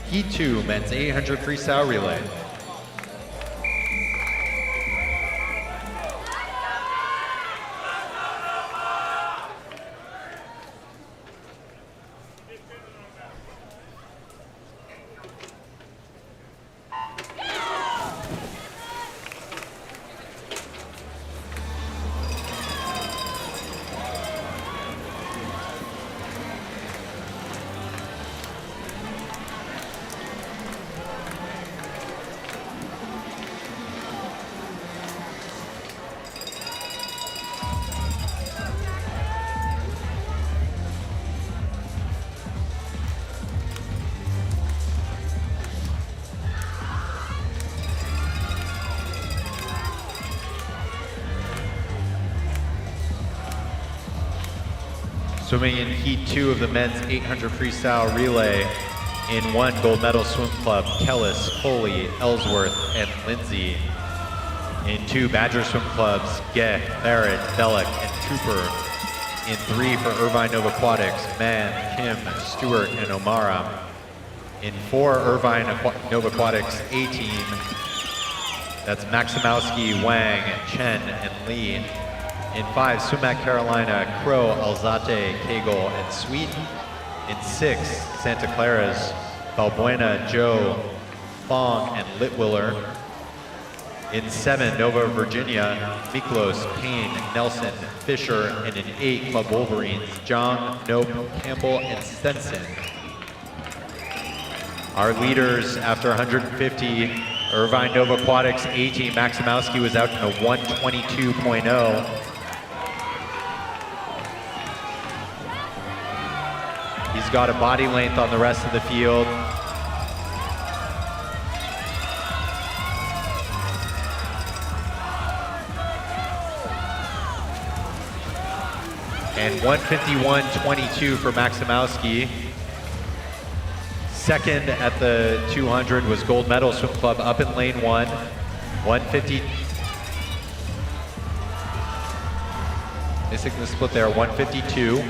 Heat 2, men's 800 freestyle relay. Swimming in Heat 2 of the men's 800 freestyle relay, in 1 gold medal swim club, Kellis, Foley, Ellsworth, and Lindsay. In 2 Badger swim clubs, Geh, Barrett, Bellick, and Cooper. In 3 for Irvine Nova Aquatics, Mann, Kim, Stewart, and O'Mara. In 4 Irvine Nova Aquatics A team, that's Maximowski, Wang, Chen, and Lee. In 5, Sumac Carolina, Crow, Alzate, Cagle, and Sweet. In 6, Santa Clara's Balbuena, Joe, Fong, and Litwiller. In 7, Nova Virginia, Miklos, Payne, Nelson, Fisher, and in 8, Club Wolverines, Jong, Nope, Campbell, and Stenson. Our leaders after 150, Irvine Nova Aquatics A team, Maximowski was out in a 122.0. He's got a body length on the rest of the field. And 151.22 for Maximowski. Second at the 200 was Gold Medal Swim Club up in lane 1. 150. Missing the split there, 152.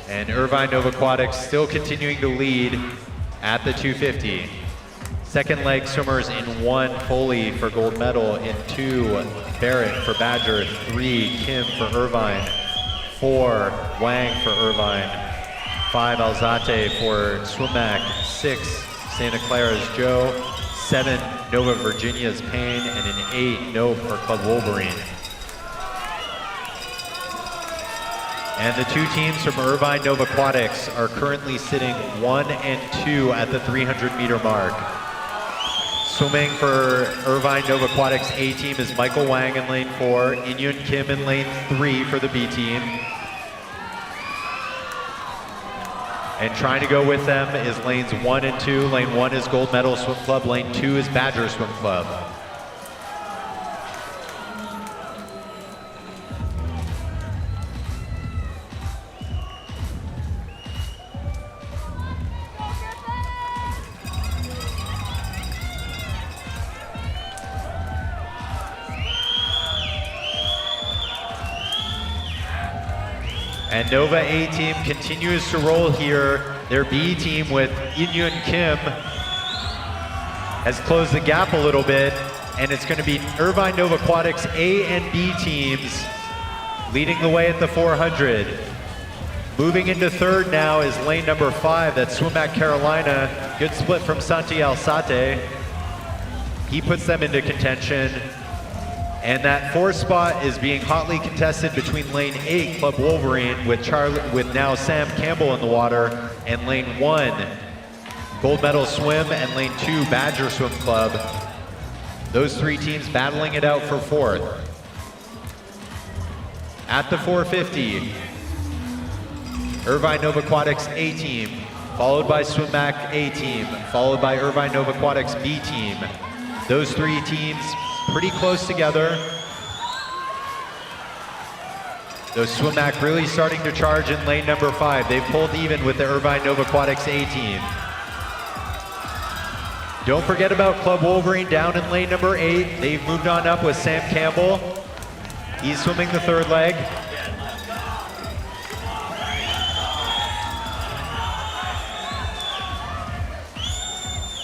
And Irvine Nova Aquatics still continuing to lead at the 250. Second leg swimmers in 1, Foley for gold medal, in 2, Barrett for Badger, 3, Kim for Irvine, 4, Wang for Irvine, 5, Alzate for Swimac, 6, Santa Clara's Joe, 7, Nova Virginia's Payne, and an 8, No for Club Wolverine. And the 2 teams from Irvine Nova Aquatics are currently sitting 1 and 2 at the 300-meter mark. Swimming for Irvine Nova Aquatics A team is Michael Wang in lane 4, Inyun Kim in lane 3 for the B team. And trying to go with them is lanes 1 and 2. Lane 1 is Gold Medal Swim Club, lane 2 is Badger Swim Club. And Nova A team continues to roll here. Their B team with Inyun Kim has closed the gap a little bit, and it's going to be Irvine Nova Aquatics A and B teams leading the way at the 400. Moving into third now is lane number 5, that's Swimac Carolina. Good split from Santi Alzate. He puts them into contention. And that 4th spot is being hotly contested between lane 8, Club Wolverine, with now Sam Campbell in the water, and lane 1, Gold Medal Swim, and lane 2, Badger Swim Club. Those 3 teams battling it out for 4th. At the 450, Irvine Nova Aquatics A team, followed by Swimac A team, followed by Irvine Nova Aquatics B team. Those 3 teams pretty close together. Though Swimac really starting to charge in lane number 5. They've pulled even with the Irvine Nova Aquatics A team. Don't forget about Club Wolverine down in lane number 8. They've moved on up with Sam Campbell. He's swimming the 3rd leg.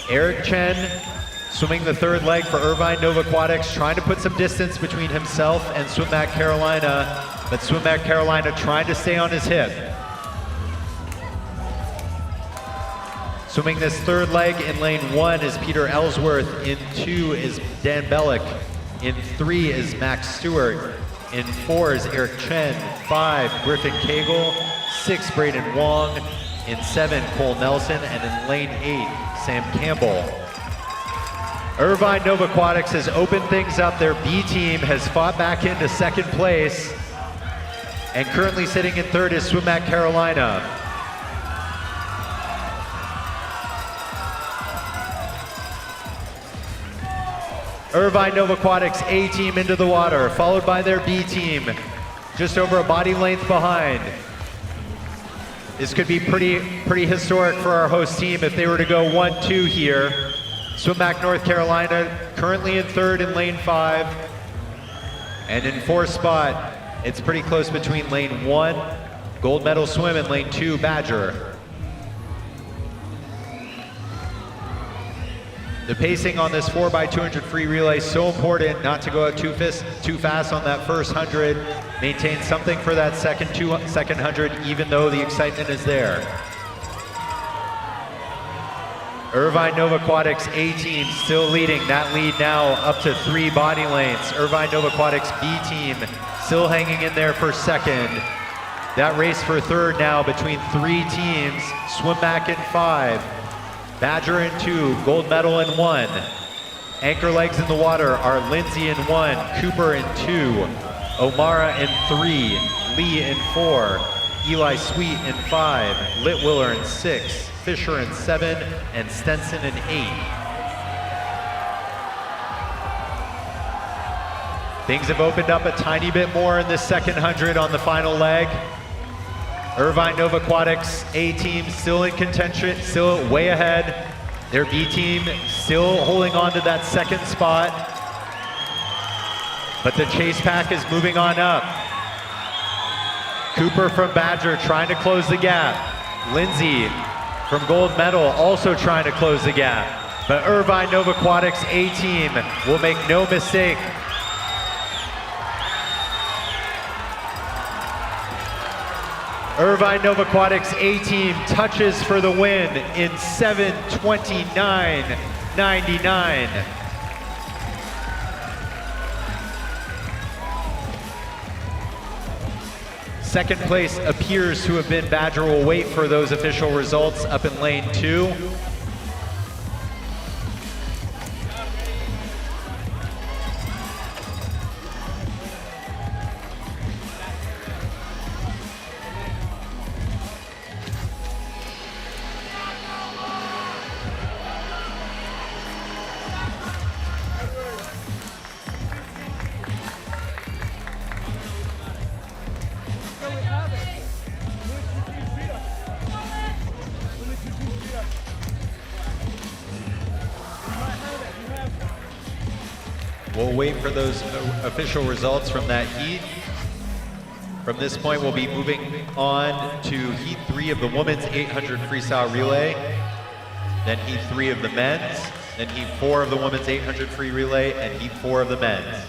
Eric Chen swimming the 3rd leg for Irvine Nova Aquatics, trying to put some distance between himself and Swimac Carolina, but Swimac Carolina trying to stay on his hip. Swimming this 3rd leg in lane 1 is Peter Ellsworth, in 2 is Dan Bellick, in 3 is Max Stewart, in 4 is Eric Chen, 5 Griffin Cagle, 6 Braden Wong, in 7 Cole Nelson, and in lane 8 Sam Campbell. Irvine Nova Aquatics has opened things up. Their B team has fought back into 2nd place, and currently sitting in 3rd is Swimac Carolina. Irvine Nova Aquatics A team into the water, followed by their B team, just over a body length behind. This could be pretty historic for our host team if they were to go 1-2 here. Swimac North Carolina currently in 3rd in lane 5. And in 4th spot, it's pretty close between lane 1, Gold Medal Swim, and lane 2, Badger. The pacing on this 4x200 free relay is so important, not to go out too fast on that first 100. Maintain something for that second 100, even though the excitement is there. Irvine Nova Aquatics A team still leading. That lead now up to 3 body lengths. Irvine Nova Aquatics B team still hanging in there for 2nd. That race for 3rd now between 3 teams. Swimac in 5, Badger in 2, Gold Medal in 1. Anchor legs in the water are Lindsay in 1, Cooper in 2, Omara in 3, Lee in 4, Eli Sweet in 5, Litwiller in 6, Fisher in 7, and Stenson in 8. Things have opened up a tiny bit more in this second 100 on the final leg. Irvine Nova Aquatics A team still in contention, still way ahead. Their B team still holding on to that second spot. But the chase pack is moving on up. Cooper from Badger trying to close the gap. Lindsay from Gold Medal also trying to close the gap. But Irvine Nova Aquatics A team will make no mistake. Irvine Nova Aquatics A team touches for the win in 7:29.99. Second place appears to have been Badger. Will wait for those official results up in lane 2. We'll wait for those official results from that heat. From this point, we'll be moving on to heat 3 of the women's 800 freestyle relay, then heat 3 of the men's, then heat 4 of the women's 800 free relay, and heat 4 of the men's.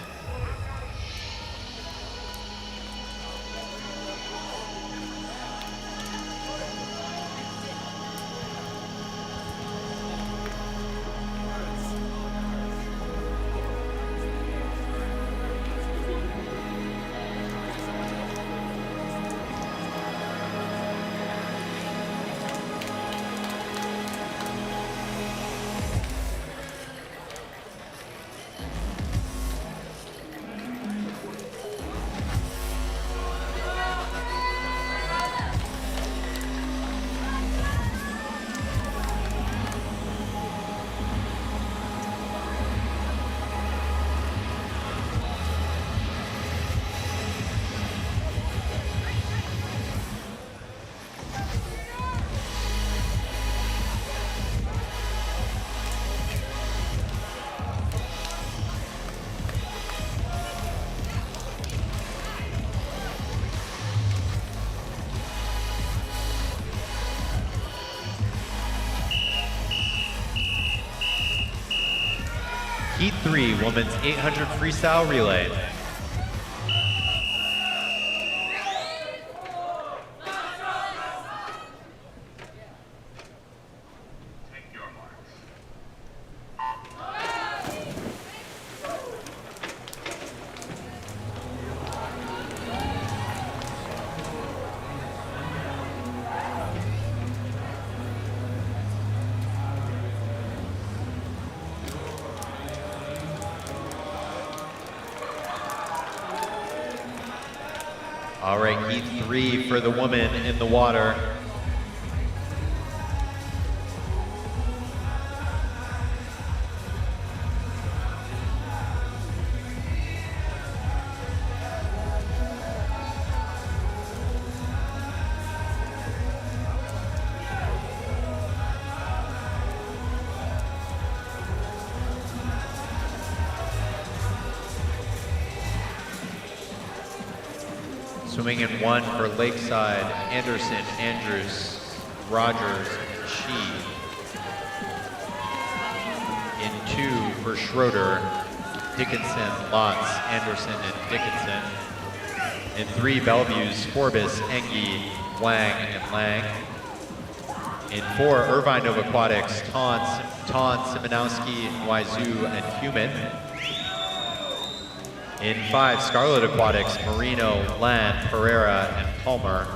Heat 3, women's 800 freestyle relay. Take your marks. All right, heat 3 for the woman in the water. Swimming in 1 for Lakeside, Anderson, Andrews, Rogers, Shi. In 2 for Schroeder, Dickinson, Lotz, Anderson, and Dickinson. In 3, Bellevue's Forbes, Engie, Wang, and Lang. In 4, Irvine Nova Aquatics, Ton, Simonowski, Waizu, and Human. In 5, Scarlet Aquatics, Marino, Land, Pereira, and Palmer.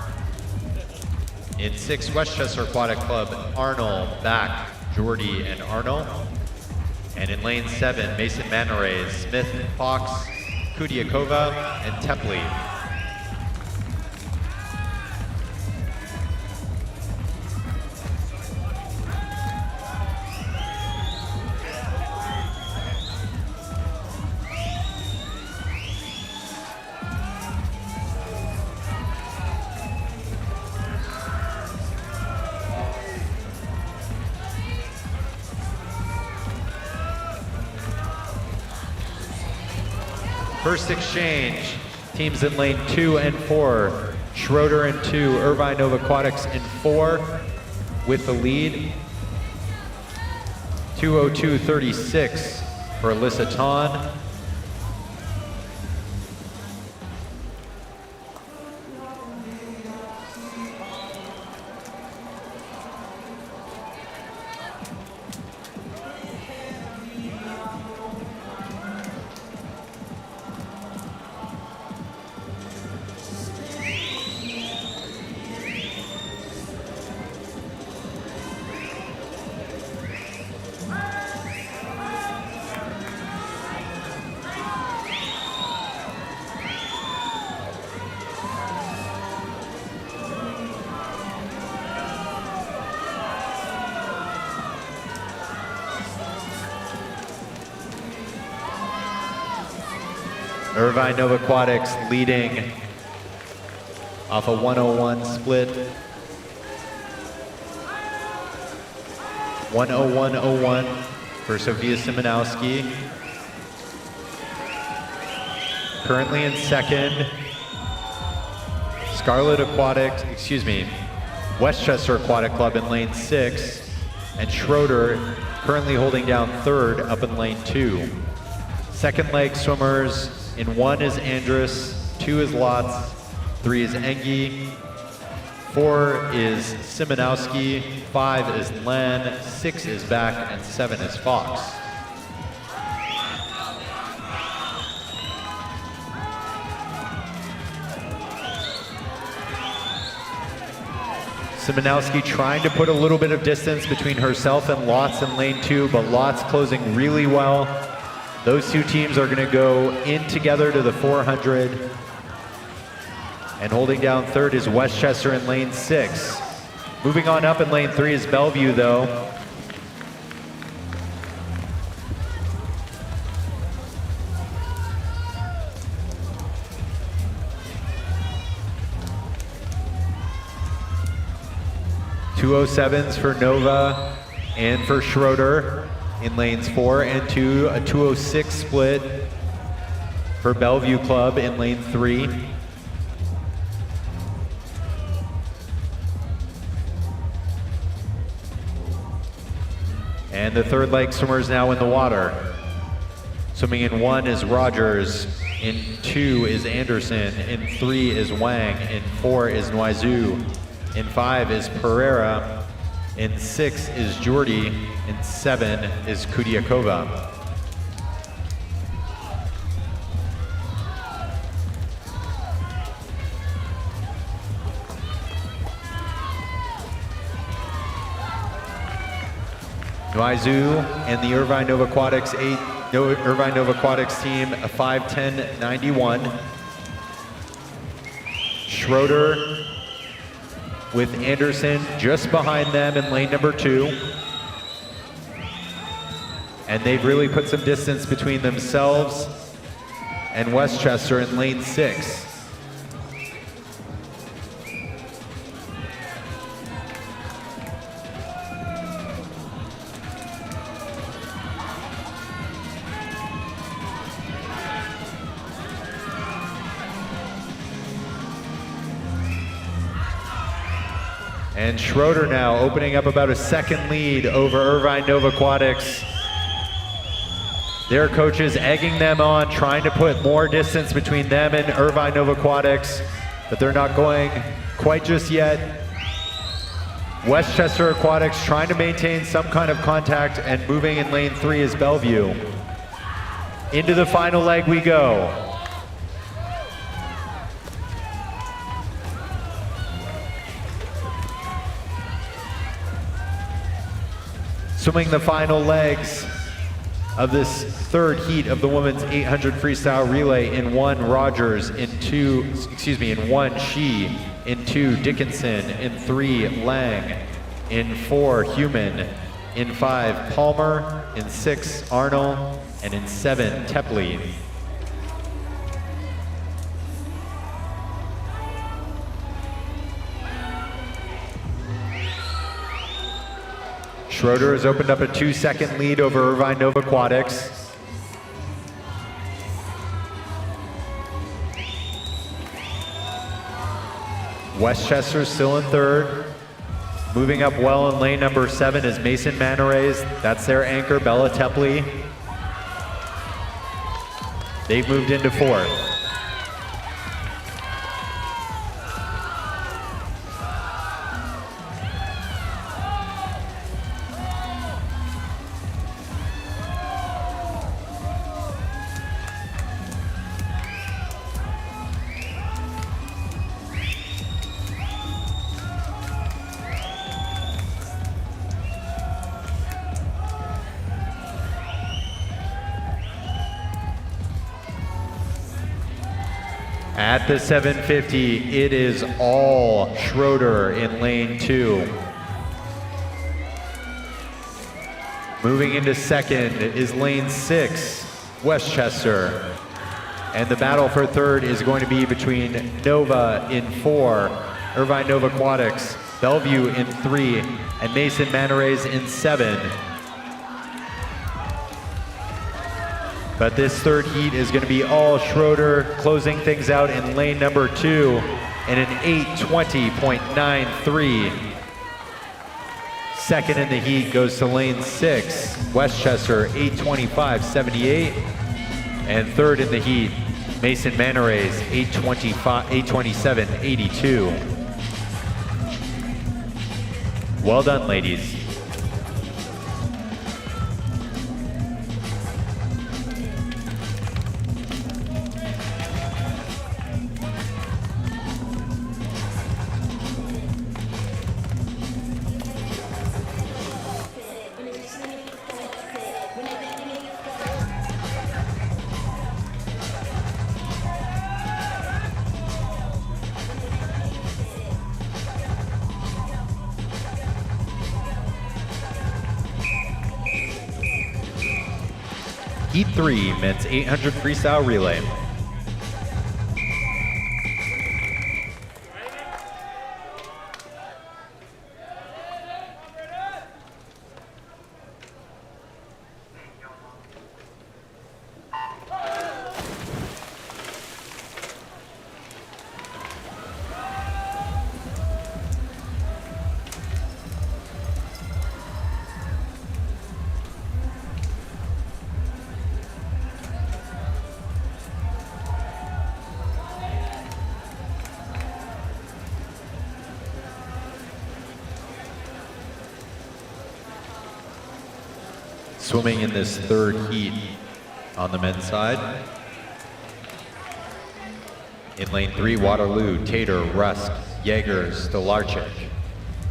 In 6, Westchester Aquatic Club, Arnold, Back, Jordy, and Arnold. And in lane 7, Mason Manoray, Smith, Fox, Kudiakova, and Tepley. First exchange, teams in lane 2 and 4. Schroeder in 2, Irvine Nova Aquatics in 4 with the lead. 2:02:36 for Alyssa Ton. Irvine Nova Aquatics leading off a 101 split. 101.01 for Sofia Simonowski. Currently in second. Westchester Aquatic Club in lane 6. And Schroeder currently holding down third up in lane 2. Second leg swimmers, in 1 is Andrus, 2 is Lotz, 3 is Engi, 4 is Simonowski, 5 is Len, 6 is Back, and 7 is Fox. Simonowski trying to put a little bit of distance between herself and Lotz in lane 2, but Lotz closing really well. Those two teams are going to go in together to the 400. And holding down third is Westchester in lane 6. Moving on up in lane 3 is Bellevue, though. .207s for Nova and for Schroeder in lanes 4 and 2, a 206 split for Bellevue Club in lane 3. And the third leg swimmers now in the water. Swimming in 1 is Rogers, in 2 is Anderson, in 3 is Wang, in 4 is Noizu, in 5 is Pereira, in 6 is Jordy, in 7 is Kudiakova. Noizu and the Irvine Nova Aquatics team a 5:10.91. Schroeder with Anderson just behind them in lane number 2. And they've really put some distance between themselves and Westchester in lane 6. And Schroeder now opening up about a second lead over Irvine Nova Aquatics. Their coaches egging them on, trying to put more distance between them and Irvine Nova Aquatics, but they're not going quite just yet. Westchester Aquatics trying to maintain some kind of contact, and moving in lane 3 is Bellevue. Into the final leg we go. Swimming the final legs of this third heat of the women's 800 freestyle relay. In 1, Rogers. In 1, Shi. In 2, Dickinson. In 3, Lang. In 4, Human. In 5, Palmer. In 6, Arnold. And in 7, Tepley. Schroeder has opened up a 2-second lead over Irvine Nova Aquatics. Westchester still in third. Moving up well in lane number 7 is Mason Manarays. That's their anchor, Bella Tepley. They've moved into fourth. At the 750, it is all Schroeder in lane 2. Moving into second is lane 6, Westchester. And the battle for third is going to be between Nova in 4, Irvine Nova Aquatics, Bellevue in 3, and Mason Manarays in 7. But this third heat is going to be all Schroeder, closing things out in lane number 2 in an 8:20.93. Second in the heat goes to lane 6, Westchester, 8:25.78. And third in the heat, Mason Manarays, 8:27.82. Well done, ladies. Heat 3, men's 800 freestyle relay. Swimming in this third heat on the men's side. In lane 3, Waterloo, Tater, Rusk, Jaeger, Stolarczyk.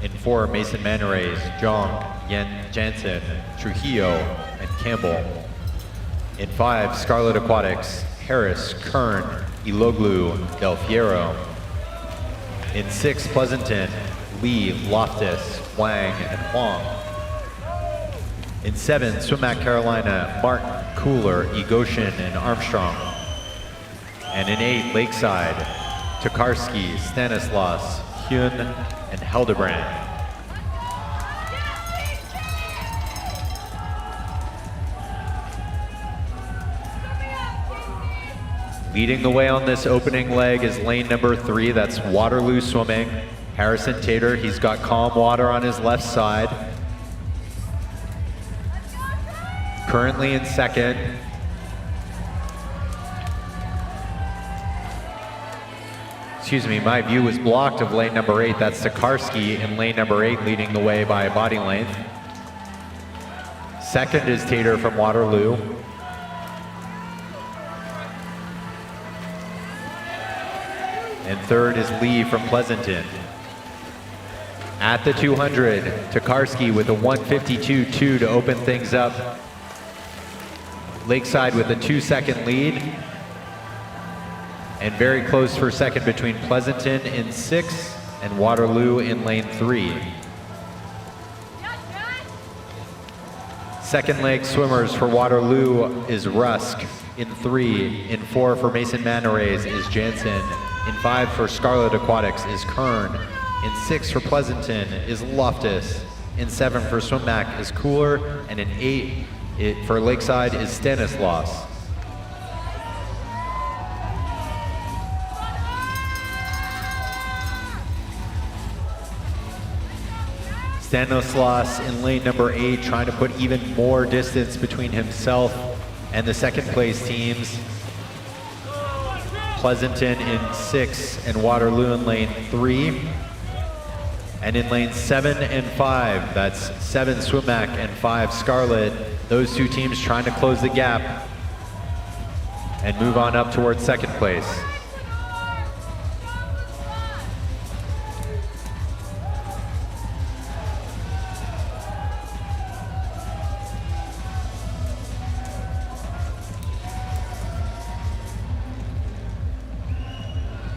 In 4, Mason Manarays, Jong, Jansen, Trujillo, and Campbell. In 5, Scarlet Aquatics, Harris, Kern, Iloglu, Del Fiero. In 6, Pleasanton, Lee, Loftus, Wang, and Huang. In 7, Swim at Carolina, Martin, Cooler, Egoshin, and Armstrong. And in 8, Lakeside, Tokarski, Stanislaus, Hyun, and Heldebrand. Leading the way on this opening leg is lane number 3, that's Waterloo Swimming. Harrison Tater, he's got calm water on his left side. Currently in second. Excuse me, my view was blocked of lane number 8. That's Tokarski in lane number 8, leading the way by a body length. Second is Tater from Waterloo. And third is Lee from Pleasanton. At the 200, Tokarski with a 152.2 to open things up. Lakeside with a 2-second lead. And very close for second between Pleasanton in 6 and Waterloo in lane 3. Second leg swimmers for Waterloo is Rusk in 3. In 4 for Mason Manorays is Jansen. In 5 for Scarlet Aquatics is Kern. In 6 for Pleasanton is Loftus. In 7 for Swimmac is Cooler. And in 8 for Lakeside is Stanislaus. Stanislaus in lane number 8 trying to put even more distance between himself and the second place teams. Pleasanton in 6 and Waterloo in lane 3. And in lanes 7 and 5, that's 7 Swimmac and 5 Scarlet, those two teams trying to close the gap and move on up towards second place.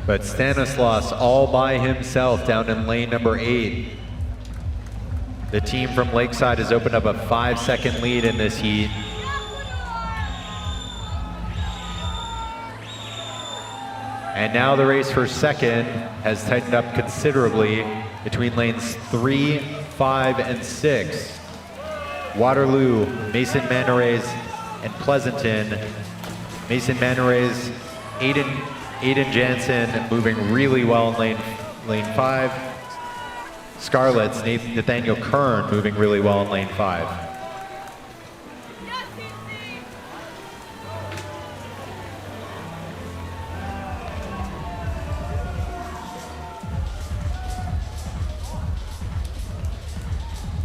But Stanislaus all by himself down in lane number 8. The team from Lakeside has opened up a 5-second lead in this heat. And now the race for second has tightened up considerably between lanes 3, 5, and 6. Waterloo, Mason Manorays, and Pleasanton. Mason Manorays, Aiden Jansen moving really well in lane 5. Scarlet's Nathaniel Kern moving really well in lane 5.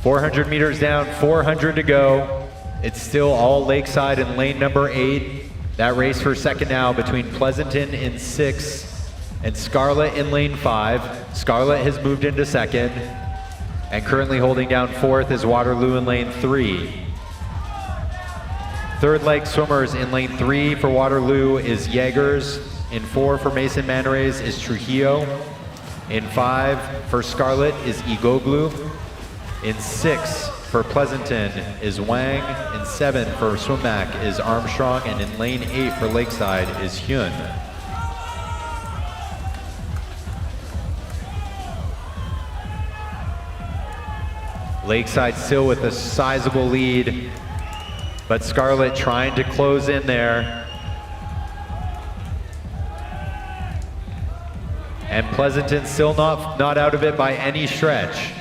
.400 meters down, 400 to go. It's still all Lakeside in lane number 8. That race for second now between Pleasanton in 6 and Scarlet in lane 5. Scarlet has moved into second, and currently holding down 4th is Waterloo in lane 3. Third leg swimmers in lane 3 for Waterloo is Jaegers. In 4 for Mason Manorays is Trujillo. In 5 for Scarlet is Igoglu. In 6 for Pleasanton is Wang. In 7 for Swimmac is Armstrong. And in lane 8 for Lakeside is Hyun. Lakeside still with a sizable lead, but Scarlet trying to close in there. And Pleasanton still not out of it by any stretch.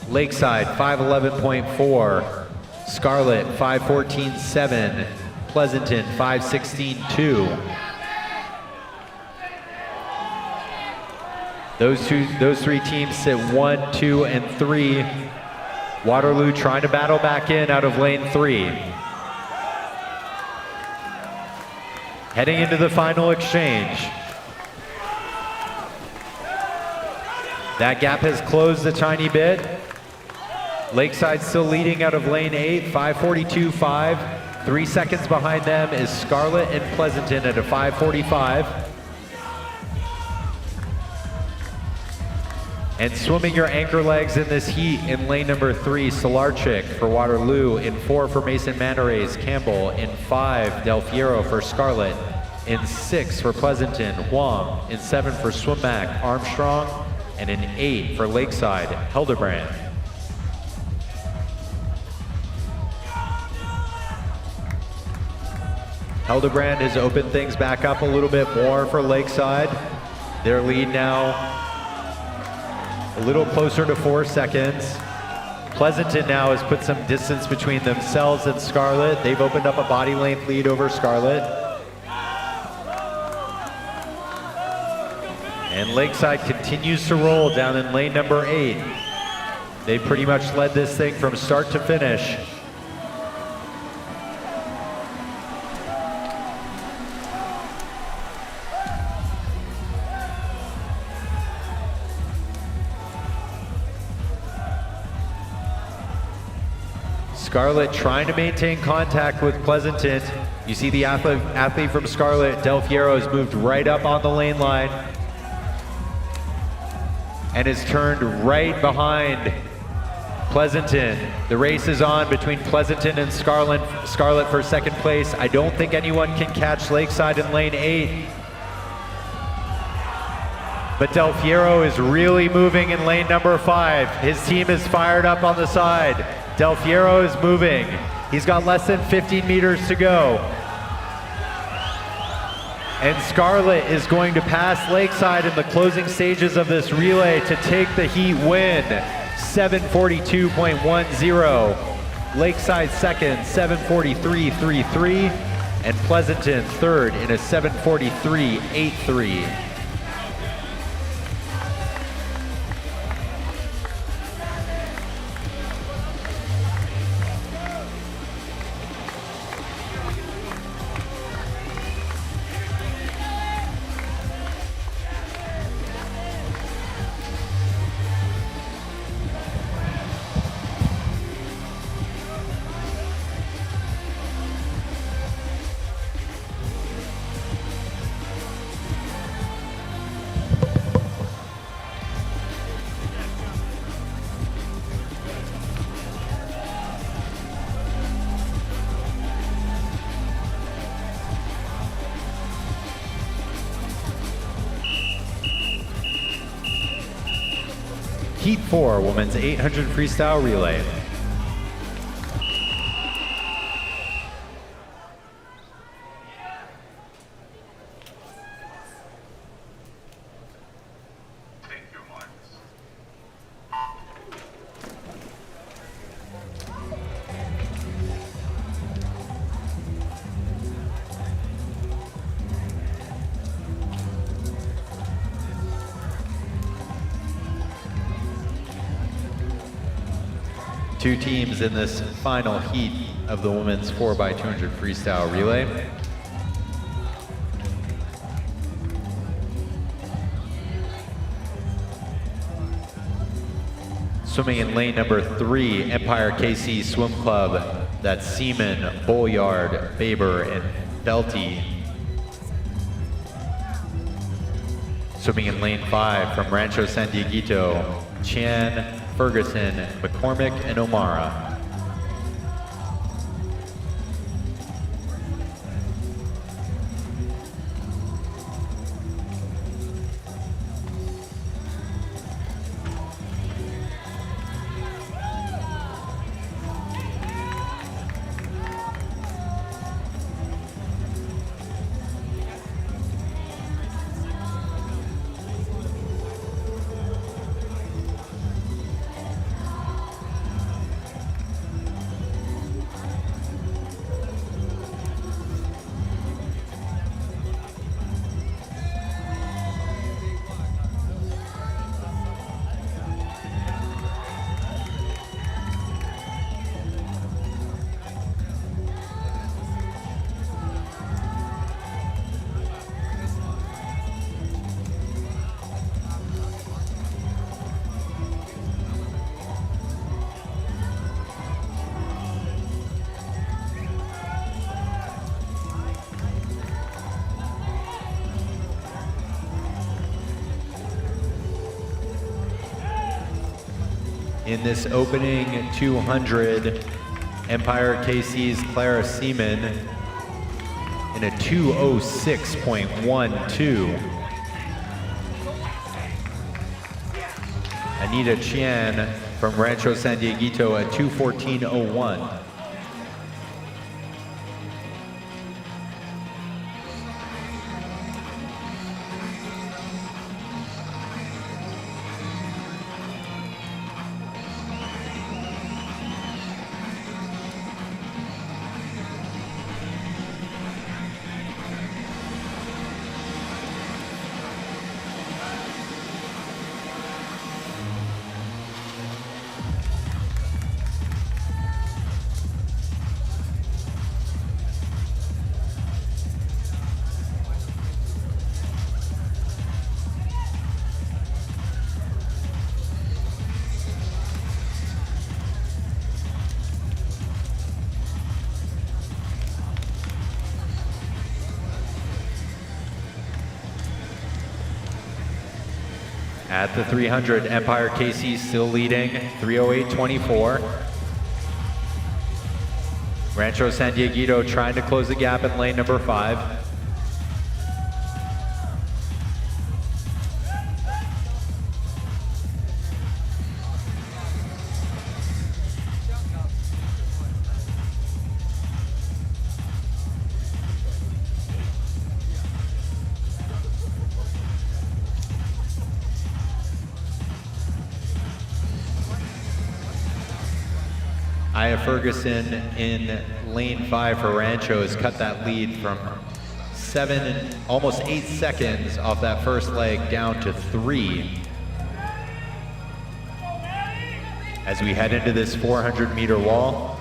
Lakeside 511.4, Scarlet 514.7, Pleasanton 516.2. Those three teams sit 1, 2, and 3. Waterloo trying to battle back in out of lane 3. Heading into the final exchange. That gap has closed a tiny bit. Lakeside still leading out of lane 8, 542.5. 3 seconds behind them is Scarlet and Pleasanton at a 545. And swimming your anchor legs in this heat in lane number 3, Solarchik for Waterloo. In 4 for Mason Manorays, Campbell. In 5, Del Fiero for Scarlet. In 6 for Pleasanton, Huang. In 7 for Swimmac, Armstrong. And in 8 for Lakeside, Hildebrand. Hildebrand has opened things back up a little bit more for Lakeside. Their lead now a little closer to 4 seconds. Pleasanton now has put some distance between themselves and Scarlet. They've opened up a body length lead over Scarlet. And Lakeside continues to roll down in lane number 8. They pretty much led this thing from start to finish. Scarlett trying to maintain contact with Pleasanton. You see the athlete from Scarlett, Del Fierro, has moved right up on the lane line and is turned right behind Pleasanton. The race is on between Pleasanton and Scarlett for second place. I don't think anyone can catch Lakeside in lane 8. But Del Fierro is really moving in lane number 5. His team is fired up on the side. Del Fierro is moving. He's got less than 15 meters to go. And Scarlett is going to pass Lakeside in the closing stages of this relay to take the heat win. 7:42.10. Lakeside second, 7:43.33. And Pleasanton third in a 7:43.83. Heat 4, women's 800 freestyle relay. Take your marks. Two teams in this final heat of the women's 4x200 freestyle relay. Swimming in lane number 3, Empire KC Swim Club. That's Seaman, Bolyard, Baber, and Belty. Swimming in lane 5 from Rancho San Dieguito, Chan, Ferguson, McCormick, and O'Mara. In this opening 200, Empire KC's Clara Seaman in a 2:06.12. Anita Chian from Rancho San Dieguito at 2:14.01. At the 300, Empire KC still leading, 3:08.24. Rancho San Dieguito trying to close the gap in lane number 5. Aya Ferguson in lane 5 for Rancho has cut that lead from 7 and almost 8 seconds off that first leg down to 3. As we head into this 400-meter wall,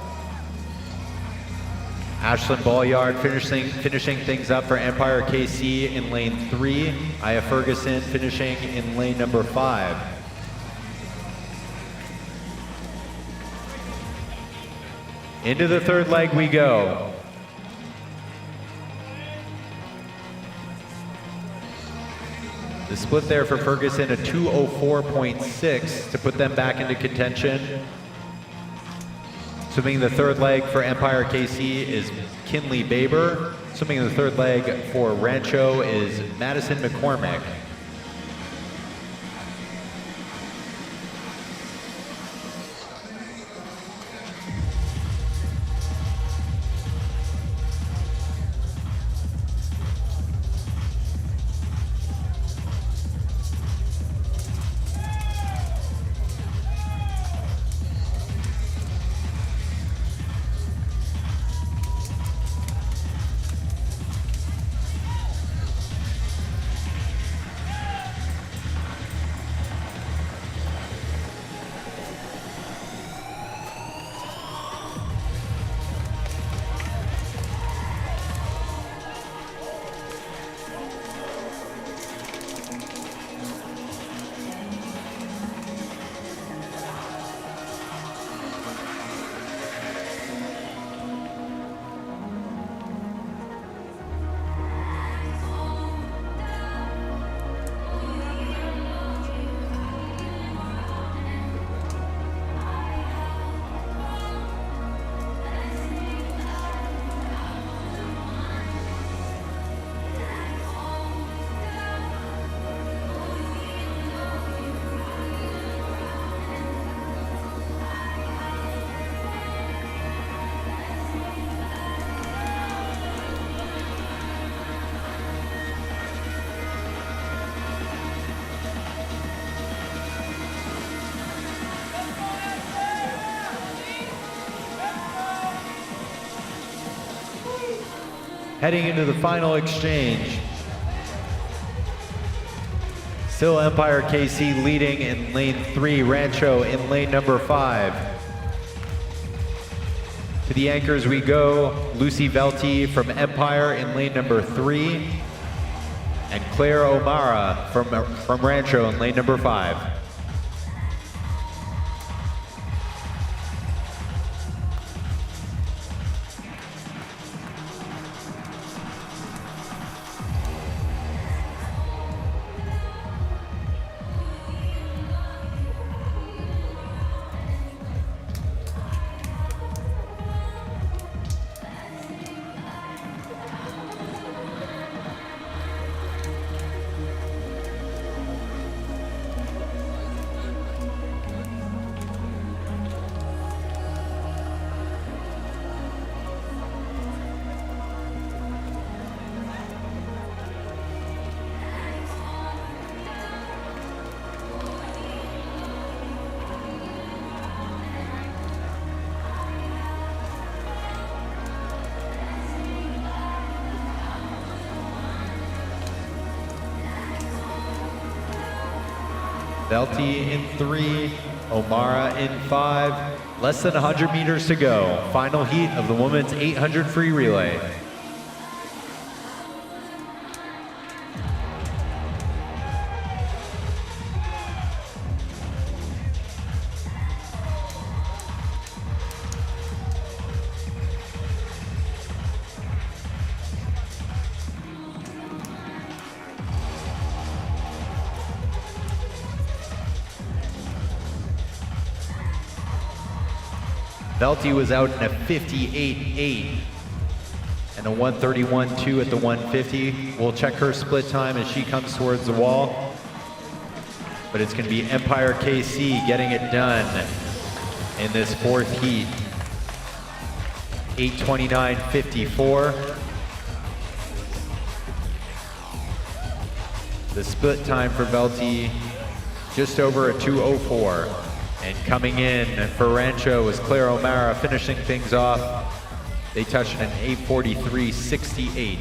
Ashlyn Balliard finishing things up for Empire KC in lane 3. Aya Ferguson finishing in lane number 5. Into the third leg we go. The split there for Ferguson, a 2:04.6 to put them back into contention. Swimming the third leg for Empire KC is Kinley Baber. Swimming the third leg for Rancho is Madison McCormick. Heading into the final exchange. Still Empire KC leading in lane 3, Rancho in lane number 5. To the anchors we go, Lucy Velti from Empire in lane number 3, and Claire O'Mara from Rancho in lane number 5. Velti in 3, O'Mara in 5. Less than 100 meters to go. Final heat of the women's 800 free relay. Velty was out in a 58.8 and a 131.2 at the 150. We'll check her split time as she comes towards the wall. But it's going to be Empire KC getting it done in this fourth heat. 8:29.54. The split time for Velty, just over a 2:04. And coming in for Rancho was Claire O'Mara finishing things off. They touched an 8:43.68.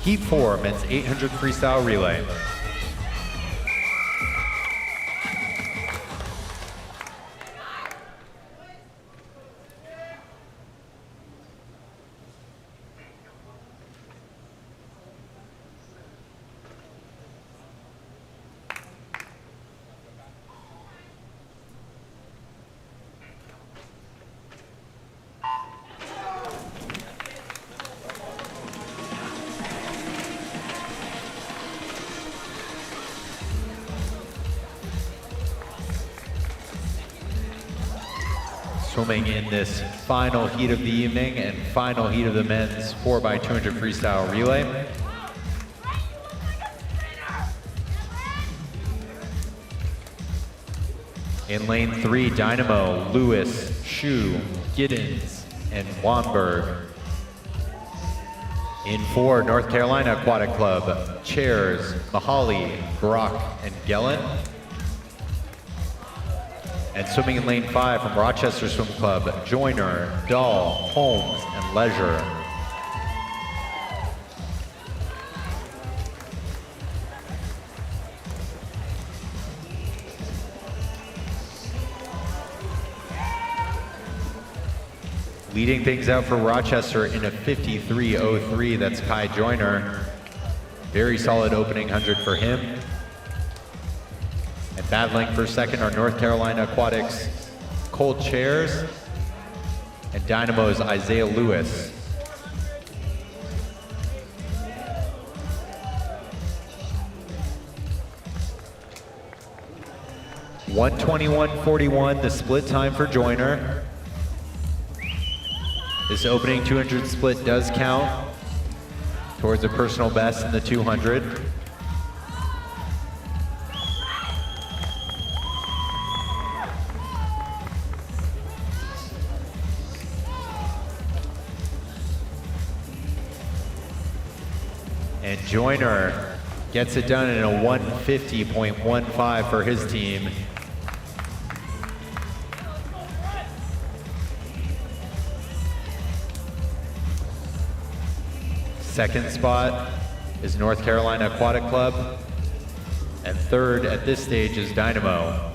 Heat 4, men's 800 freestyle relay. Swimming in this final heat of the evening and final heat of the men's 4x200 freestyle relay. In lane 3, Dynamo, Lewis, Shu, Giddens, and Wamberg. In 4, North Carolina Aquatic Club, Chairs, Mahali, Brock, and Gellin. And swimming in lane 5 from Rochester Swim Club, Joyner, Dahl, Holmes, and Leisure. Leading things out for Rochester in a 53.03, that's Kai Joyner. Very solid opening 100 for him. And battling for second are North Carolina Aquatics, Cold Chairs, and Dynamo's Isaiah Lewis. (1:21.41) the split time for Joyner. This opening 200 split does count towards a personal best in the 200. And Joyner gets it done in a 150.15 for his team. Second spot is North Carolina Aquatic Club. And third at this stage is Dynamo.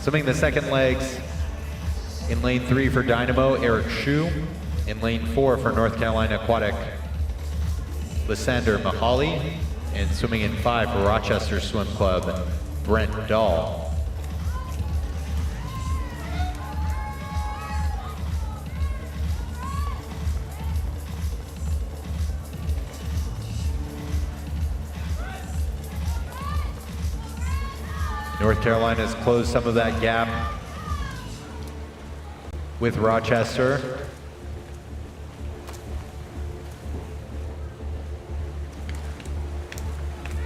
Swimming the second legs, in lane 3 for Dynamo, Eric Shu. In lane 4 for North Carolina Aquatic, Lysander Mahali, and swimming in 5 for Rochester Swim Club, Brent Dahl. North Carolina's closed some of that gap with Rochester.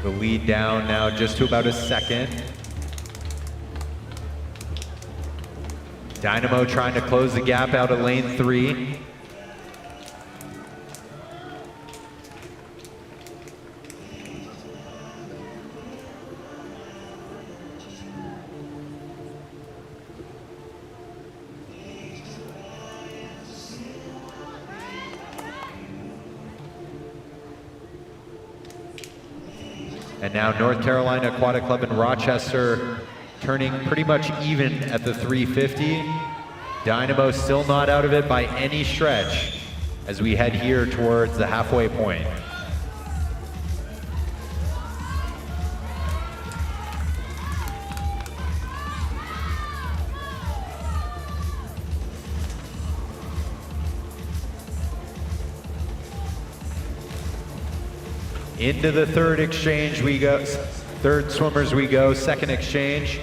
The lead down now just to about a second. Dynamo trying to close the gap out of lane 3. And now North Carolina Aquatic Club in Rochester turning pretty much even at the 350. Dynamo still not out of it by any stretch as we head here towards the halfway point. Into the third exchange we go. Third swimmers we go. Second exchange.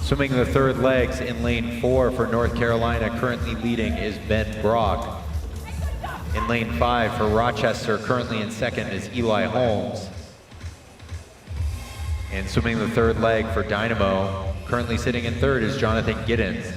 Swimming the third legs in lane 4 for North Carolina, currently leading, is Ben Brock. In lane 5 for Rochester, currently in second, is Eli Holmes. And swimming the third leg for Dynamo, currently sitting in third, is Jonathan Giddens.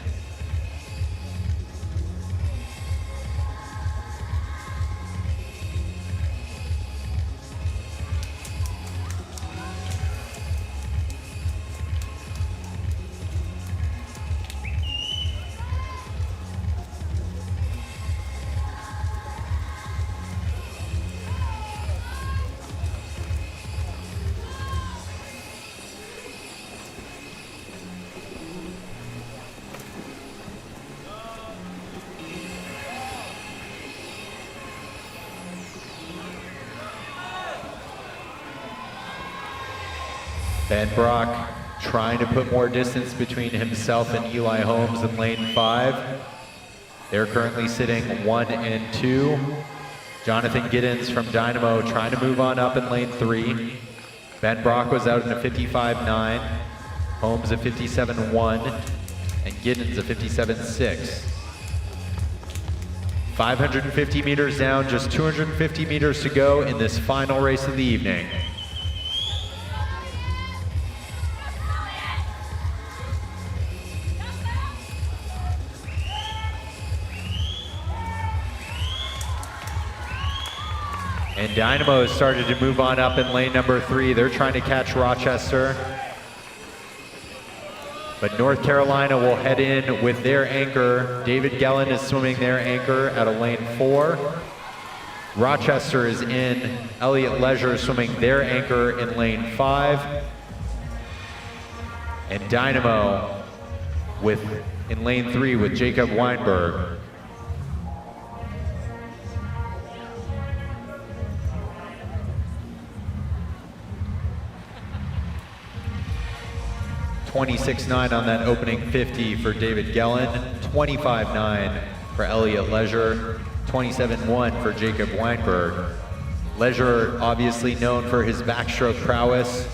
Ben Brock trying to put more distance between himself and Eli Holmes in lane 5. They're currently sitting 1 and 2. Jonathan Giddens from Dynamo trying to move on up in lane 3. Ben Brock was out in a 55.9, Holmes a 57.1, and Giddens a 57.6. 550 meters down, just 250 meters to go in this final race of the evening. And Dynamo has started to move on up in lane number 3. They're trying to catch Rochester. But North Carolina will head in with their anchor. David Gellin is swimming their anchor out of lane 4. Rochester is in. Elliott Leisure swimming their anchor in lane 5. And Dynamo in lane 3 with Jacob Weinberg. $26.9 on that opening 50 for David Gellin, $25.9 for Elliott Leisure, $27.1 for Jacob Weinberg. Leisure obviously known for his backstroke prowess,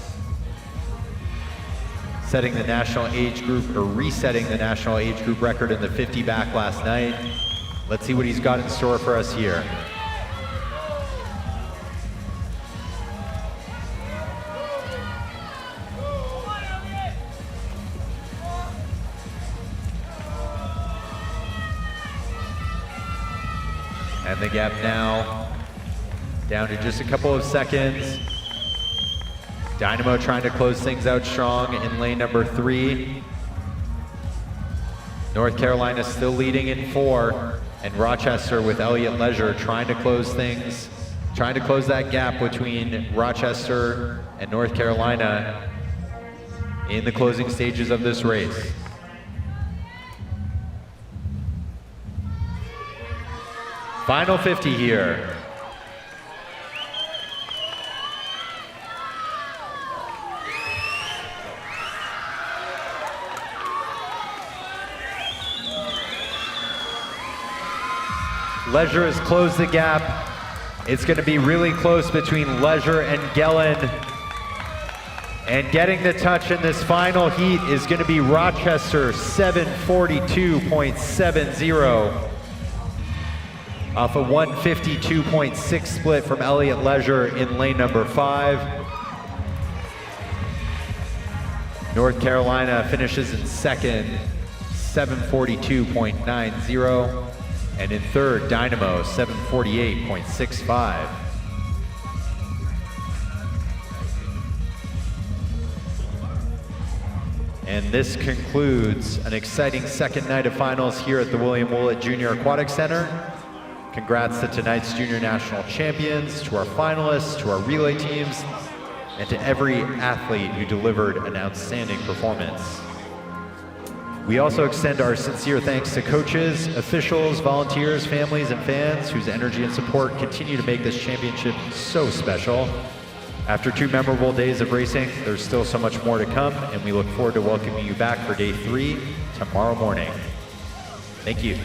setting the national age group, or resetting the national age group record in the 50 back last night. Let's see what he's got in store for us here. And the gap now down to just a couple of seconds. Dynamo trying to close things out strong in lane number 3. North Carolina still leading in 4, and Rochester with Elliott Leisure trying to close things, trying to close that gap between Rochester and North Carolina in the closing stages of this race. Final 50 here. Leisure has closed the gap. It's going to be really close between Leisure and Gellin. And getting the touch in this final heat is going to be Rochester, 742.70. Off a 152.6 split from Elliott Leisure in lane number 5. North Carolina finishes in second, 742.90. And in third, Dynamo, 748.65. And this concludes an exciting second night of finals here at the William Willett Junior Aquatic Center. Congrats to tonight's junior national champions, to our finalists, to our relay teams, and to every athlete who delivered an outstanding performance. We also extend our sincere thanks to coaches, officials, volunteers, families, and fans whose energy and support continue to make this championship so special. After 2 memorable days of racing, there's still so much more to come, and we look forward to welcoming you back for day 3 tomorrow morning. Thank you.